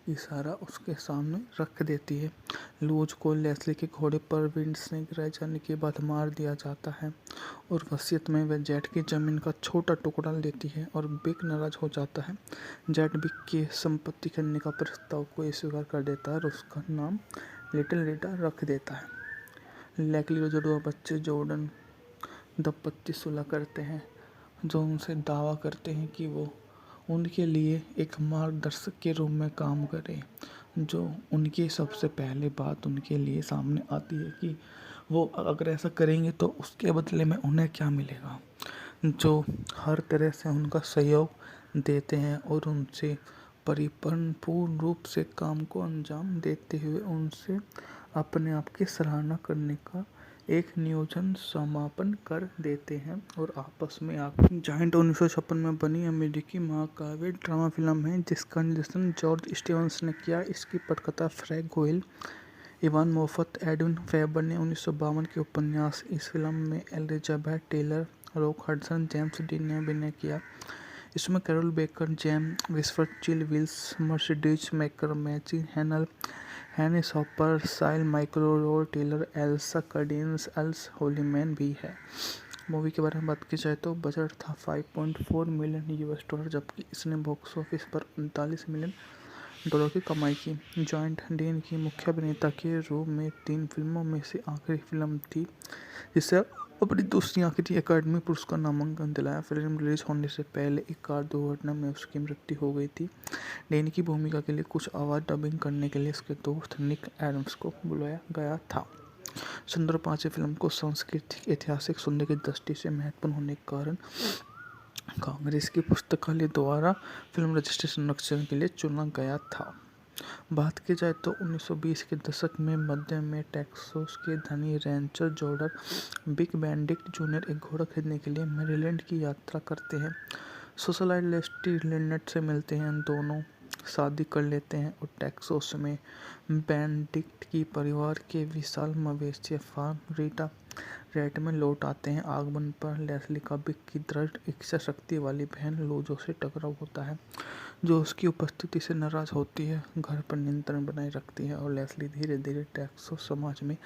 इशारा उसके सामने रख देती है। लूज को लेस्ली के घोड़े पर विंड से गिराए जाने के बाद मार दिया जाता है और वसीयत में वह जेट की जमीन का छोटा टुकड़ा लेती है और बिग नाराज हो जाता है। जेट बिग की संपत्ति खरीदने का प्रस्ताव को स्वीकार कर देता है और उसका नाम लिटिल रीटा रख देता है। लेस्ली और जुड़वा बच्चे जॉर्डन दंपत्ति सुलह करते हैं, जो उनसे दावा करते हैं कि वो उनके लिए एक मार्गदर्शक के रूप में काम करें। जो उनकी सबसे पहले बात उनके लिए सामने आती है कि वो अगर ऐसा करेंगे तो उसके बदले में उन्हें क्या मिलेगा। जो हर तरह से उनका सहयोग देते हैं और उनसे परिपूर्ण पूर्ण रूप से काम को अंजाम देते हुए उनसे अपने आप की सराहना करने का एक नियोजन समापन कर देते हैं और आपस में जायंट 1956 में बनी अमेरिकी महाकाव्य ड्रामा फिल्म है जिसका निर्देशन जॉर्ज स्टीवंस ने किया। इसकी पटकथा Frank Guiol, Ivan Moffat, Edwin Ferber ने 1952 के उपन्यास। इस फिल्म में Elizabeth Taylor, Rock Hudson, James Dean ने अभिनय किया। इसमें Carroll Baker, GeM विस्फर्ड, Chill Wills, Mercedes McCambridge, Dennis Hopper, Sal माइक्रो Taylor, Elsa Cardenas, Earl Holliman भी है। मूवी के बारे में बात की जाए तो बजट था $5.4 मिलियन, जबकि इसने बॉक्स ऑफिस पर $39 मिलियन की कमाई की। जॉइंट डीन की मुख्य अभिनेता के रूप में 3 फिल्मों में से आखिरी फिल्म थी जिसे अपनी दूसरी आखिरी अकादमी पुरस्कार नामांकन दिलाया। फिल्म रिलीज होने से पहले एक कार दुर्घटना में उसकी मृत्यु हो गई थी। डीन की भूमिका के लिए कुछ आवाज़ डबिंग करने के लिए उसके दोस्त निक एडम्स को बुलाया गया था। सुंदर 5 फिल्म को सांस्कृतिक ऐतिहासिक सुनने की दृष्टि से महत्वपूर्ण होने के कारण कांग्रेस की पुस्तकालय द्वारा फिल्म रजिस्ट्रेशन संरक्षण के लिए चुना गया था। बात की जाए तो 1920 के दशक में मध्य में टेक्सास के धनी Rancher Jordan big Benedict junior एक घोड़ा खरीदने के लिए मैरीलैंड की यात्रा करते हैं। सोशलाइट लेस्टी लिनेट से मिलते हैं, दोनों शादी कर लेते हैं और टेक्सास में बेनेडिक्ट की परिवार के विशाल मवेशी फार्म रीटा रेट में लौट आते हैं। आगमन पर लेस्ली का बिग की दृढ़ इच्छा शक्ति वाली बहन लोजो से टकराव होता है, जो उसकी उपस्थिति से नाराज होती है, घर पर नियंत्रण बनाए रखती है और लेस्ली धीरे धीरे टेक्सास समाज में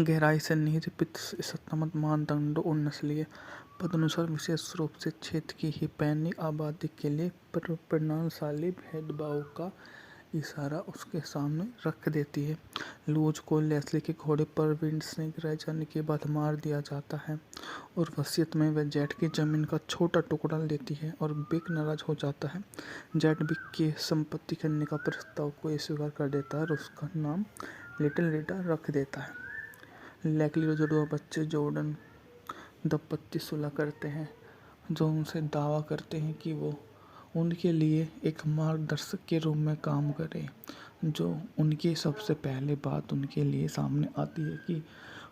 गहराई से निरूपित सत्तात्मक मानदंडों और नस्लीय पदानुसार विशेष रूप से क्षेत्र की हिस्पैनिक आबादी के लिए प्रणालीशाली भेदभाव का इशारा उसके सामने रख देती है। लूज को लेस्ली के घोड़े पर विंड से गिराए जाने के बाद मार दिया जाता है और वसीयत में वह जेट की जमीन का छोटा टुकड़ा लेती है और बिग नाराज हो जाता है। जेट बिग की संपत्ति करने का प्रस्ताव को स्वीकार कर देता है और उसका नाम लिटिल रीटा रख देता है। लेस्ली और जुड़वा बच्चे जॉर्डन दंपत्ति सुलह करते हैं, जो उनसे दावा करते हैं कि वो उनके लिए एक मार्गदर्शक के रूप में काम करें। जो उनकी सबसे पहले बात उनके लिए सामने आती है कि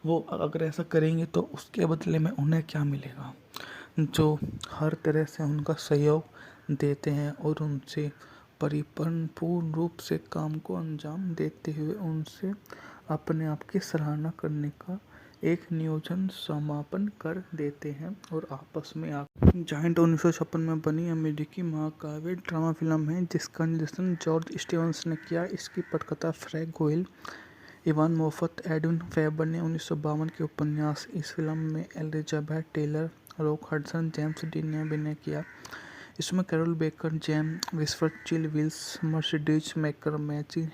वो अगर ऐसा करेंगे तो उसके बदले में उन्हें क्या मिलेगा। जो हर तरह से उनका सहयोग देते हैं और उनसे परिपूर्ण पूर्ण रूप से काम को अंजाम देते हुए उनसे अपने आप की सराहना करने का एक नियोजन समापन कर देते हैं और आपस में जायंट 1956 में बनी अमेरिकी महाकाव्य ड्रामा फिल्म है जिसका निर्देशन जॉर्ज स्टीवंस ने किया। इसकी पटकथा Frank Guiol, Ivan Moffat, Edwin Ferber ने 1952 के उपन्यास। इस फिल्म में Elizabeth Taylor, Rock Hudson, James Dean ने अभिनय किया। इसमें Carroll Baker, GeM विस्फर्ड, Chill Wills, Mercedes McCambridge,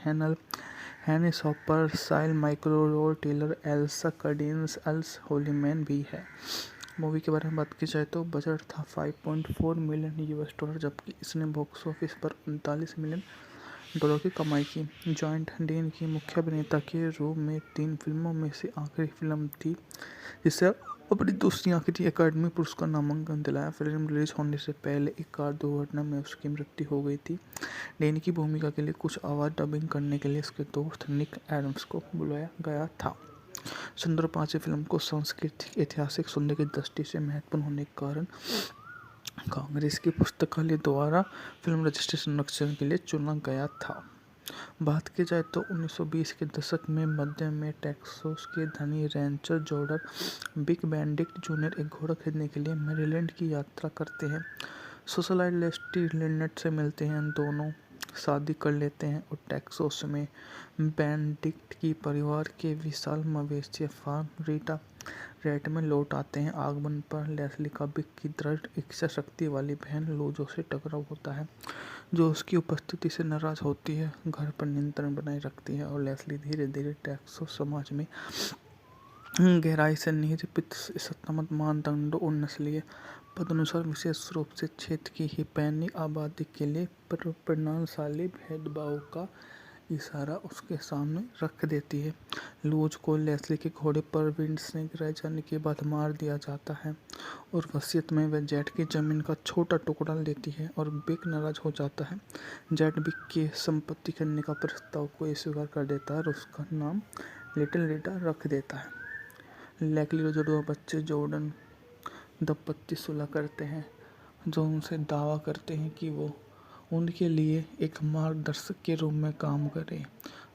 Dennis Hopper, Sal माइक्रो Taylor, Elsa Cardenas, Earl Holliman भी है। मूवी के बारे में बात की जाए तो बजट था $5.4 मिलियन, जबकि इसने बॉक्स ऑफिस पर $39 मिलियन की कमाई की। जॉइंट डीन की मुख्य अभिनेता के रूप में 3 फिल्मों में से आखिरी फिल्म थी जिसे अपनी दूसरी आखिरी अकादमी पुरस्कार नामांकन दिलाया। फिल्म रिलीज होने से पहले एक कार दुर्घटना में उसकी मृत्यु हो गई थी। डीन की भूमिका के लिए कुछ आवाज़ डबिंग करने के लिए उसके दोस्त निक एडम्स को बुलाया गया था। सुंदर 5 फिल्म को सांस्कृतिक ऐतिहासिक सुनने की दृष्टि से महत्वपूर्ण होने के कारण कांग्रेस की पुस्तकालय द्वारा फिल्म रजिस्ट्रेशन संरक्षण के लिए चुना गया था। बात की जाए तो 1920 के दशक में मध्य में टेक्सास के धनी Rancher Jordan big Benedict junior एक घोड़ा खरीदने के लिए मैरीलैंड की यात्रा करते हैं। सोशलाइट लेस्टी लिनेट से मिलते हैं, दोनों शादी कर लेते हैं और टेक्सास में बेनेडिक्ट की परिवार के विशाल मवेशी फार्म रीटा रेट में लौट आते हैं। आगमन पर लेस्ली का बिग की दृढ़ इच्छा शक्ति वाली बहन लोजो से टकराव होता है, जो उसकी उपस्थिति से नाराज होती है, घर पर नियंत्रण बनाए रखती है और लेस्ली धीरे धीरे टेक्सास समाज में गहराई से निरूपित सत्तात्मक मानदंडों और नस्लीय पदानुसार विशेष रूप से क्षेत्र की हिस्पैनिक आबादी के लिए परिणामशाली भेदभाव का इशारा उसके सामने रख देती है। लूज को लेस्ली के घोड़े पर विंड से गिराए जाने के बाद मार दिया जाता है और वसीयत में वह जेट की जमीन का छोटा टुकड़ा लेती है और बिक नाराज हो जाता है। जेट बिक की संपत्ति करने का प्रस्ताव को स्वीकार कर देता है और उसका नाम लिटिल रीटा रख देता है। लैकली और जुड़वा बच्चे जॉर्डन दंपत्ति सुलह करते हैं, जो उनसे दावा करते हैं कि वो उनके लिए एक मार्गदर्शक के रूप में काम करें।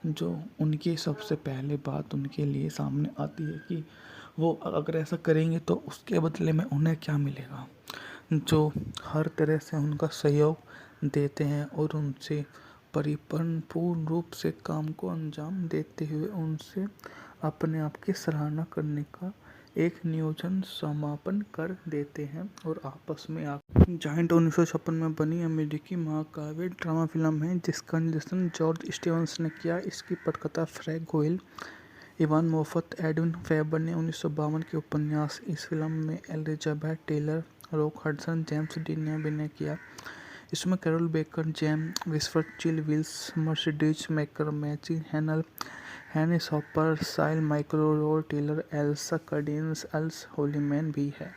जो उनकी सबसे पहले बात उनके लिए सामने आती है कि वो अगर ऐसा करेंगे तो उसके बदले में उन्हें क्या मिलेगा। जो हर तरह से उनका सहयोग देते हैं और उनसे पूर्ण रूप से काम को अंजाम देते हुए उनसे अपने आप की सराहना करने का एक नियोजन समापन कर देते हैं और आपस में जायंट 1956 में बनी अमेरिकी महाकाव्य ड्रामा फिल्म है जिसका निर्देशन जॉर्ज स्टीवंस ने किया। इसकी पटकथा Frank Guiol, Ivan Moffat, Edwin Ferber ने 1952 के उपन्यास। इस फिल्म में Elizabeth Taylor, Rock Hudson, James Dean ने अभिनय किया। इसमें कैरोल बेकर, जेम विस्फर, चिल विल्स, मर्सिडीज मैकर, मैची हैनल, हैनिस हॉपर, साइल माइक्रो Taylor, Elsa Cardenas, Earl Holliman भी है।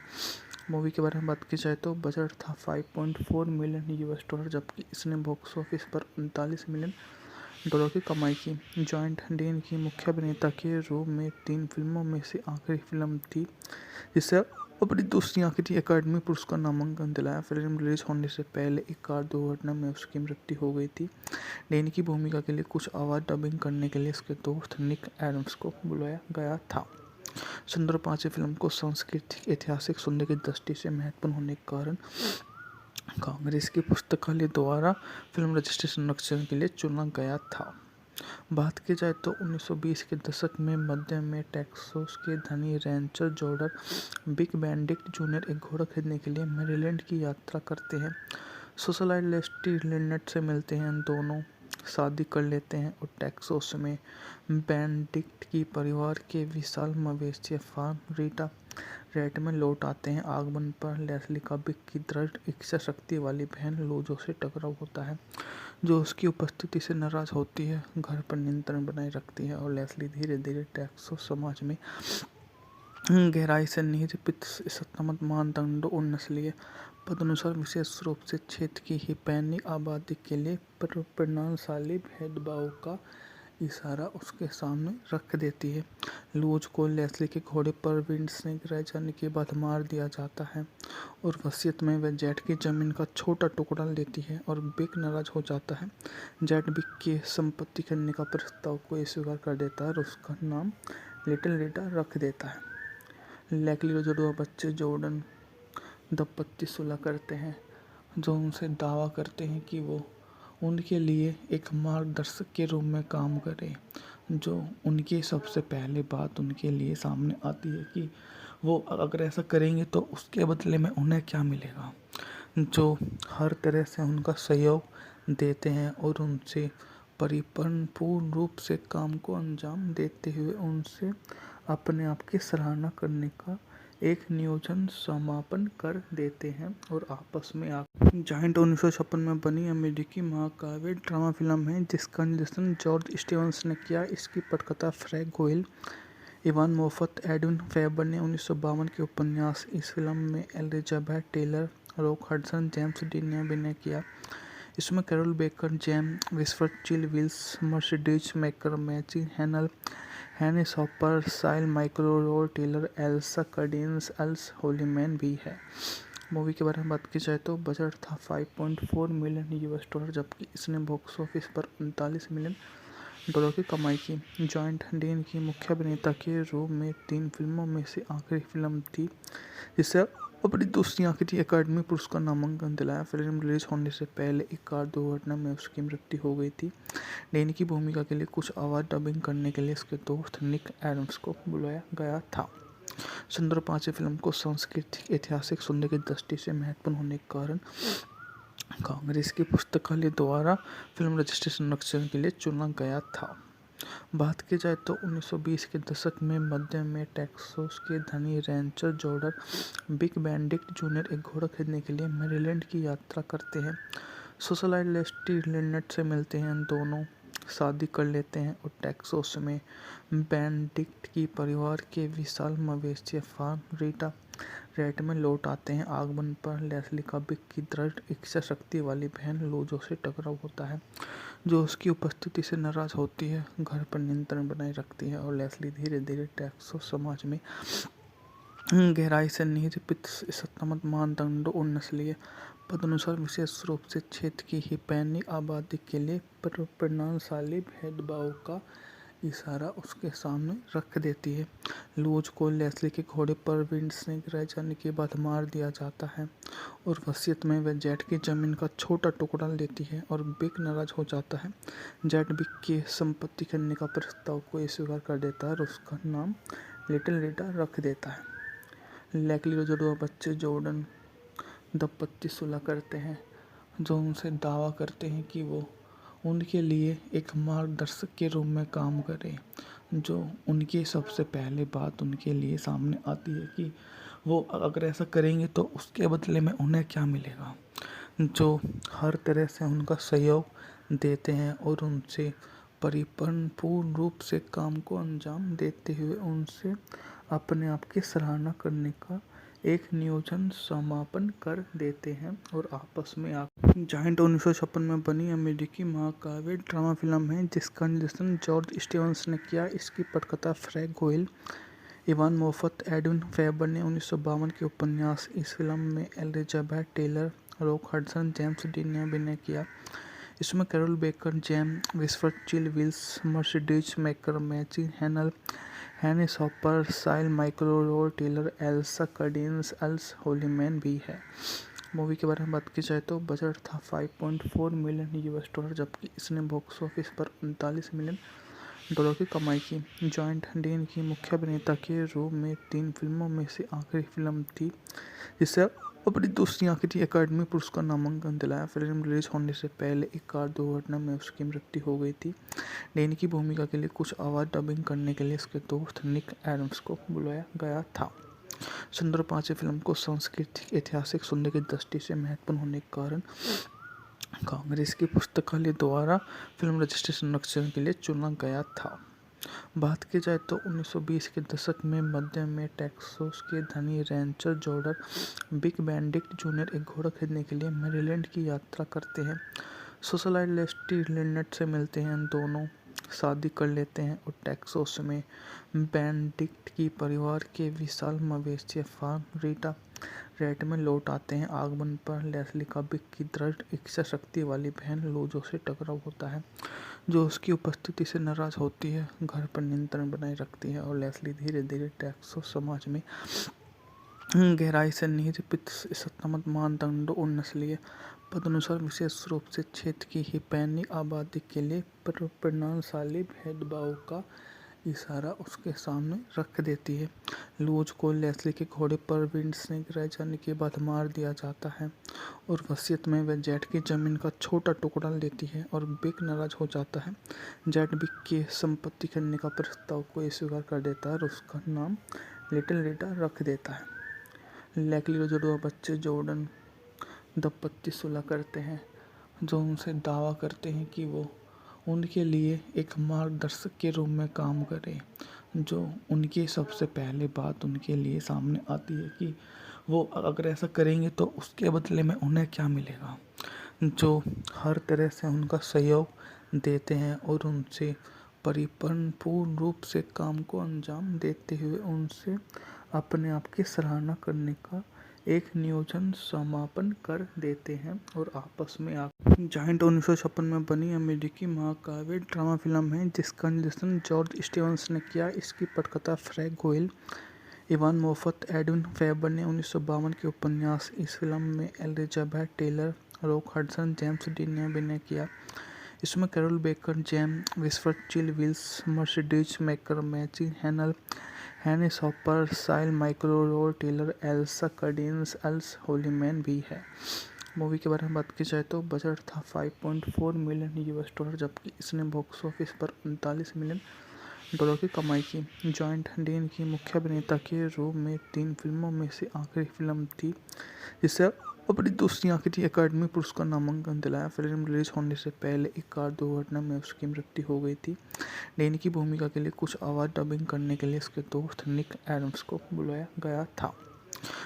मूवी के बारे में बात की जाए तो बजट था $5.4 मिलियन, जबकि इसने बॉक्स ऑफिस पर $39 मिलियन की कमाई की। जॉइंट डीन की मुख्य अभिनेता के रूप में 3 फिल्मों में से आखिरी फिल्म थी जिसे अपनी दूसरी आखिरी अकादमी पुरस्कार नामांकन दिलाया। फिल्म रिलीज होने से पहले एक कार दुर्घटना में उसकी मृत्यु हो गई थी। डीन की भूमिका के लिए कुछ आवाज़ डबिंग करने के लिए उसके दोस्त निक एडम्स को बुलाया गया था। सुंदर 5 फिल्म को सांस्कृतिक ऐतिहासिक सौंदर्य की दृष्टि से महत्वपूर्ण होने के कारण कांग्रेस की पुस्तकालय द्वारा फिल्म रजिस्ट्रेशन संरक्षण के लिए चुना गया था। बात की जाए तो 1920 के दशक में मध्य में टेक्सास के धनी Rancher Jordan big Benedict junior एक घोड़ा खरीदने के लिए मैरीलैंड की यात्रा करते हैं। सोशलाइट लेस्टी लिनेट से मिलते हैं, दोनों शादी कर लेते हैं और टेक्सास में बेनेडिक्ट की परिवार के विशाल मवेशी फार्म रीटा रेट में लौट आते हैं। आगमन पर लेस्ली का बिग की दृढ़ इच्छा शक्ति वाली बहन लूजो से टकराव होता है, जो उसकी उपस्थिति से नाराज होती है, घर पर नियंत्रण बनाए रखती है और लेस्ली धीरे धीरे टेक्सास समाज में गहराई से निरूपित सत्तात्मक मानदंडों और नस्लीय पदानुसार विशेष रूप से क्षेत्र की हिस्पैनिक आबादी के लिए परिणामशाली भेदभाव का इशारा उसके सामने रख देती है। लूज को लेस्ली के घोड़े पर विंड से गिराए जाने के बाद मार दिया जाता है और वसीयत में वह जेट की जमीन का छोटा टुकड़ा लेती है और बिक नाराज हो जाता है। जेट बिक की संपत्ति करने का प्रस्ताव को स्वीकार कर देता है और उसका नाम लिटिल रीटा रख देता है। लैकली और जुड़वा बच्चे जॉर्डन दंपत्ति सुलह करते हैं, जो उनसे दावा करते हैं कि वो उनके लिए एक मार्गदर्शक के रूप में काम करें। जो उनकी सबसे पहले बात उनके लिए सामने आती है कि वो अगर ऐसा करेंगे तो उसके बदले में उन्हें क्या मिलेगा। जो हर तरह से उनका सहयोग देते हैं और उनसे पूर्ण रूप से काम को अंजाम देते हुए उनसे अपने आप की सराहना करने का एक नियोजन समापन कर देते हैं और आपस में जायंट 1956 में बनी अमेरिकी महाकाव्य ड्रामा फिल्म है जिसका निर्देशन जॉर्ज स्टीवंस ने किया। इसकी पटकथा Frank Guiol, Ivan Moffat, Edwin Ferber ने 1952 के उपन्यास। इस फिल्म में Elizabeth Taylor, Rock Hudson, James Dean ने अभिनय किया। इसमें कैरोल बेकर, जेम विस्फर, चिल विल्स, मर्सिडीज मैकर, मैची हैनल, हैनिस हॉपर, साइल माइक्रो Taylor, Elsa Cardenas, Earl Holliman भी है। मूवी के बारे में बात की जाए तो बजट था $5.4 मिलियन, जबकि इसने बॉक्स ऑफिस पर $39 मिलियन की कमाई की। जॉइंट डीन की मुख्य अभिनेता के रूप में 3 फिल्मों में से आखिरी फिल्म थी जिसे अपनी दूसरी आखिरी अकादमी पुरस्कार नामांकन दिलाया। फिल्म रिलीज होने से पहले एक कार दुर्घटना में उसकी मृत्यु हो गई थी। डीन की भूमिका के लिए कुछ आवाज़ डबिंग करने के लिए उसके दोस्त निक एडम्स को बुलाया गया था। सुंदर 5 फिल्म को सांस्कृतिक ऐतिहासिक सौंदर्य की दृष्टि से महत्वपूर्ण होने के कारण कांग्रेस की पुस्तकालय द्वारा फिल्म रजिस्ट्रेशन संरक्षण के लिए चुना गया था। बात की जाए तो 1920 के दशक में मध्य में टेक्सास के धनी Rancher Jordan big Benedict junior एक घोड़ा खरीदने के लिए मैरीलैंड की यात्रा करते हैं। सोशलाइट लेस्टी लिनेट से मिलते हैं, दोनों शादी कर लेते हैं और टेक्सास में बेनेडिक्ट की परिवार के विशाल मवेशी फार्म रीटा रेट में लौट आते हैं। आगमन पर लेस्ली का बिग की दृढ़ इच्छा शक्ति वाली बहन लोजो से टकराव होता है, जो उसकी उपस्थिति से नाराज होती है, घर पर नियंत्रण बनाए रखती है और लेस्ली धीरे धीरे टेक्सास समाज में गहराई से निरूपित सत्तामत मानदंडों और नस्लीय पदानुसार विशेष रूप से क्षेत्र की हिस्पैनिक आबादी के लिए प्रणालीशाली भेदभाव का इशारा उसके सामने रख देती है। लूज को लेस्ली के घोड़े पर विंड से गिराए जाने के बाद मार दिया जाता है और वसीयत में वह जेट की जमीन का छोटा टुकड़ा लेती है और बिग नाराज हो जाता है। जेट बिग की संपत्ति करने का प्रस्ताव को स्वीकार कर देता है और उसका नाम लिटिल रीटा रख देता है। लेस्ली और जुड़वा बच्चे जॉर्डन दंपत्ति सुलह करते हैं, जो उनसे दावा करते हैं कि वो उनके लिए एक मार्गदर्शक के रूप में काम करें। जो उनकी सबसे पहले बात उनके लिए सामने आती है कि वो अगर ऐसा करेंगे तो उसके बदले में उन्हें क्या मिलेगा, जो हर तरह से उनका सहयोग देते हैं और उनसे पूर्ण रूप से काम को अंजाम देते हुए उनसे अपने आप की सराहना करने का एक नियोजन समापन कर देते हैं और आपस में जायंट 1956 में बनी अमेरिकी महाकाव्य ड्रामा फिल्म है जिसका निर्देशन जॉर्ज स्टीवंस ने किया। इसकी पटकथा Frank Guiol, Ivan Moffat, Edwin Ferber ने 1952 के उपन्यास। इस फिल्म में Elizabeth Taylor, Rock Hudson, James Dean ने अभिनय किया। इसमें Carroll Baker, GeM विस्फर्ड, Chill Wills, Mercedes Maikal, मैची हैनल, हैनिस हॉपर, साइल माइक्रो Taylor, Elsa Cardenas, Earl Holliman भी है। मूवी के बारे में बात की जाए तो बजट था $5.4 मिलियन, जबकि इसने बॉक्स ऑफिस पर $39 मिलियन की कमाई की। जॉइंट डीन की मुख्य अभिनेता के रूप में 3 फिल्मों में से आखिरी फिल्म थी जिसे अपनी दूसरी आखिरी अकादमी पुरस्कार नामांकन दिलाया। फिल्म रिलीज होने से पहले एक कार दुर्घटना में उसकी मृत्यु हो गई थी। डीन की भूमिका के लिए कुछ आवाज़ डबिंग करने के लिए उसके दोस्त निक एडम्स को बुलाया गया था। सुंदर 5 फिल्म को सांस्कृतिक ऐतिहासिक सुनने की दृष्टि से महत्वपूर्ण होने के कारण कांग्रेस की पुस्तकालय द्वारा फिल्म रजिस्ट्रेशन संरक्षण के लिए चुना गया था। बात की जाए तो 1920 के दशक में मध्य में टेक्सास के धनी Rancher Jordan big Benedict junior एक घोड़ा खरीदने के लिए मैरीलैंड की यात्रा करते हैं। सोशलाइट लेस्टी लिनेट से मिलते हैं, दोनों शादी कर लेते हैं और टेक्सास में बेनेडिक्ट की परिवार के विशाल मवेशी फार्म रीटा रेट में लौट आते हैं। आगमन पर लेस्ली का बिग की दृढ़ इच्छा शक्ति वाली बहन लोजो से टकराव होता है, जो उसकी उपस्थिति से नाराज होती है, घर पर नियंत्रण बनाए रखती है और लेस्ली धीरे धीरे टेक्सास समाज में गहराई से निरूपित सत्तामत मानदंडों और नस्लीय पदानुसार विशेष रूप से क्षेत्र की हिस्पैनिक आबादी के लिए प्रणालीशाली भेदभाव का इशारा उसके सामने रख देती है। लूज को लेस्ली के घोड़े पर विंड से गिराए जाने के बाद मार दिया जाता है और वसीयत में वह जेट की जमीन का छोटा टुकड़ा लेती है और बिग नाराज हो जाता है। जेट बिग की संपत्ति करने का प्रस्ताव को स्वीकार कर देता है और उसका नाम लिटिल रीटा रख देता है। लेस्ली और जुड़वा बच्चे जॉर्डन दंपत्ति सुलह करते हैं, जो उनसे दावा करते हैं कि वो उनके लिए एक मार्गदर्शक के रूप में काम करें। जो उनकी सबसे पहले बात उनके लिए सामने आती है कि वो अगर ऐसा करेंगे तो उसके बदले में उन्हें क्या मिलेगा, जो हर तरह से उनका सहयोग देते हैं और उनसे पूर्ण रूप से काम को अंजाम देते हुए उनसे अपने आप की सराहना करने का एक नियोजन समापन कर देते हैं और आपस में जायंट 1956 में बनी अमेरिकी महाकाव्य ड्रामा फिल्म है जिसका निर्देशन जॉर्ज स्टीवंस ने किया। इसकी पटकथा Frank Guiol, Ivan Moffat, Edwin Ferber ने 1952 के उपन्यास। इस फिल्म में Elizabeth Taylor, Rock Hudson, James Dean ने अभिनय किया। इसमें Carroll Baker, GeM विस्फर्ड, Chill Wills, Mercedes Maikal, मैची हैनल, हैनिस हॉपर, साइल माइक्रो Taylor, Elsa Cardenas, Earl Holliman भी है। मूवी के बारे में बात की जाए तो बजट था 5.4 मिलियन US डॉलर, जबकि इसने बॉक्स ऑफिस पर 39 मिलियन डॉलर की कमाई की। जॉइंट डेन की मुख्य अभिनेता के रूप में 3 फिल्मों में से आखिरी फिल्म थी जिसे अपनी दूसरी आखिरी अकादमी पुरस्कार नामांकन दिलाया। फिल्म रिलीज होने से पहले एक कार दुर्घटना में उसकी मृत्यु हो गई थी। डेन की भूमिका के लिए कुछ आवाज़ डबिंग करने के लिए उसके दोस्त निक एडम्स को बुलाया गया था।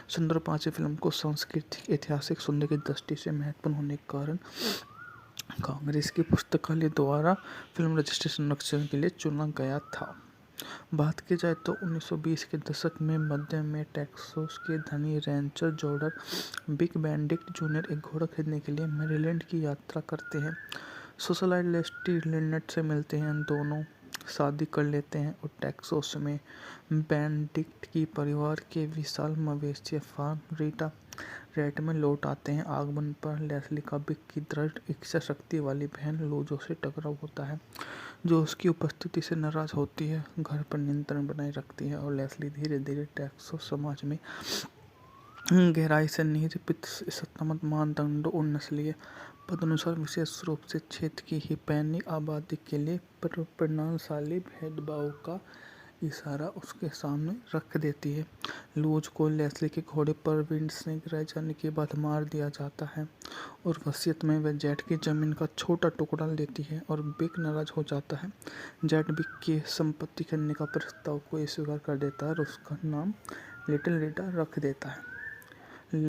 सुंदर 5 फिल्म को सांस्कृतिक ऐतिहासिक सौंदर्य की दृष्टि से महत्वपूर्ण होने के कारण कांग्रेस की पुस्तकालय द्वारा फिल्म रजिस्ट्रेशन संरक्षण के लिए चुना गया था। बात की जाए तो 1920 के दशक में मध्य में टेक्सास के धनी Rancher Jordan big Benedict junior एक घोड़ा खरीदने के लिए मैरीलैंड की यात्रा करते हैं। सोशलाइट लेस्टी लिनेट से मिलते हैं, दोनों शादी कर लेते हैं और टेक्सास में बेनेडिक्ट की परिवार के विशाल मवेशी फार्म रीटा रेट में लौट आते हैं। आगमन पर लेस्ली का बिग की दृढ़ इच्छा शक्ति वाली बहन लोजो से टकराव होता है, जो उसकी उपस्थिति से नाराज होती है, घर पर नियंत्रण बनाए रखती है और लेस्ली धीरे धीरे टेक्सास समाज में गहराई से निहित सत्तामत मानदंडों और नस्लीय पदानुसार विशेष रूप से क्षेत्र की हिस्पैनिक आबादी के लिए परिणामशाली भेदभाव का इशारा उसके सामने रख देती है। लूज को लेस्ली के घोड़े पर विंड से गिराए जाने के बाद मार दिया जाता है और वसीयत में वह जेट की जमीन का छोटा टुकड़ा लेती है और बिग नाराज हो जाता है। जेट बिग की संपत्ति करने का प्रस्ताव को स्वीकार कर देता है और उसका नाम लिटिल रीटा रख देता है।